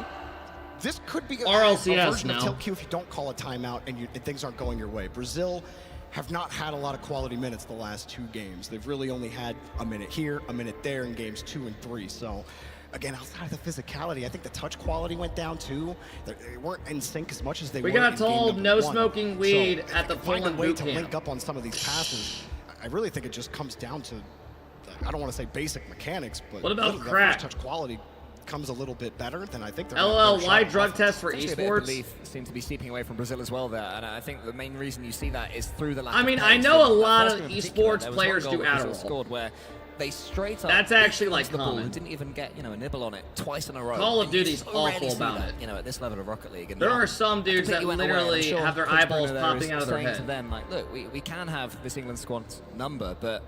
this could be a RLCS version now. of tilt queue if you don't call a timeout and things aren't going your way. Brazil have not had a lot of quality minutes the last 2 games. They've really only had a minute here, a minute there in games 2 and 3. So again, outside of the physicality, I think the touch quality went down too. They weren't in sync as much as they were. We got in told game no number 1. smoking weed So, at the find a Poland way boot to camp. link up on some of these passes. I really think it just comes down to, I don't want to say basic mechanics, but What about that crack? first touch quality comes a little bit better, then I think they're LOL, why drug test for Essentially a bit of esports? belief seems to be seeping away from Brazil as well there, and I think the main reason you see that is through the lack I of mean, pace. I know a The lot first of game in particular, esports there was players one do goal that Brazil Adderall. scored where they straight up That's actually, beat like, the ball common. and didn't even get, you know, a nibble on it twice in a row. Call of And you Duty's so awful rarely see about that, it. you know, at this level of Rocket League. And There yeah, are some dudes that completely went away, and I'm literally sure have their Coach eyeballs Bruno there popping is out of their saying to head. them, like, look, we can have this England squad's number, but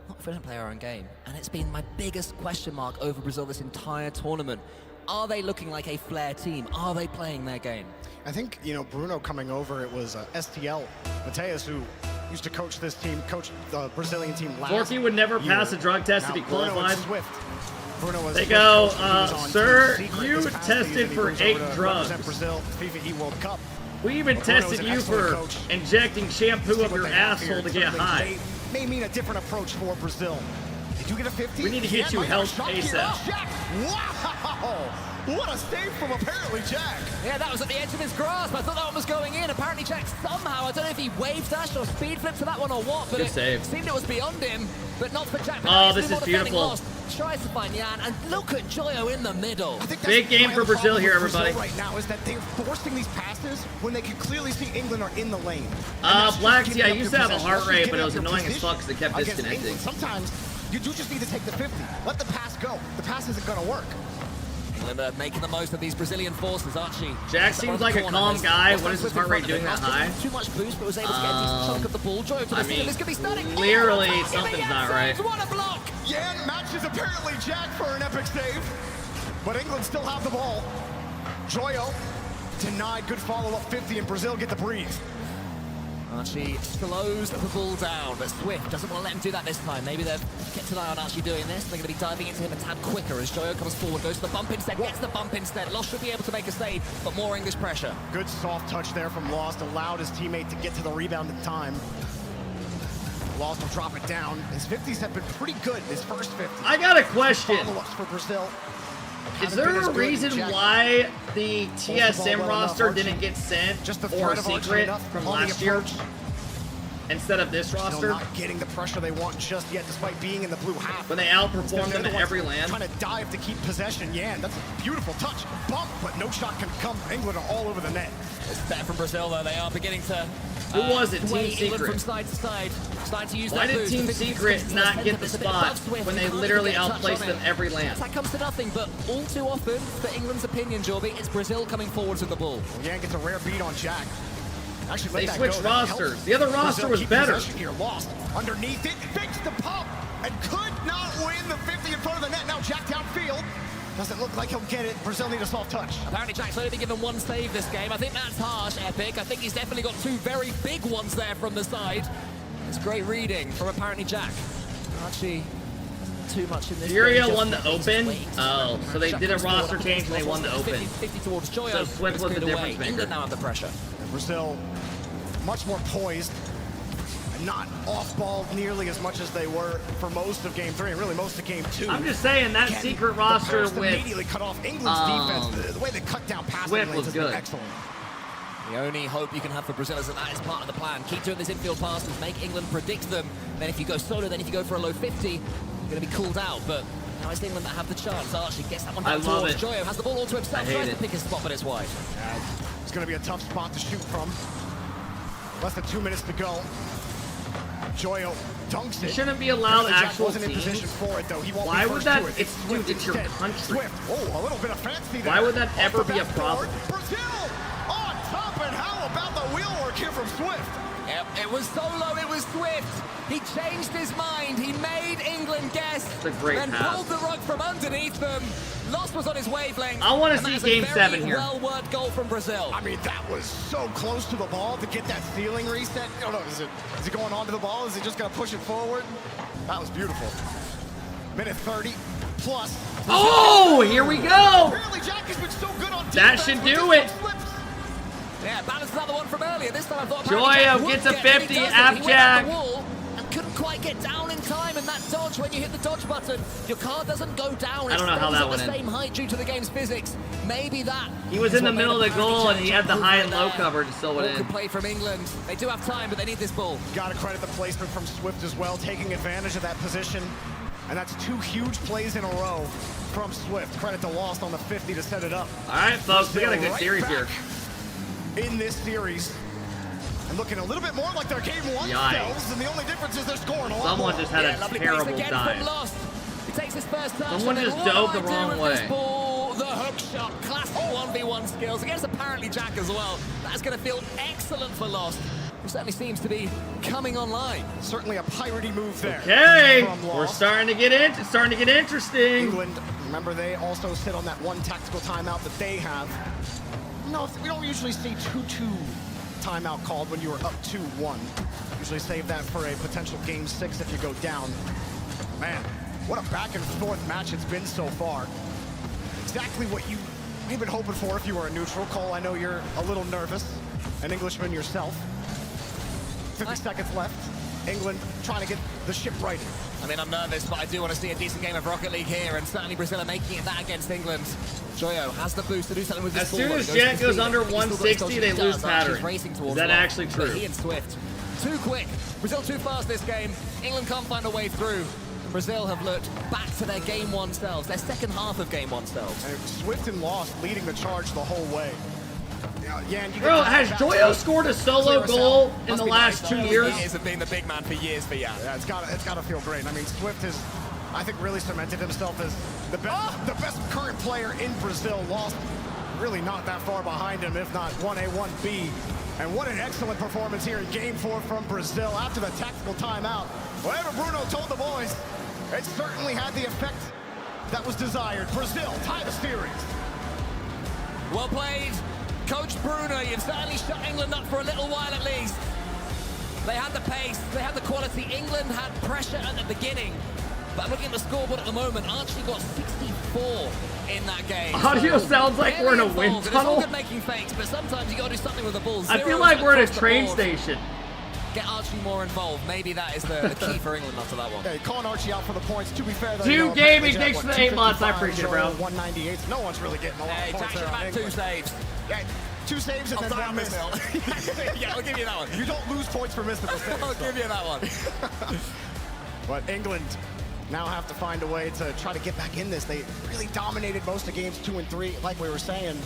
not if we don't play our own game. And it's been my biggest question mark over Brazil this entire tournament. Are they looking like a flair team? Are they playing their game? I think, you know, Bruno coming over, it was STL, Mateus, who used to coach this team, coach the Brazilian team last Forky would never year. pass a drug test Now, if he Bruno and qualified. Swift. Bruno was They Swift go, coach when he was on sir, Team Secret you this past tested season. He for moves 8 over to drugs. represent Brazil at the FIFA World Cup. We even But Bruno tested is an you excellent for coach. injecting shampoo See up what your they have asshole here. to get Certainly high. May mean a different approach for Brazil. Did you get a 50? We need to get you Might help have a shot here. ASAP. Jack. Wow! What a save from apparently Jack. Yeah, that was at the edge of his grasp. I thought that one was going in. Apparently Jack somehow, I don't know if he wave dashed or speed flipped to that one or what, but Good it save. seemed it was beyond him, but not for Jack. But Oh, now this he's is been more defending beautiful. lost. Tries to find Jan, and look at Joyo in the middle. Big game for Brazil here, everybody. Right now is that they're forcing these passes when they can clearly see England are in the lane. Blacks, yeah, I used to have a heart rate, but it was annoying as fuck because it kept Against disconnecting. England, sometimes you do just need to take the 50. Let the pass go. The pass isn't going to work. England are making the most of these Brazilian forces, Archie. Jack seems like a calm guy. What is his heart rate doing that high? Too much boost, but was able to get a decent chunk of the ball. Joyo to the field. This could be stunning. Clearly Oh, something's not right. What a block! Jan matches apparently Jack for an epic save, but England still have the ball. Joyo denied, good follow-up 50, and Brazil get the breathe. Archie slows the ball down, but Swift doesn't want to let him do that this time. Maybe they've kept an eye on Archie doing this. They're going to be diving into him a tad quicker as Joyo comes forward, goes to the bump instead, gets the bump instead. Lost should be able to make a save, but more English pressure. Good soft touch there from Lost, allowed his teammate to get to the rebound in time. Lost will drop it down. His 50s have been pretty good, his first 50. I got a question. Follow-ups for Brazil. Is there a reason why the TSM roster didn't get sent or secret from last year instead of this roster? Not getting the pressure they want just yet, despite being in the blue half. When they outperformed them in every land. Trying to dive to keep possession. Yeah, that's a beautiful touch. Bump, but no shot can come. England are all over the net. It's better from Brazil, though. They are beginning to. Who was it? sway Team England Secret. from side to side. Starting to use Why that did boost. Team The 50 Secret is not the get the center, but spot above Swift. when they Can't literally get a touch outplaced on them it. every land? That comes to nothing, but all too often, for England's opinion, Jorby, it's Brazil coming forwards with the ball. Jan gets a rare beat on Jack. Actually, let They that switched go. That rosters. helps The other roster Brazil was keep better. possession here. Lost underneath it, fakes the pump, and could not win the 50 in front of the net. Now Jack downfield. Doesn't look like he'll get it. Brazil need a soft touch. Apparently Jack's only been given one save this game. I think that's harsh, Epic. I think he's definitely got two very big ones there from the side. It's great reading from apparently Jack. Archie, too much in this Furia game. won the Open? Oh, so they did a roster change and they won the Open. 50 towards Joyo. So Swift was the difference maker. England now have the pressure. And Brazil much more poised and not off-ball nearly as much as they were for most of Game 3 and really most of Game 2. I'm just saying that Again, secret the roster first with immediately cut off England's defense. The way they cut down passing Swift lanes was has been good. excellent. The only hope you can have for Brazil is that is part of the plan. Keep doing this infield passes, make England predict them. Then if you go solo, then if you go for a low 50, you're going to be called out. But now it's England that have the chance. Archie gets that one I down love towards it. Joyo. Has the ball all to himself. I hate Tries it. to pick his spot, but it's wide. Yeah, it's going to be a tough spot to shoot from. Less than 2 minutes to go. Joyo dunks it. You shouldn't be allowed Apparently Jack actual wasn't in teams. position for it, though. He won't Why be would first that? to it. It's dude, it's your instead. country. Swift. Oh, a little bit of fancy there. Why would that Off ever the be a backboard. problem? Brazil on top, and how about the wheel work here from Swift? Yep, it was solo, it was Swift. He changed his mind. He made England guess. It's a great then pass. pulled the rug from underneath them. Lost was on his wavelength. I wanna and see that's Game a 7 here. well-worded goal from Brazil. I mean, that was so close to the ball to get that ceiling reset. Oh, no, is he going on to the ball? Is he just going to push it forward? That was beautiful. Minute 30 plus. Oh, here we go. Apparently Jack has been so good on That defense should with do this it. one slips. Yeah, balances out the one from earlier. This time I thought Joyo apparently Jack would gets a get it, and 50, he doesn't. App He went Jack. up the wall and couldn't quite get down in time. And that dodge, when you hit the dodge button, your car doesn't go down. I don't know how that at went the in. same height due to the game's physics. Maybe that. He was is in the what made middle of the apparently goal and Jack he had the jump high over and low there. cover to still Ball it in. good play from England. They do have time, but they need this ball. Got to credit the placement from Swift as well, taking advantage of that position. And that's 2 huge plays in a row from Swift. Credit to Lost on the 50 to set it up. All right, folks, we got a good Right series back here. in this series. And looking a little bit more like their Game 1 Yikes. selves, and the only difference is they're scoring a lot Someone more. just had a lovely terrible pace again dive. from Lost. He takes his first touch. Someone and then just what dove do the I do wrong with way. this ball? The hook shot, classic 1v1 skills against apparently Jack as well. That's going to feel excellent for Lost, who certainly seems to be coming online. Certainly a piratey move there. Okay, from we're Lost. starting to get interesting. England Remember, they also sit on that one tactical timeout that they have. No, we don't usually see 2-2 timeout called when you are up 2-1. Usually save that for a potential game 6 if you go down. Man, what a back and forth match it's been so far. Exactly what you've been hoping for if you were a neutral. Cole, I know you're a little nervous. An Englishman yourself. 50 seconds left. England trying to get the ship righted. I mean, I'm nervous, but I do want to see a decent game of Rocket League here, and certainly Brazil are making it that against England. Joyo has the boost to do something with this ball. As soon as Jet goes under 160, they lose pattern. Is that actually true? He and Swift, too quick. Brazil too fast this game. England can't find a way through. Brazil have looked back to their Game 1 selves, their second half of Game 1 selves. And Swift and Lost leading the charge the whole way. Yeah, bro, has Joyo scored a solo goal in the last 2 years? He has been the big man for years for Jan. Yeah, it's gotta feel great. I mean, Swift has, I think, really cemented himself as the best current player in Brazil. Lost really not that far behind him, if not 1A, 1B. And what an excellent performance here in Game 4 from Brazil after the tactical timeout. Whatever Bruno told the boys, it certainly had the effect that was desired. Brazil tie the series. Well played. Coach Bruno, you've certainly shut England up for a little while at least. They had the pace, they had the quality. England had pressure at the beginning. But I'm looking at the scoreboard at the moment. Archie got 64 in that game. Audio sounds like we're in a wind It's tunnel. all good making fakes, but sometimes you got to do something with the ball. I feel like we're at a train station. Get Archie more involved. Maybe that is the key for England after that one. Hey, calling Archie out for the points. To be fair, though, Two gaming, thanks for the 8 months. I appreciate it, bro. 198. No one's really getting a lot of points there on England. 2 saves. Yeah, 2 saves and then 1 miss. Yeah, I'll give you that one. You don't lose points for missing the save. I'll give you that one. But England now have to find a way to try to get back in this. They really dominated most of games 2 and 3, like we were saying.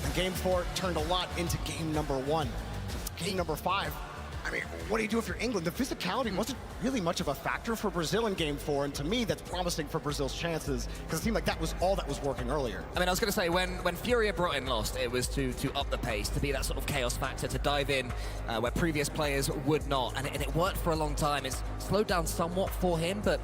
And game 4 turned a lot into game number 1. Game number 5. I mean, what do you do if you're England? The physicality wasn't really much of a factor for Brazil in Game 4, and to me, that's promising for Brazil's chances, because it seemed like that was all that was working earlier. I mean, I was going to say, when Furia brought in Lost, it was to up the pace, to be that sort of chaos factor, to dive in where previous players would not, and it worked for a long time. It's slowed down somewhat for him, but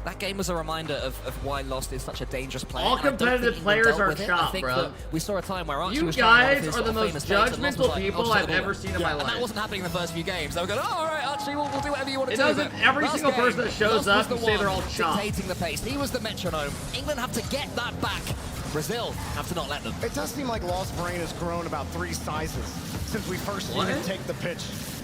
that game was a reminder of why Lost is such a dangerous player. All competitive players are chopped, bro. We saw a time where Archie You was guys are the most judgmental people I've ever seen in my life. And that wasn't happening in the first few games. They were going, oh, all right, Archie, we'll do whatever you want to do. It doesn't, every single person that shows up, you say they're all chopped. Dictating the pace. He was the metronome. England have to get that back. Brazil have to not let them. It does seem like Lost Brain has grown about 3 sizes since we first seen him take the pitch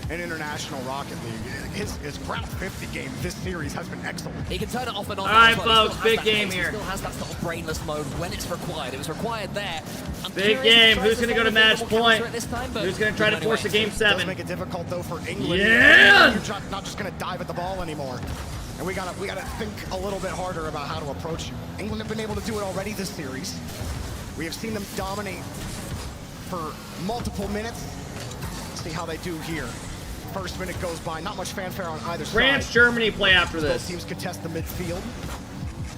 in International Rocket League. His ground 50 game this series has been excellent. He can turn it off and on. All right, folks, big game here. He still has that sort of brainless mode when it's required. It was required there. Big game. Who's going to go to match point? Who's going to try to force a game 7? Does make it difficult though for England. Yeah! You're not just going to dive at the ball anymore. And we gotta think a little bit harder about how to approach you. England have been able to do it already this series. We have seen them dominate for multiple minutes. Let's see how they do here. First minute goes by, not much fanfare on either side. France, Germany play after this. Both teams contest the midfield.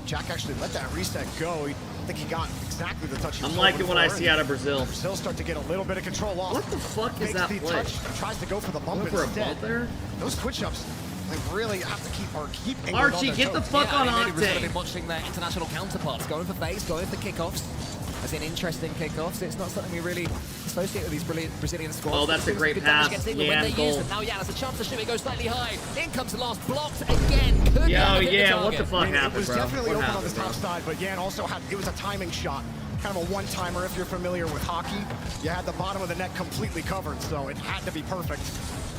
Jack actually let that reset go. I think he got exactly the touch he was I'm liking what I for. see out of Brazil. Brazil start to get a little bit of control off. What the fuck is that the play? touch, tries to go for the bump for a instead. bump there? Those switch-ups, they really have to keep England Archie, on their get the toes. fuck on Brazil have Octane. been watching their international counterparts, going for base, going for kickoffs. As in interesting kickoffs, it's not something we really associate with these Brazilian squads. Oh, that's a great pass. Yeah, goal. Now Jan has a chance to shoot it, goes slightly high. In comes Lost, blocked again. What the fuck happened, It was bro? definitely What open happened, on the top side, but Jan also had, it was a timing shot. Kind of a one-timer if you're familiar with hockey. You had the bottom of the net completely covered, so it had to be perfect.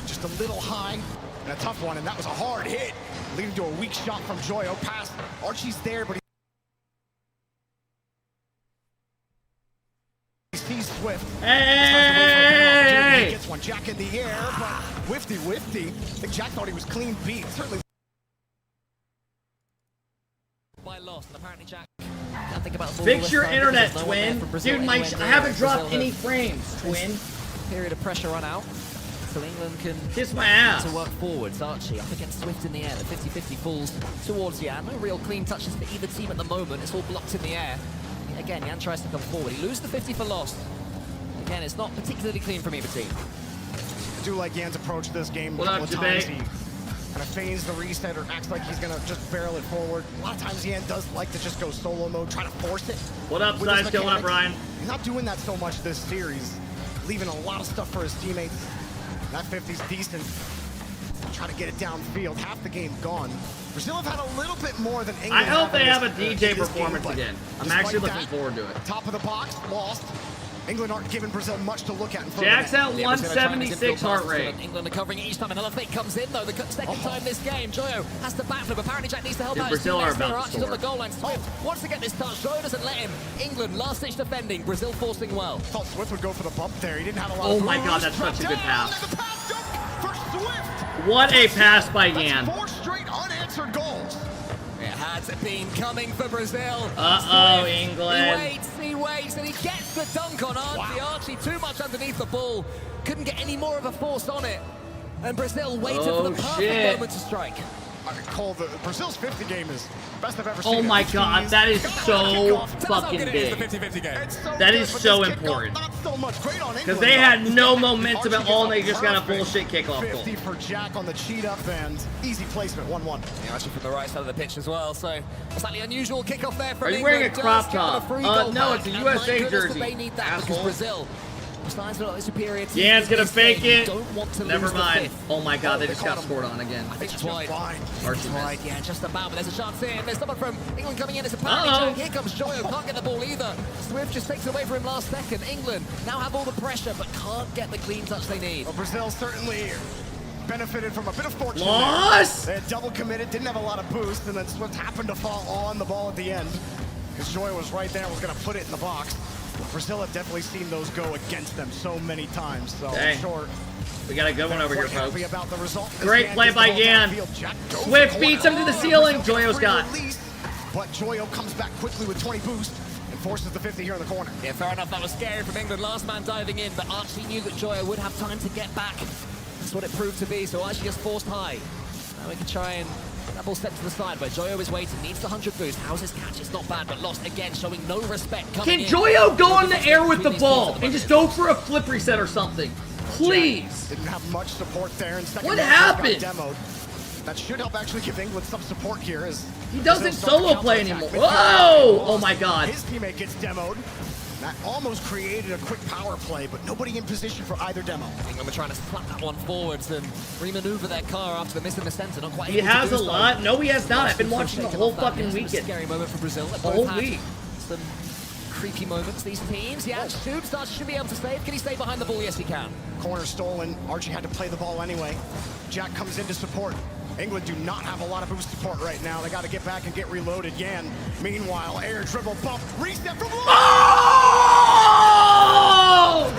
Just a little high and a tough one, and that was a hard hit, leading to a weak shot from Joyo. Pass, Archie's there, but he sees Swift. Hey! He gets one, Jack in the air, but Wifty. I think Jack thought he was clean beat. Certainly. By Lost, and apparently Jack can't think about the ball. Fix your this time internet, because there's no one twin. there for Brazil Dude, anywhere I near haven't it. dropped Brazil any have frames, twin. Period of pressure run out. So England can kiss my ass to work forwards. Archie up against Swift in the air. The 50-50 falls towards Jan. No real clean touches for either team at the moment. It's all blocked in the air. Again, Jan tries to come forward. He loses the 50 for Lost. Again, it's not particularly clean from either team. I do like Jan's approach this game. What up, He kind of feigns the reset or acts like he's gonna just barrel it forward. A lot of times Yan does like to just go solo mode, try to force it. What up, with his Size? What up, mechanics. Ryan? He's not doing that so much this series, leaving a lot of stuff for his teammates. That 50's decent. Try to get it downfield. Half the game gone. Brazil have had a little bit more than England. I hope they have a in DJ this performance game, again. I'm despite actually looking that, forward to it. Top of the box, lost. England aren't giving Brazil much to look at in front Jack's of at 176 heart rate. England are covering each time. Another fake comes in, though. The second time this game, Joyo has to backflip. Apparently, Jack needs to help Dude, out. Brazil are about to Archie's on the goal line. Swift wants to get this touch. Joyo doesn't let him. England, last-ditch defending. Brazil forcing well. Thought Swift would go for the bump there. He didn't have a lot Oh of my room. god, that's such a good pass. For Swift. What a pass by Yan. 4 straight unanswered goals. It has been coming for Brazil. Uh-oh, Swift, England. he waits, and he gets the dunk on Archie. Archie too much underneath the ball. Couldn't get any more of a force on it. And Brazil waited for the perfect moment to strike. I call Brazil's 50 game is best I've ever seen. Oh my god, that is so fucking big. That is so important. Not so much. Great on Because they had no momentum at all, and they just got a bullshit kickoff goal. 50 for Jack on the cheat up, and easy placement, 1-1. Yeah, actually from the right side of the pitch as well, so a slightly unusual kickoff there from Are you England. wearing a crop Does get them top? free goal No, back, it's a and USA my goodness, jersey, They need that because asshole. Brazil signs are superior team. Jan's gonna in this fake game. it. Don't want to Never lose the mind. fifth. Oh my god, they just got scored on again. I think it's wide. Archie Right, missed. yeah, just about, but there's a chance here. And there's someone from England coming in. It's apparently Jack. Here comes Joyo. Can't get the ball either. Swift just takes it away from him last second. England now have all the pressure, but can't get the clean touch they need. Well, Brazil certainly benefited from a bit of fortune. Loss? They had double committed, didn't have a lot of boost, and then Swift happened to fall on the ball at the end. Because Joy was right there, was going to put it in the box. Brazil have definitely seen those go against them so many times. So Dang. short. We got a good one over here, folks. Happy about the result. Great play by Yan. Swift beats him to the ceiling. Joyo's got. But Joyo comes back quickly with 20 boost and forces the 50 here in the corner. Yeah, fair enough. That was scary from England. Last man diving in, but Archie knew that Joyo would have time to get back. That's what it proved to be. So Archie just forced high. Now we can try and that ball stepped to the side, but Joyo is waiting. Needs the 100 boost. How's his catch? It's not bad, but lost again, showing no respect. Can Joyo go in the air with the ball and just go for a flip reset or something? Please. Didn't have much support there. And second What half happened? got demoed. That should help actually give England some support here. As He doesn't Brazil start solo the play counterattack. anymore. Whoa! Oh my god. His teammate gets demoed. That almost created a quick power play, but nobody in position for either demo. England were trying to slap that one forwards and remaneuver their car after the miss in the center. Not quite He able to has do a so. lot. No, he has not. I've been watching the whole fucking weekend. Scary moment for Brazil. The whole week. Some creepy moments, these teams. Yeah, shoots. Archie should be able to save. Can he stay behind the ball? Yes, he can. Corner stolen. Archie had to play the ball anyway. Jack comes in to support. England do not have a lot of boost support right now. They got to get back and get reloaded. Yan, meanwhile, air dribble bump, reset from Oh!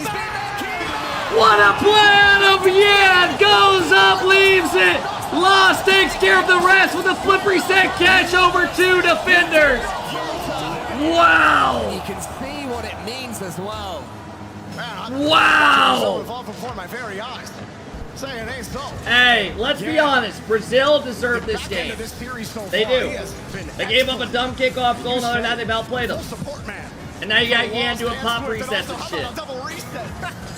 What a plan of Yan! Goes up, leaves it. Lost takes care of the rest with a flip reset catch over 2 defenders. Wow! You can see what it means as well. Wow! So involved before my very eyes. Saying it ain't so. Hey, let's be honest. Brazil deserved this game. They do. They gave up a dumb kickoff goal. Other than that, they've outplayed them. And now you got Yan doing pop resets and shit. Double reset.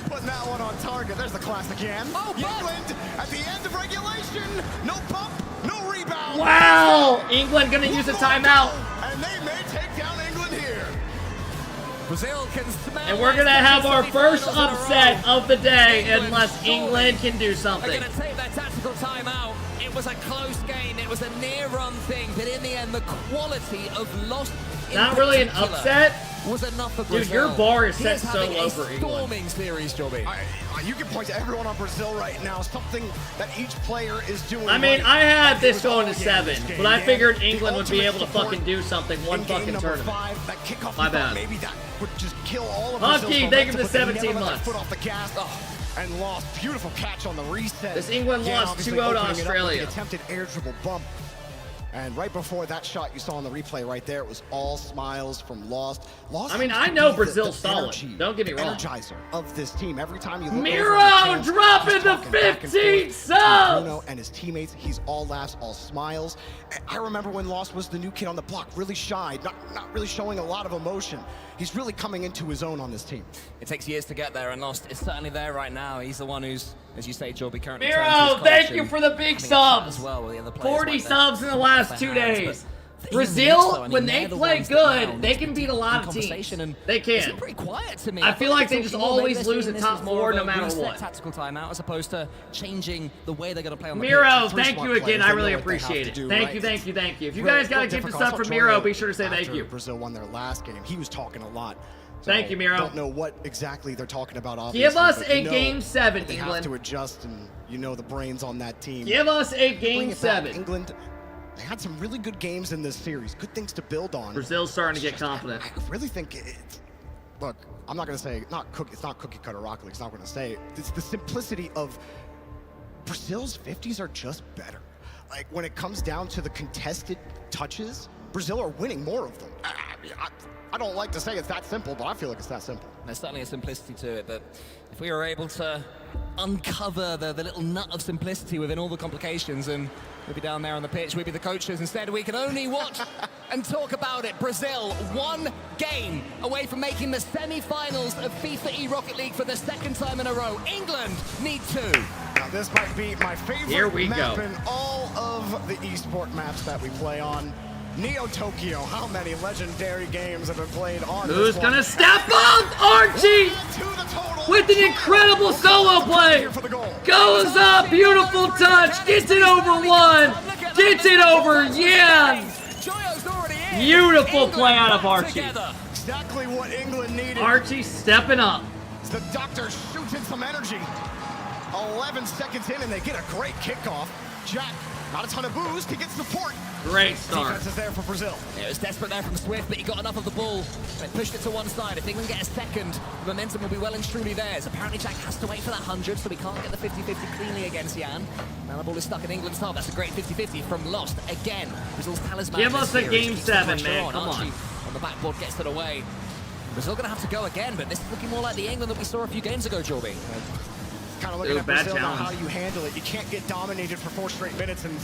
Putting that one on target. There's the classic Yan. England at the end of regulation. No pump, no rebound. Wow! England gonna use a timeout. And they may take down England here. Brazil can smell. And we're gonna have our first upset of the day unless England can do They're something. going to take their tactical timeout. It was a close game. It was a near-run thing, but in the end, the quality of loss. Not really an upset. Was enough for Brazil. Dude, your bar is set He so having low a for England. storming series, Joby. You can point to everyone on Brazil right now. Something that each player is doing. I mean, right. I had this It was going to all 7, game, but I Yan. figured The England would be able to ultimate fucking do something one in game fucking number tournament. 5, that kickoff, My we thought bad. maybe that would just kill all of Husky, Brazil's thank you for momentum, the but they 17 never let months. their foot off the gas. And lost. Beautiful catch on the reset. This England Yan lost obviously 2-0 to opening it up with Australia. the attempted air dribble bump. And right before that shot you saw on the replay right there, it was all smiles from Lost. Lost I mean, seems I to know be Brazil's the solid. energy, Don't get me the wrong. Energizer of this team. Every time you look Miro over on the chance, dropping he's the talking back and 15 forth. subs! Bruno and his teammates, he's all laughs, all smiles. I remember when Lost was the new kid on the block, really shy, not really showing a lot of emotion. He's really coming into his own on this team. It takes years to get there, and Lost is certainly there right now. He's the one who's as you say, Jorby currently. Miro, thank you for the big subs. As well, with the other 40 subs in the last 2 days. Brazil, when they play good, they can beat a lot of teams. They can. Pretty quiet to me. I feel like they just always lose at top 4 no matter what. Tactical timeout as opposed to changing the way they're going to play on the Miro, pitch. thank you again. I really appreciate it. Thank you, thank you, thank you. If you guys got to give this up for Miro, be sure to say thank you. Brazil won their last game. He was talking a lot. So thank you, Miro. I don't know what exactly they're talking about. Obviously, give us a game 7, they England. have to adjust, and you know the brains on that team. Give us a game 7. England. They had some really good games in this series. Good things to build on. Brazil's starting to get confident. I really think it's... Look, I'm not going to say... it's not cookie cutter Rocket League. It's not going to say... It's the simplicity of... Brazil's 50s are just better. Like, when it comes down to the contested touches, Brazil are winning more of them. I don't like to say it's that simple, but I feel like it's that simple. There's certainly a simplicity to it, but if we were able to uncover the little nut of simplicity within all the complications, and we'd be down there on the pitch, we'd be the coaches. Instead, we can only watch and talk about it. Brazil, 1 game away from making the semi-finals of Fifae Rocket League for the 2nd time in a row. England need 2. Now, this might be my favorite map in all of the esport maps that we play on. Neo Tokyo, how many legendary games have been played on Who's gonna step up? Archie! With an incredible solo play! Goes up, beautiful touch, gets it over 1, gets it over Yan! Beautiful play out of Archie. Exactly what England needed. Archie stepping up. The doctor shoots in some energy. 11 seconds in and they get a great kickoff. Jack, not a ton of boost, he gets support. Great start. Defense is there for Brazil. Yeah, it was desperate there from Swift, but he got enough of the ball. They pushed it to one side. If England get a second, the momentum will be well and truly theirs. Apparently Jack has to wait for that 100, so we can't get the 50-50 cleanly against Yan. Now the ball is stuck in England's half. That's a great 50-50 from Lost again. Brazil's talisman. Give us a game 7, man. Come Archie on. On the backboard gets it away. Brazil going to have to go again, but this is looking more like the England that we saw a few games ago, Jorby. Kind of looking at Brazil now, how you handle it. You can't get dominated for 4 straight minutes and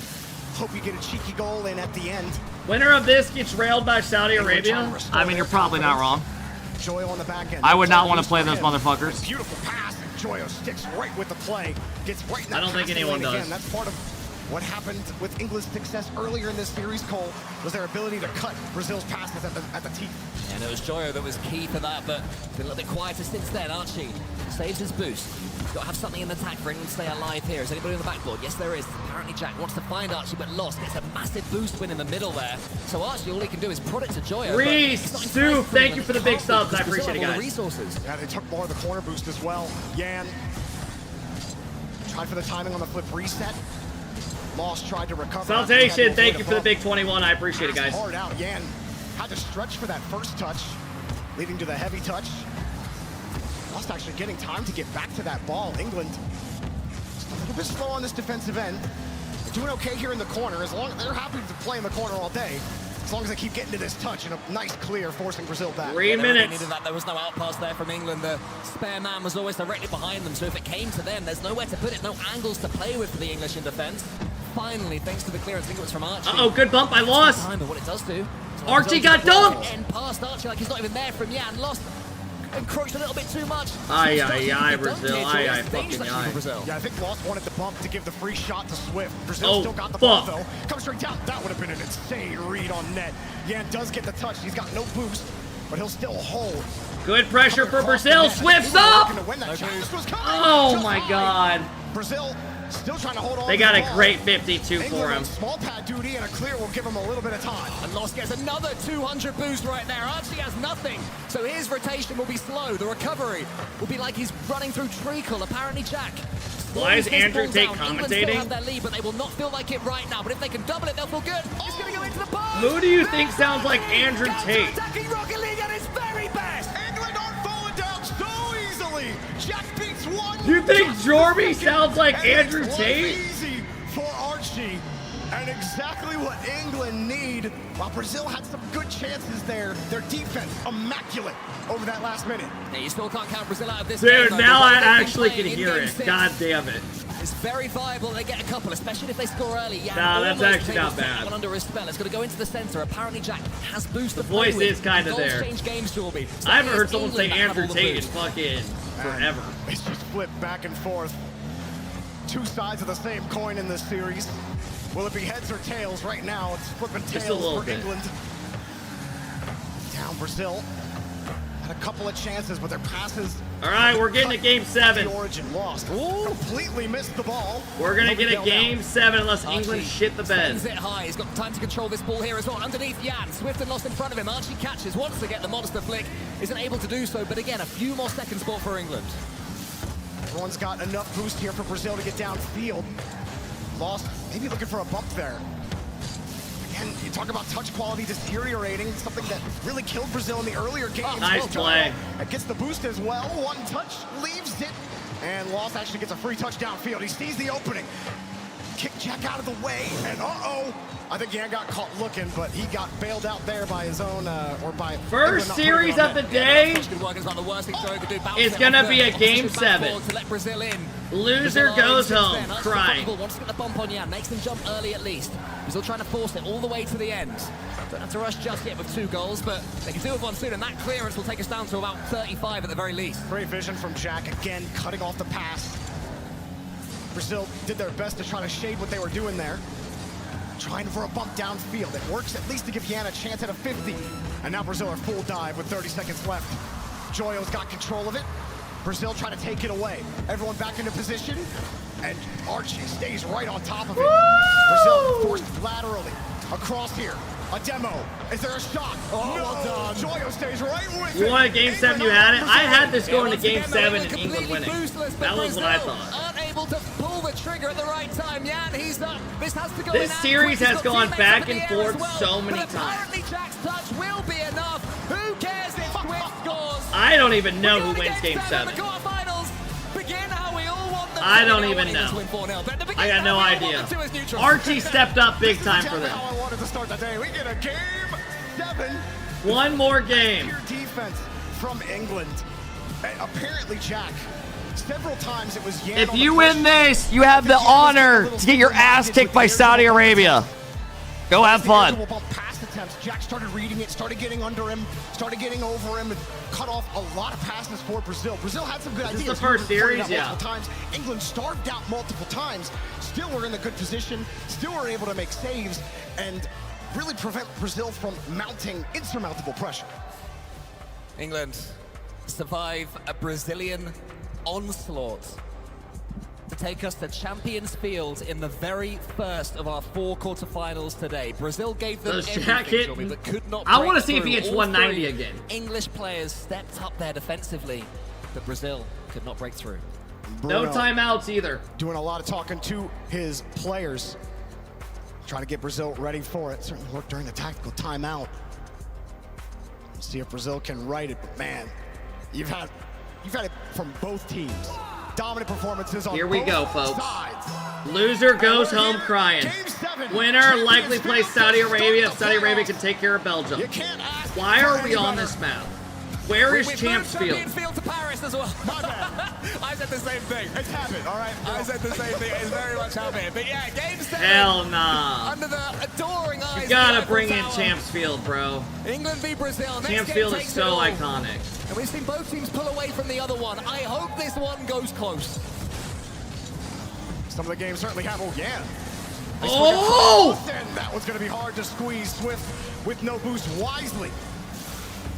hope you get a cheeky goal in at the end. Winner of this gets railed by Saudi Arabia. I mean, you're probably not wrong. Joyo on the back end. I would not want to play those motherfuckers. Beautiful pass. Joyo sticks right with the play. Gets right in that I don't think anyone does. Again. That's part of what happened with England's success earlier in this series, Cole, was their ability to cut Brazil's passes at the teeth. And it was Joyo that was key for that, but been a little bit quieter since then. Archie saves his boost. Got to have something in the attack for England to stay alive here. Is anybody on the backboard? Yes, there is. Apparently Jack wants to find Archie, but Lost gets a massive boost win in the middle there. So Archie, all he can do is prod it to Joyo. Reese, Stu, thank you for the big subs. I appreciate it, guys. Resources. Yeah, they took more of the corner boost as well. Yan tried for the timing on the flip reset. Lost tried to recover. Salutation, thank you for the big 21. I appreciate it, guys. Hard out. Yan had to stretch for that first touch, leading to the heavy touch. Lost actually getting time to get back to that ball. England just a little bit slow on this defensive end. They're doing okay here in the corner. As long as they're happy to play in the corner all day, as long as they keep getting to this touch and a nice clear, forcing Brazil back. 3 minutes. Needed that. There was no outpass there from England. The spare man was always directly behind them. So if it came to them, there's nowhere to put it. No angles to play with for the English in defense. Finally, thanks to the clearance, I think it was from Archie. Uh-oh, good bump. I lost. Time, but what it does do. Archie got dunked. And past Archie like he's not even there from Yan. Lost. Encroached a little bit too much. Aye, Brazil. Aye, fucking aye. Yeah, I think Lost wanted the bump to give the free shot to Swift. Brazil still got the ball, though. Comes straight down. That would have been an insane read on net. Yan does get the touch. He's got no boost, but he'll still hold. Good pressure for Brazil. Swift's up. Oh, my God. Brazil still trying to hold on. They got a great 52 for him. Small pad duty and a clear will give him a little bit of time. And Lost gets another 200 boost right there. Archie has nothing, so his rotation will be slow. The recovery will be like he's running through treacle. Apparently, Jack. Why is Andrew Tate commentating? England still have their lead, but they will not feel like it right now. But if they can double it, they'll feel good. It's going to go into the box. Who do you think sounds like Andrew Tate? Attacking Rocket League at its very best. England aren't falling down so easily. Jack beats one. You think Jorby sounds like Andrew Tate? Easy for Archie. And exactly what England need. While Brazil had some good chances there, their defense immaculate over that last minute. Yeah, you still can't count Brazil out of this Dude, game, now I actually can hear it. God damn it. It's very viable. They get a couple, especially if they score early. Yeah, nah, that's actually not bad. One under his spell. It's going to go into the center. Apparently, Jack has boost. The voice is kind of there. Change games, Jorby. So I haven't heard someone say Andrew Tate in fucking forever. It's just flipped back and forth. two sides of the same coin in this series. Will it be heads or tails? Right now, it's flipping Just a tails little for bit. England. Down Brazil. Had a couple of chances, but their passes. All right, we're getting to game 7. The origin lost. Completely missed the ball. We're gonna get a game 7 unless Archie England shit the bed. spins it high. He's got time to control this ball here as well. Underneath Jan, Swift and Lost in front of him. Archie catches, wants to get the monster flick, isn't able to do so. But again, a few more seconds ball for England. Everyone's got enough boost here for Brazil to get downfield. Lost, maybe looking for a bump there. Again, you talk about touch quality deteriorating, something that really killed Brazil in the earlier games. Nice play. It gets the boost as well. One touch, leaves it, and Lost actually gets a free touch downfield. He sees the opening. Kick Jack out of the way, and uh-oh. I think Jan got caught looking, but he got bailed out there by his own, or by... First series of the day is gonna be a game 7. To let Brazil in. Loser goes home crying. Wants to get the bump on Jan, makes him jump early at least. Brazil trying to force it all the way to the end. Don't have to rush just yet with 2 goals, but they can do with one soon, and that clearance will take us down to about 35 at the very least. Great vision from Jack, again, cutting off the pass. Brazil did their best to try to shade what they were doing there. Trying for a bump downfield. It works at least to give Jan a chance at a 50. And now Brazil are full dive with 30 seconds left. Joyo's got control of it. Brazil trying to take it away. Everyone back into position. And Archie stays right on top of it. Brazil forced laterally. Across here. A demo. Is there a shot? Oh, no. Well done. Joyo stays right with it. You wanted game 7, you had it? I had this going to game 7 and England winning. That was what I thought. Unable to pull the trigger at the right time. Jan, he's up. This has to go. This series has gone back and forth so many times. Apparently Jack's touch will be enough. Who cares if Swift scores? I don't even know who wins game 7. The quarterfinals begin how we all want them. I don't even know. I got no idea. Archie stepped up big time for them. How I wanted to start the day. We get a game 7. One more game. Pure defense from England. And apparently Jack. Several times it was Jan. If you win this, you have the honor to get your ass kicked by Saudi Arabia. Go have fun. Pass attempts. Jack started reading it, started getting under him, started getting over him, and cut off a lot of passes for Brazil. Brazil had some good ideas. This is the first series, yeah. Multiple times. England starved out multiple times. Still were in the good position. Still were able to make saves and really prevent Brazil from mounting insurmountable pressure. England survive a Brazilian onslaught to take us to Champions Field in the very first of our 4 quarterfinals today. Brazil gave them everything, Jimmy, but could not I want to break see if he through. hits All 190 3 again. English players stepped up there defensively, but Brazil could not break through. No timeouts either. Doing a lot of talking to his players. Trying to get Brazil ready for it. Certainly worked during the tactical timeout. See if Brazil can right it, but man, you've had it from both teams. Dominant performances on Here we both go, folks. sides. Loser goes home crying. Winner likely plays Saudi Arabia. Saudi Arabia can take care of Belgium. Why are we on this map? Where is Champs Field? Field to Paris as well. My bad. I said the same thing. It's happened, all right? I said the same thing. It's very much happening. But yeah, game 7. Hell nah. Under the adoring eyes. You gotta of bring in Tower. Champs Field, bro. England v Brazil. Next Champs game Field is takes so it all. iconic. And we've seen both teams pull away from the other one. I hope this one goes close. Some of the games certainly have. Oh, yeah. Oh! That was going to be hard to squeeze Swift with no boost wisely.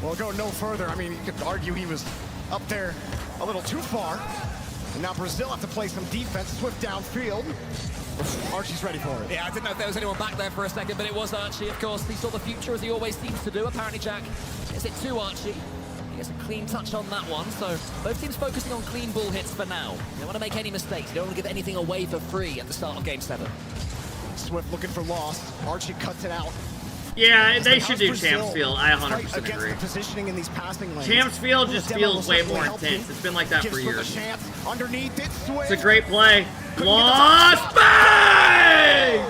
Well, go no further. I mean, you could argue he was up there a little too far. And now Brazil have to play some defense. Swift downfield. Archie's ready for it. Yeah, I didn't know if there was anyone back there for a second, but it was Archie, of course. He saw the future, as he always seems to do. Apparently, Jack gets it to Archie. He gets a clean touch on that one. So both teams focusing on clean ball hits for now. You don't want to make any mistakes. You don't want to give anything away for free at the start of Game 7. Swift looking for loss. Archie cuts it out. Yeah, they should do Champs Field. I 100% agree. Positioning in these passing lanes. Champs Field just feels way more intense. It's been like that for years. Underneath it, Swift. It's a great play. Lost bang!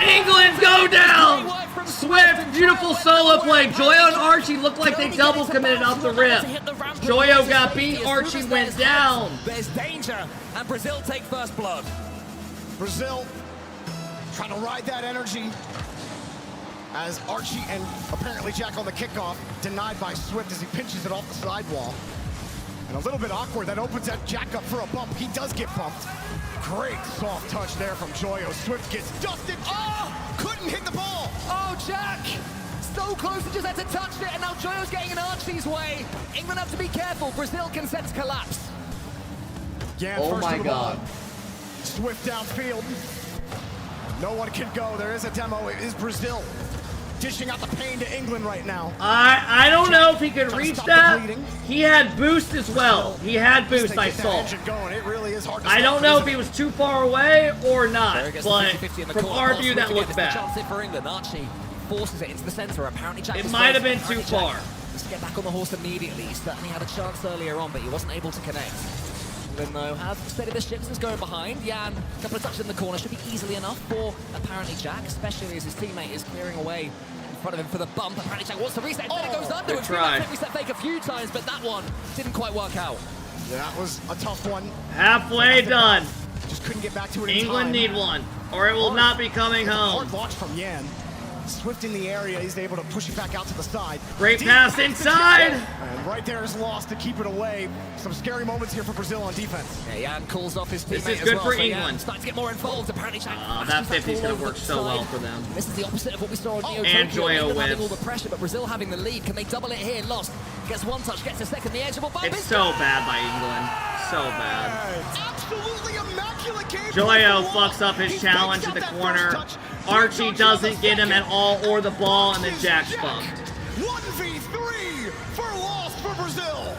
England go down! Swift, beautiful solo play. Joyo and Archie look like they double committed off the rip. Joyo got beat, Archie went down. There's danger, and Brazil take first blood. Brazil trying to ride that energy as Archie and apparently Jack on the kickoff, denied by Swift as he pinches it off the sidewall. And a little bit awkward. That opens that Jack up for a bump. He does get bumped. Great soft touch there from Joyo. Swift gets dusted. Oh! Couldn't hit the ball. Oh, Jack! So close, he just had to touch it, and now Joyo's getting in Archie's way. England have to be careful. Brazil can sense collapse. Yan Oh first my to the ball. God. Swift downfield. No one can go. There is a demo. It is Brazil dishing out the pain to England right now. I don't know if he could reach that. He had boost as well. He had boost, I saw. It really is hard to I don't stop know if Brazil. he was too far away or not, There gets the but 50-50 in the from corner. our Not view, that Swift looked again. It's the bad. chance here for England. Archie forces it into the center. Apparently, Jack It is might have close. been too Apparently, Jack far. needs to get back on the horse immediately. He certainly had a chance earlier on, but he wasn't able to connect. England, though, have steadied the ships as going behind. Yan, a couple of touches in the corner, should be easily enough for apparently Jack, especially as his teammate is clearing away in front of him for the bump. Apparently Jack wants to reset, instead it goes under. good We've seen try. that reset fake a few times, but that one didn't quite work out. Yeah, that was a tough one. Halfway done. Just couldn't get back to it in England time. need one, or it will not be coming home. Hard launch from Yan. Swift in the area, he's able to push it back out to the side. Great Deep pass the inside. chip. And right there is lost to keep it away. Some scary moments here for Brazil on defense. Yeah, Yan calls off his teammate This is as good well, for so Yan England. starting to get more involved. Apparently Jack That smashes 50's ball gonna over work the so well side. for them. This is the opposite of what we saw on Neo And Tokyo. Joyo England having wins. all the pressure, but Brazil having the lead. Can they double it here? Lost. Gets one touch, gets a second. The edge of a bump. It's so bad by England. So bad. Absolutely immaculate game. Joyo fucks up his challenge in the corner. Archie doesn't get him at all or the ball, and then Jack's bumped. 1v3 for loss for Brazil.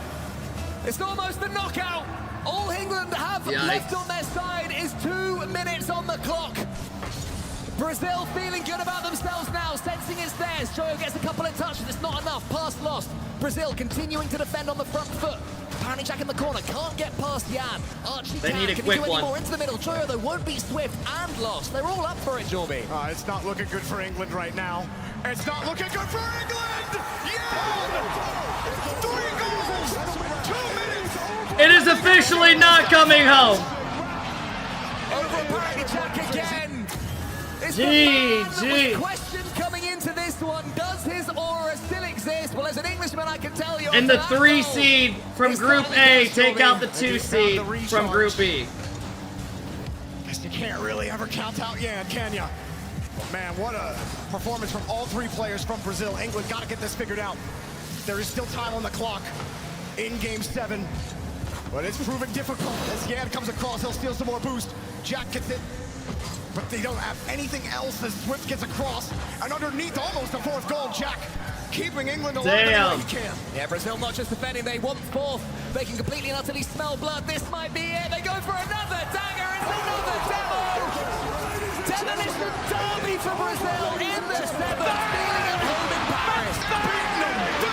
It's almost the knockout. All England have Yikes. left on their side is 2 minutes on the clock. Brazil feeling good about themselves now, sensing it's theirs. Joyo gets a couple of touches, it's not enough. Pass lost. Brazil continuing to defend on the front foot. Apparently Jack in the corner, can't get past Yan. Archie They can. need a Can quick he do any one. more into the middle? Joyo, though, won't be swift and lost. They're all up for it, Jorby. It's not looking good for England right now. It's not looking good for England. Yan! 3 goals. 2 minutes. It is officially not coming home. Over apparently Jack again. It's the GG. man that was questioned coming into this one. Does his aura still exist? Well, as an Englishman, I can tell you. And the after that 3 goal, seed from it's Group finally A goes, take Jorby. out the 2 seed from Group B. Guess you can't really ever count out Yan, can ya? But man, what a performance from all 3 players from Brazil. England got to get this figured out. There is still time on the clock in Game 7. But it's proven difficult. As Yan comes across, he'll steal some more boost. Jack gets it. But they don't have anything else as Swift gets across. And underneath, almost a 4th goal, Jack keeping England alive any way he can. Yeah, Brazil not just defending, they want 4th. They can completely and utterly smell blood. This might be it. They go for another dagger. It's another demo. Demolition derby for Brazil in the 7th. Feeling at home in Paris.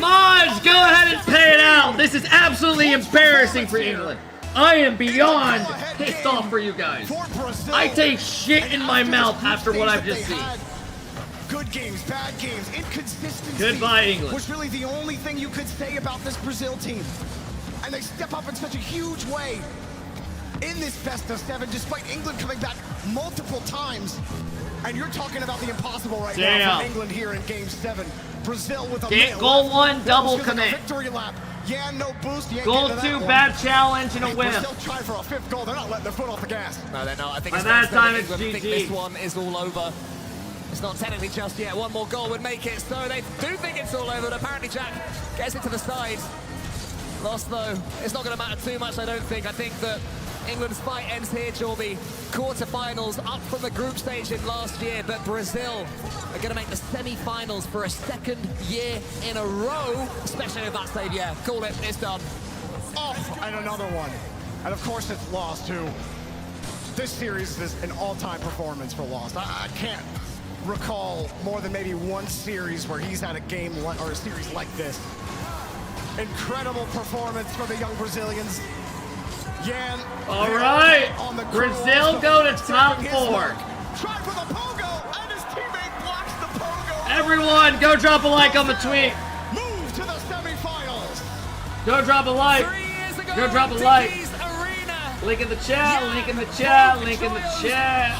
Mods, go ahead and pay it out. This is absolutely embarrassing for England. I am beyond pissed off for you guys. I take shit in my mouth after what I've just seen. Good games, bad games, inconsistency. Goodbye, England. Was really the only thing you could say about this Brazil team. And they step up in such a huge way in this best of 7, despite England coming back multiple times. And you're talking about the impossible right now from England here in Game 7. Brazil with a goal 1, double commit. Victory lap. Yan, no boost. Goal 2, bad challenge and a whip. Brazil trying for a 5th goal. They're not letting their foot off the gas. No, they're not. I think By it's that fair to say time, that it's England think GG. this one is all over. It's not technically just yet. One more goal would make it so. They do think it's all over, but apparently Jack gets it to the side. Lost, though. It's not going to matter too much, I don't think. I think that England's fight ends here, Jorby. Quarterfinals up from the group stage in last year, but Brazil are going to make the semi-finals for a 2nd year in a row, especially with that save. Yeah, call it. It's done. Oh, and another one. And of course it's lost too. This series is an all-time performance for Lost. I can't recall more than maybe one series where he's had a game or a series like this. Incredible performance for the young Brazilians. Yan. All right, on the Brazil go to top 4. Try for the pogo, and his teammate blocks the pogo. Everyone, go drop a like on the tweet. Move to the semifinals. Go drop a like. Go drop a like. Link in the chat, link in the chat, link in the chat.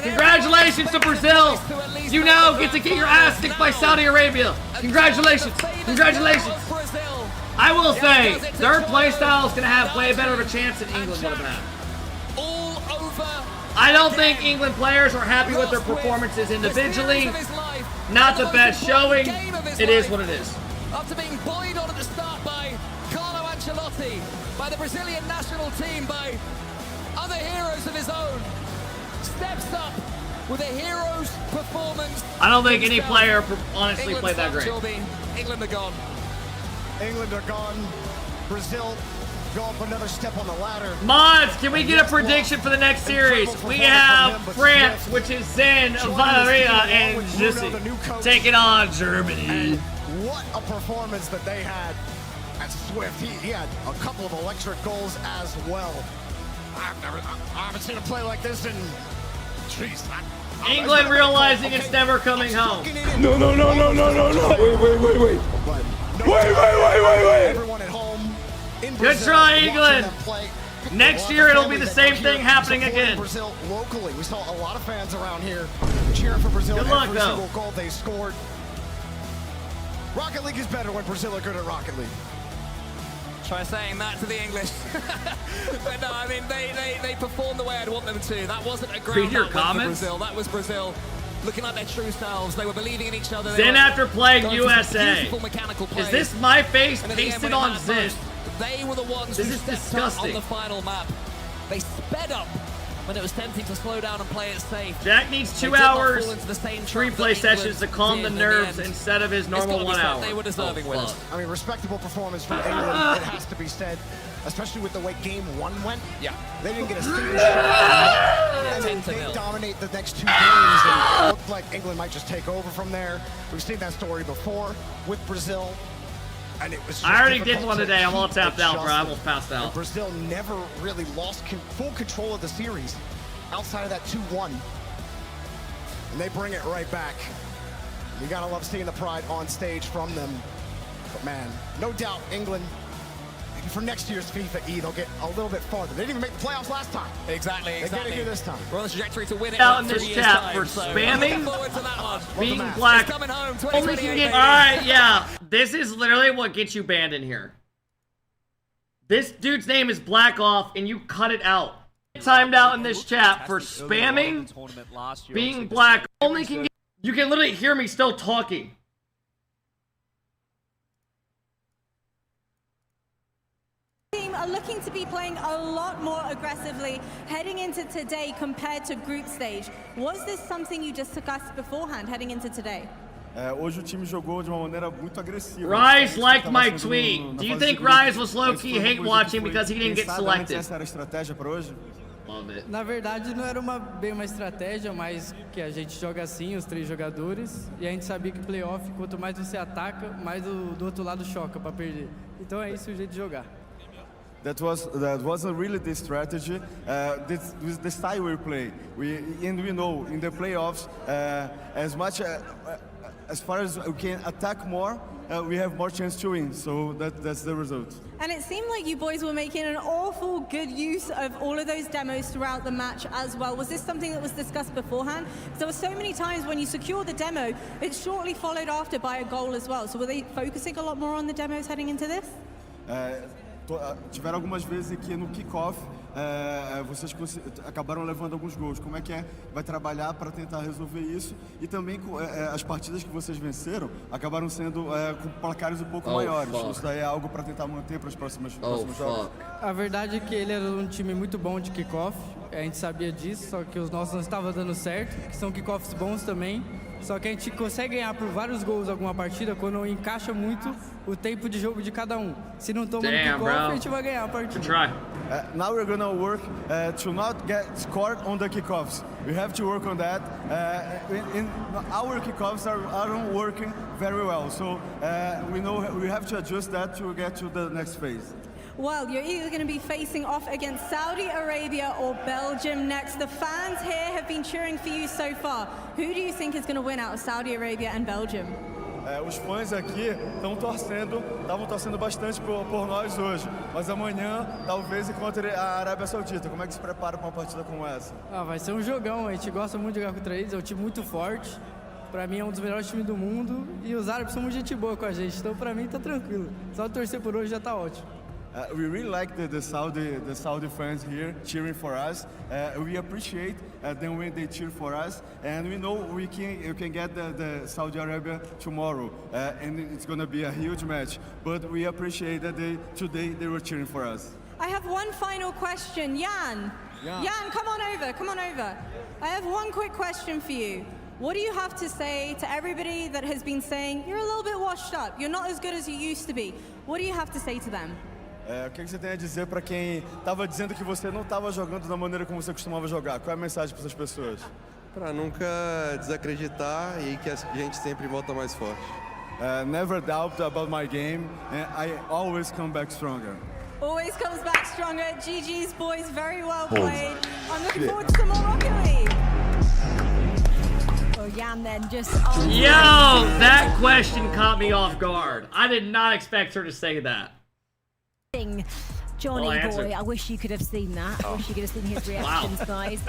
Congratulations to Brazil. You now get to get your ass kicked by Saudi Arabia. Congratulations. Congratulations. I will say, their playstyle is going to have way better of a chance than England would have had. I don't think England players are happy with their performances individually. Not the best showing. It is what it is. After being bullied on at the start by Carlo Ancelotti, by the Brazilian national team, by other heroes of his own, steps up with a hero's performance. I don't think any player honestly played that great. England are gone. England are gone. Brazil go up another step on the ladder. Mods, can we get a prediction for the next series? We have France, which is Zen, Valeria, and Jussi taking on Germany. And what a performance that they had at Swift. He had a couple of electric goals as well. I haven't seen a play like this in, jeez. England realizing it's never coming home. No. Wait. Everyone at home. Good try, England. Next year it'll be the same thing happening again. Brazil locally. We saw a lot of fans around here cheering for Brazil every single goal they scored. Rocket League is better when Brazil are good at Rocket League. Try saying that to the English. But no, I mean, they performed the way I'd want them to. That wasn't a great for Brazil. That was Brazil looking like their true selves. They were believing in each other. Zen after playing USA. Mechanical Is this my face pasted on Zen? They were the ones who stepped up on the final map. They sped up when it was tempting to slow down and play it safe. Jack needs 2 hours, 3 play sessions to calm the nerves instead of his normal 1 hour. They were deserving winners. I mean, respectable performance from England, it has to be said, especially with the way game 1 went. Yeah. They didn't get a single shot. And then they dominate the next 2 games, and it looked like England might just take over from there. We've seen that story before with Brazil. And it was I already did one today. I'm all tapped out, bro. I almost passed out. And Brazil never really lost full control of the series outside of that 2-1. And they bring it right back. You gotta love seeing the pride on stage from them. But man, no doubt England, maybe for next year's FIFA E, they'll get a little bit farther. They didn't even make the playoffs last time. Exactly. They get it here this time. We're on the trajectory to win it. Out in this chat for spamming, being black. Only can get. All right, yeah. This is literally what gets you banned in here. This dude's name is Black Off, and you cut it out. Timed out in this chat for spamming, being black. Only can get. You can literally hear me still talking. Team are looking to be playing a lot more aggressively heading into today compared to group stage. Was this something you discussed beforehand heading into today? Hoje o time jogou de uma maneira muito agressiva. Rise liked my tweet. Do you think Rise was low-key hate watching because he didn't get selected? Essa era a estratégia para hoje? Na verdade, não era bem uma estratégia, mas que a gente joga assim, os 3 jogadores, e a gente sabia que playoff, quanto mais você ataca, mais do outro lado choca para perder. Então é isso o jeito de jogar. That wasn't really the strategy. This was the style we play. We know in the playoffs, as far as we can attack more, we have more chance to win. So that's the result. And it seemed like you boys were making an awful good use of all of those demos throughout the match as well. Was this something that was discussed beforehand? There were so many times when you secure the demo, it's shortly followed after by a goal as well. So were they focusing a lot more on the demos heading into this? Tiveram algumas vezes aqui no kickoff, vocês acabaram levando alguns gols. Como é que vai trabalhar para tentar resolver isso? E também as partidas que vocês venceram acabaram sendo com placares um pouco maiores. Isso daí é algo para tentar manter para os próximos jogos. A verdade é que ele era um time muito bom de kickoff. A gente sabia disso, só que os nossos não estavam dando certo, que são kickoffs bons também. Só que a gente consegue ganhar por vários gols alguma partida quando encaixa muito o tempo de jogo de cada um. Se não toma no kickoff, a gente vai ganhar a partida. Now we're gonna work to not get scored on the kickoffs. We have to work on that. Our kickoffs aren't working very well, so we know we have to adjust that to get to the next phase. Well, you're either going to be facing off against Saudi Arabia or Belgium next. The fans here have been cheering for you so far. Who do you think is going to win out of Saudi Arabia and Belgium? Os fãs aqui estavam torcendo bastante por nós hoje, mas amanhã talvez encontre a Arábia Saudita. Como é que se prepara para uma partida como essa? Vai ser um jogão, a gente gosta muito de jogar contra eles, é um time muito forte. Pra mim é um dos melhores times do mundo e os árabes são muito gente boa com a gente, então pra mim tá tranquilo. Só torcer por hoje já tá ótimo. We really like the Saudi fans here cheering for us. We appreciate them when they cheer for us, and we know you can get the Saudi Arabia tomorrow, and it's going to be a huge match. But we appreciate that today they were cheering for us. I have one final question. Jan, come on over. I have one quick question for you. What do you have to say to everybody that has been saying you're a little bit washed up, you're not as good as you used to be? What do you have to say to them? O que você tem a dizer para quem estava dizendo que você não estava jogando da maneira como você costumava jogar? Qual é a mensagem para essas pessoas? Para nunca desacreditar e que a gente sempre volta mais forte. Never doubt about my game, and I always come back stronger. Always comes back stronger. GG's, boys, very well played. I'm looking forward to some more Rocket League. Jan then just Yo, that question caught me off guard. I did not expect her to say that. Johnny boy, I wish you could have seen that. I wish you could have seen his reactions, guys.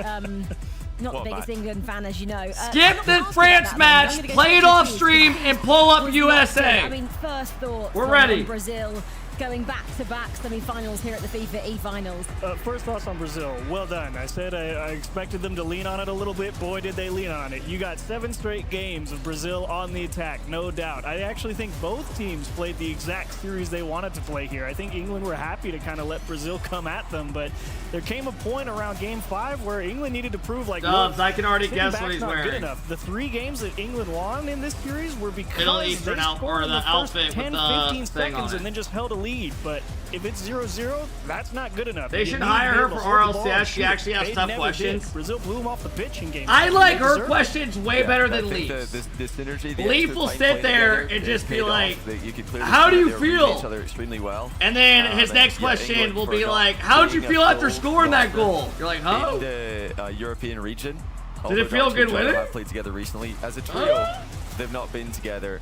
Not the biggest England fan, as you know. Skip the France match, play it off stream, and pull up USA. I mean, first thoughts. We're ready. Brazil going back-to-back semi-finals here at the FIFA E-finals. First thoughts on Brazil. Well done. I said I expected them to lean on it a little bit. Boy, did they lean on it. You got 7 straight games of Brazil on the attack, no doubt. I actually think both teams played the exact series they wanted to play here. I think England were happy to kind of let Brazil come at them, but there came a point around Game 5 where England needed to prove, like, Dubs, I can already guess what he's not wearing. Good enough. The 3 games that England won in this series were because Middle they Eastern scored in the first 10, 15 seconds it. and then just held a lead. But if it's 0-0, that's not good enough. They should hire her for RLCS. She actually has tough questions. Brazil blew them off the pitch in game. I like her questions way better than Leaf's. The synergy, Leaf will sit there and just be like, how do you feel? Each other extremely well. And then his next question will be like, how did you feel after scoring that goal? You're like, huh? In the European region. Did it feel good winning? Have played together recently as a trio. They've not been together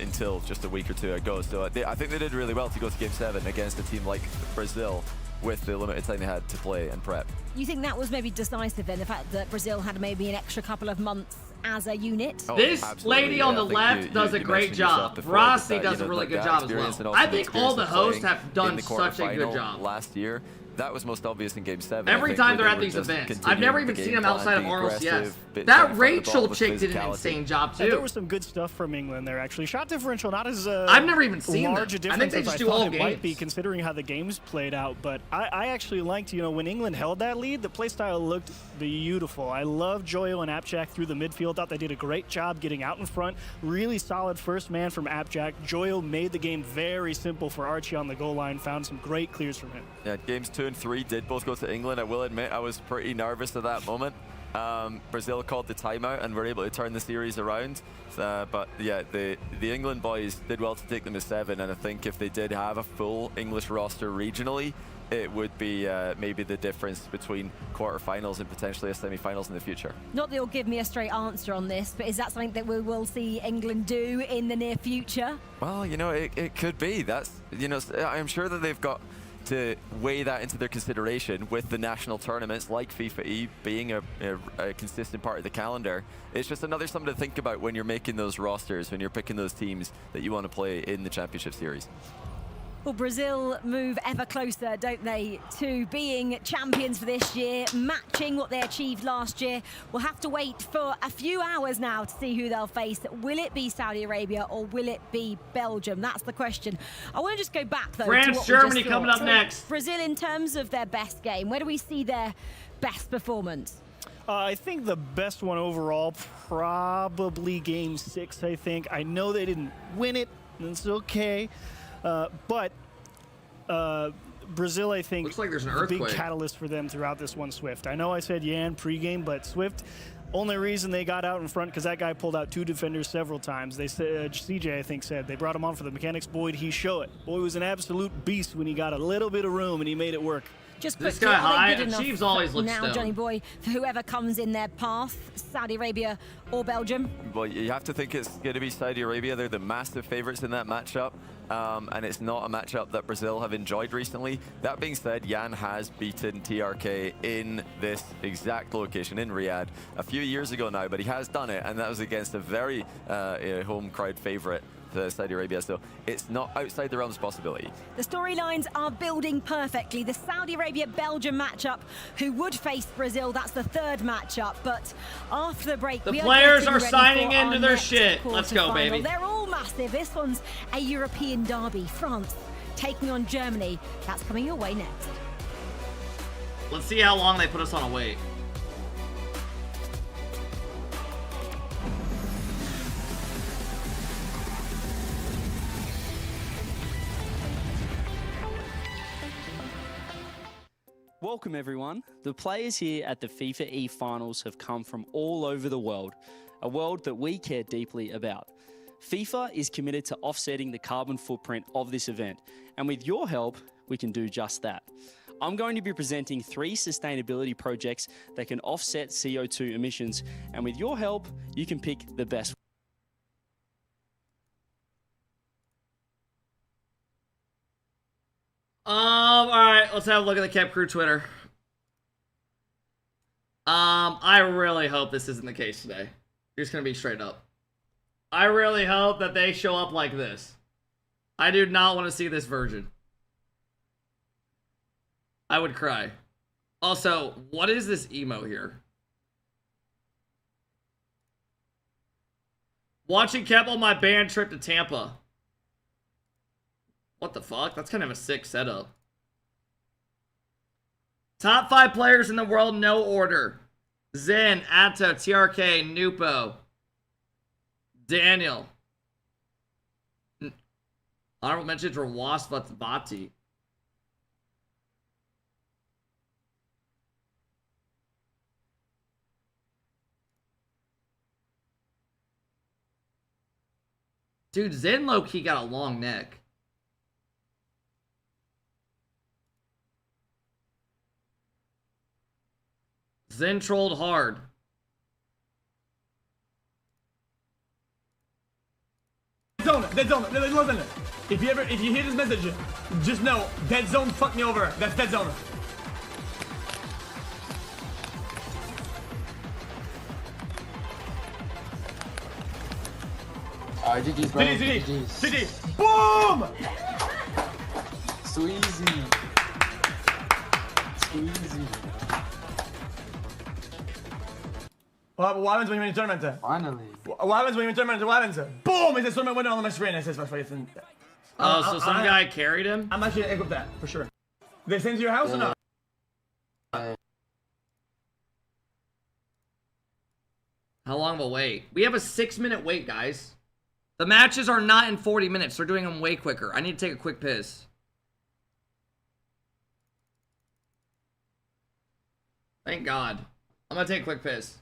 until just a week or 2 ago. So I think they did really well to go to Game 7 against a team like Brazil with the limited time they had to play and prep. You think that was maybe decisive then, the fact that Brazil had maybe an extra couple of months as a unit? This lady on the left does a great job. Rossi does a really good job as well. I think all the hosts have done such a good job. Last year, that was most obvious in Game 7. Every time they're at these events. I've never even seen them outside of RLCS. That Rachel chick did an insane job too. And there was some good stuff from England there, actually. Shot differential, not as I've never even seen large a them. I difference think they as just do all it games. might be, considering how the games played out. But I actually liked, you know, when England held that lead, the playstyle looked beautiful. I love Joyo and Apjack through the midfield. Thought they did a great job getting out in front. Really solid first man from Apjack. Joyo made the game very simple for Archie on the goal line. Found some great clears from him. Yeah, games 2 and 3 did both go to England. I will admit I was pretty nervous at that moment. Brazil called the timeout and were able to turn the series around. But yeah, the England boys did well to take them to 7, and I think if they did have a full English roster regionally, it would be maybe the difference between quarterfinals and potentially a semi-finals in the future. Not that you'll give me a straight answer on this, but is that something that we will see England do in the near future? Well, you know, it could be. That's, you know, I'm sure that they've got to weigh that into their consideration with the national tournaments like Fifae being a consistent part of the calendar. It's just something to think about when you're making those rosters, when you're picking those teams that you want to play in the championship series. Well, Brazil move ever closer, don't they, to being champions for this year, matching what they achieved last year. We'll have to wait for a few hours now to see who they'll face. Will it be Saudi Arabia or will it be Belgium? That's the question. I want to just go back, though, France, to what Germany we just coming saw. up next. Brazil, in terms of their best game, where do we see their best performance? I think the best one overall, probably Game 6, I think. I know they didn't win it, and it's okay. But Brazil, I think, looks like there's an the big earthquake. catalyst for them throughout this one, Swift. I know I said Jan pregame, but Swift, only reason they got out in front because that guy pulled out 2 defenders several times. They said, CJ, I think, said they brought him on for the mechanics. Boy, did he show it. Boy was an absolute beast when he got a little bit of room and he made it work. Just This quickly, guy are high. they good enough Chiefs always look now, stoned. Johnny Boy, for whoever comes in their path, Saudi Arabia or Belgium? Well, you have to think it's going to be Saudi Arabia. They're the massive favorites in that matchup. And it's not a matchup that Brazil have enjoyed recently. That being said, Jan has beaten TRK in this exact location in Riyadh a few years ago now, but he has done it, and that was against a very home crowd favorite to Saudi Arabia, so it's not outside the realms of possibility. The storylines are building perfectly. The Saudi Arabia-Belgium matchup, who would face Brazil, that's the third matchup, but after the break, The we players getting are ready signing for our into their next shit. Let's go, quarterfinal. baby. They're all massive. This one's a European derby. France taking on Germany. That's coming your way next. Let's see how long they put us on a wait. Welcome everyone. The players here at the FIFA E Finals have come from all over the world, a world that we care deeply about. FIFA is committed to offsetting the carbon footprint of this event, and with your help, we can do just that. I'm going to be presenting 3 sustainability projects that can offset CO2 emissions, and with your help, you can pick the best. All right, let's have a look at the Kep Crew Twitter. I really hope this isn't the case today. Just gonna be straight up. I really hope that they show up like this. I do not want to see this version. I would cry. Also, what is this emo here? Watching Kep on my band trip to Tampa. What the fuck? That's kind of a sick setup. Top 5 players in the world, no order. Zen, Atto, TRK, Nupo, Daniel. Honorable mentions were Wasvat Bati. Dude, Zen low-key got a long neck. Zen trolled hard. Dead zone. Listen. If you hear this message, just know dead zone fucked me over. That's dead zone. GG's, bro. GG. Boom! Squeezy. What happens when you win a tournament? Finally. What happens when you win a tournament? What happens? Boom! It's a tournament winner on my screen. It says my face. Oh, so some guy carried him? I'm actually equipped that, for sure. They send to your house or not? How long of a wait? We have a 6-minute wait, guys. The matches are not in 40 minutes. They're doing them way quicker. I need to take a quick piss. Thank God. I'm gonna take a quick piss.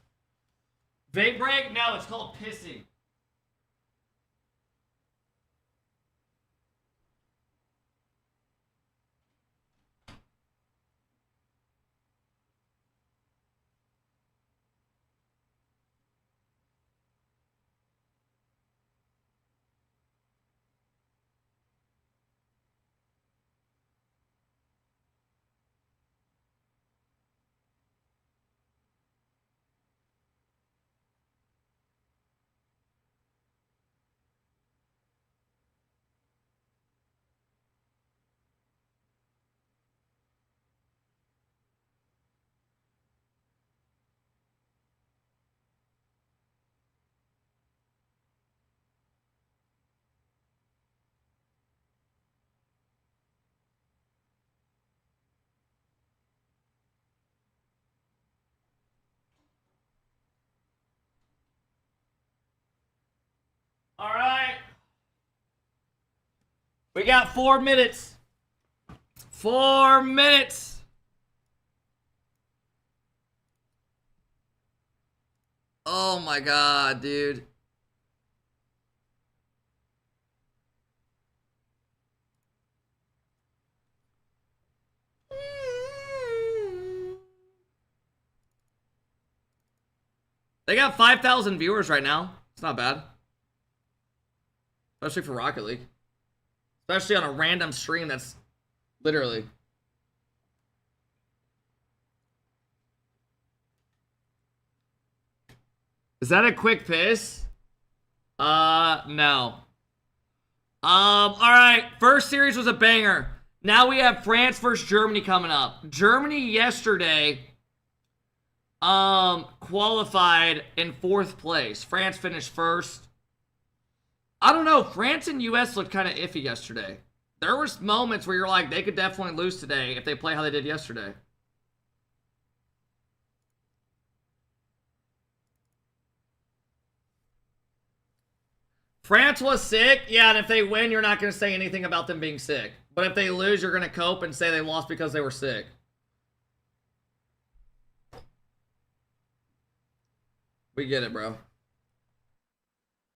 Vape break? No, it's called pissing. All right. We got 4 minutes. 4 minutes. Oh my God, dude. They got 5,000 viewers right now. It's not bad. Especially for Rocket League. Especially on a random stream that's literally. Is that a quick piss? No. Alright. First series was a banger. Now we have France versus Germany coming up. Germany yesterday qualified in 4th place. France finished 1st. I don't know. France and US looked kind of iffy yesterday. There was moments where you're like, they could definitely lose today if they play how they did yesterday. France was sick. Yeah, and if they win, you're not going to say anything about them being sick. But if they lose, you're going to cope and say they lost because they were sick. We get it, bro.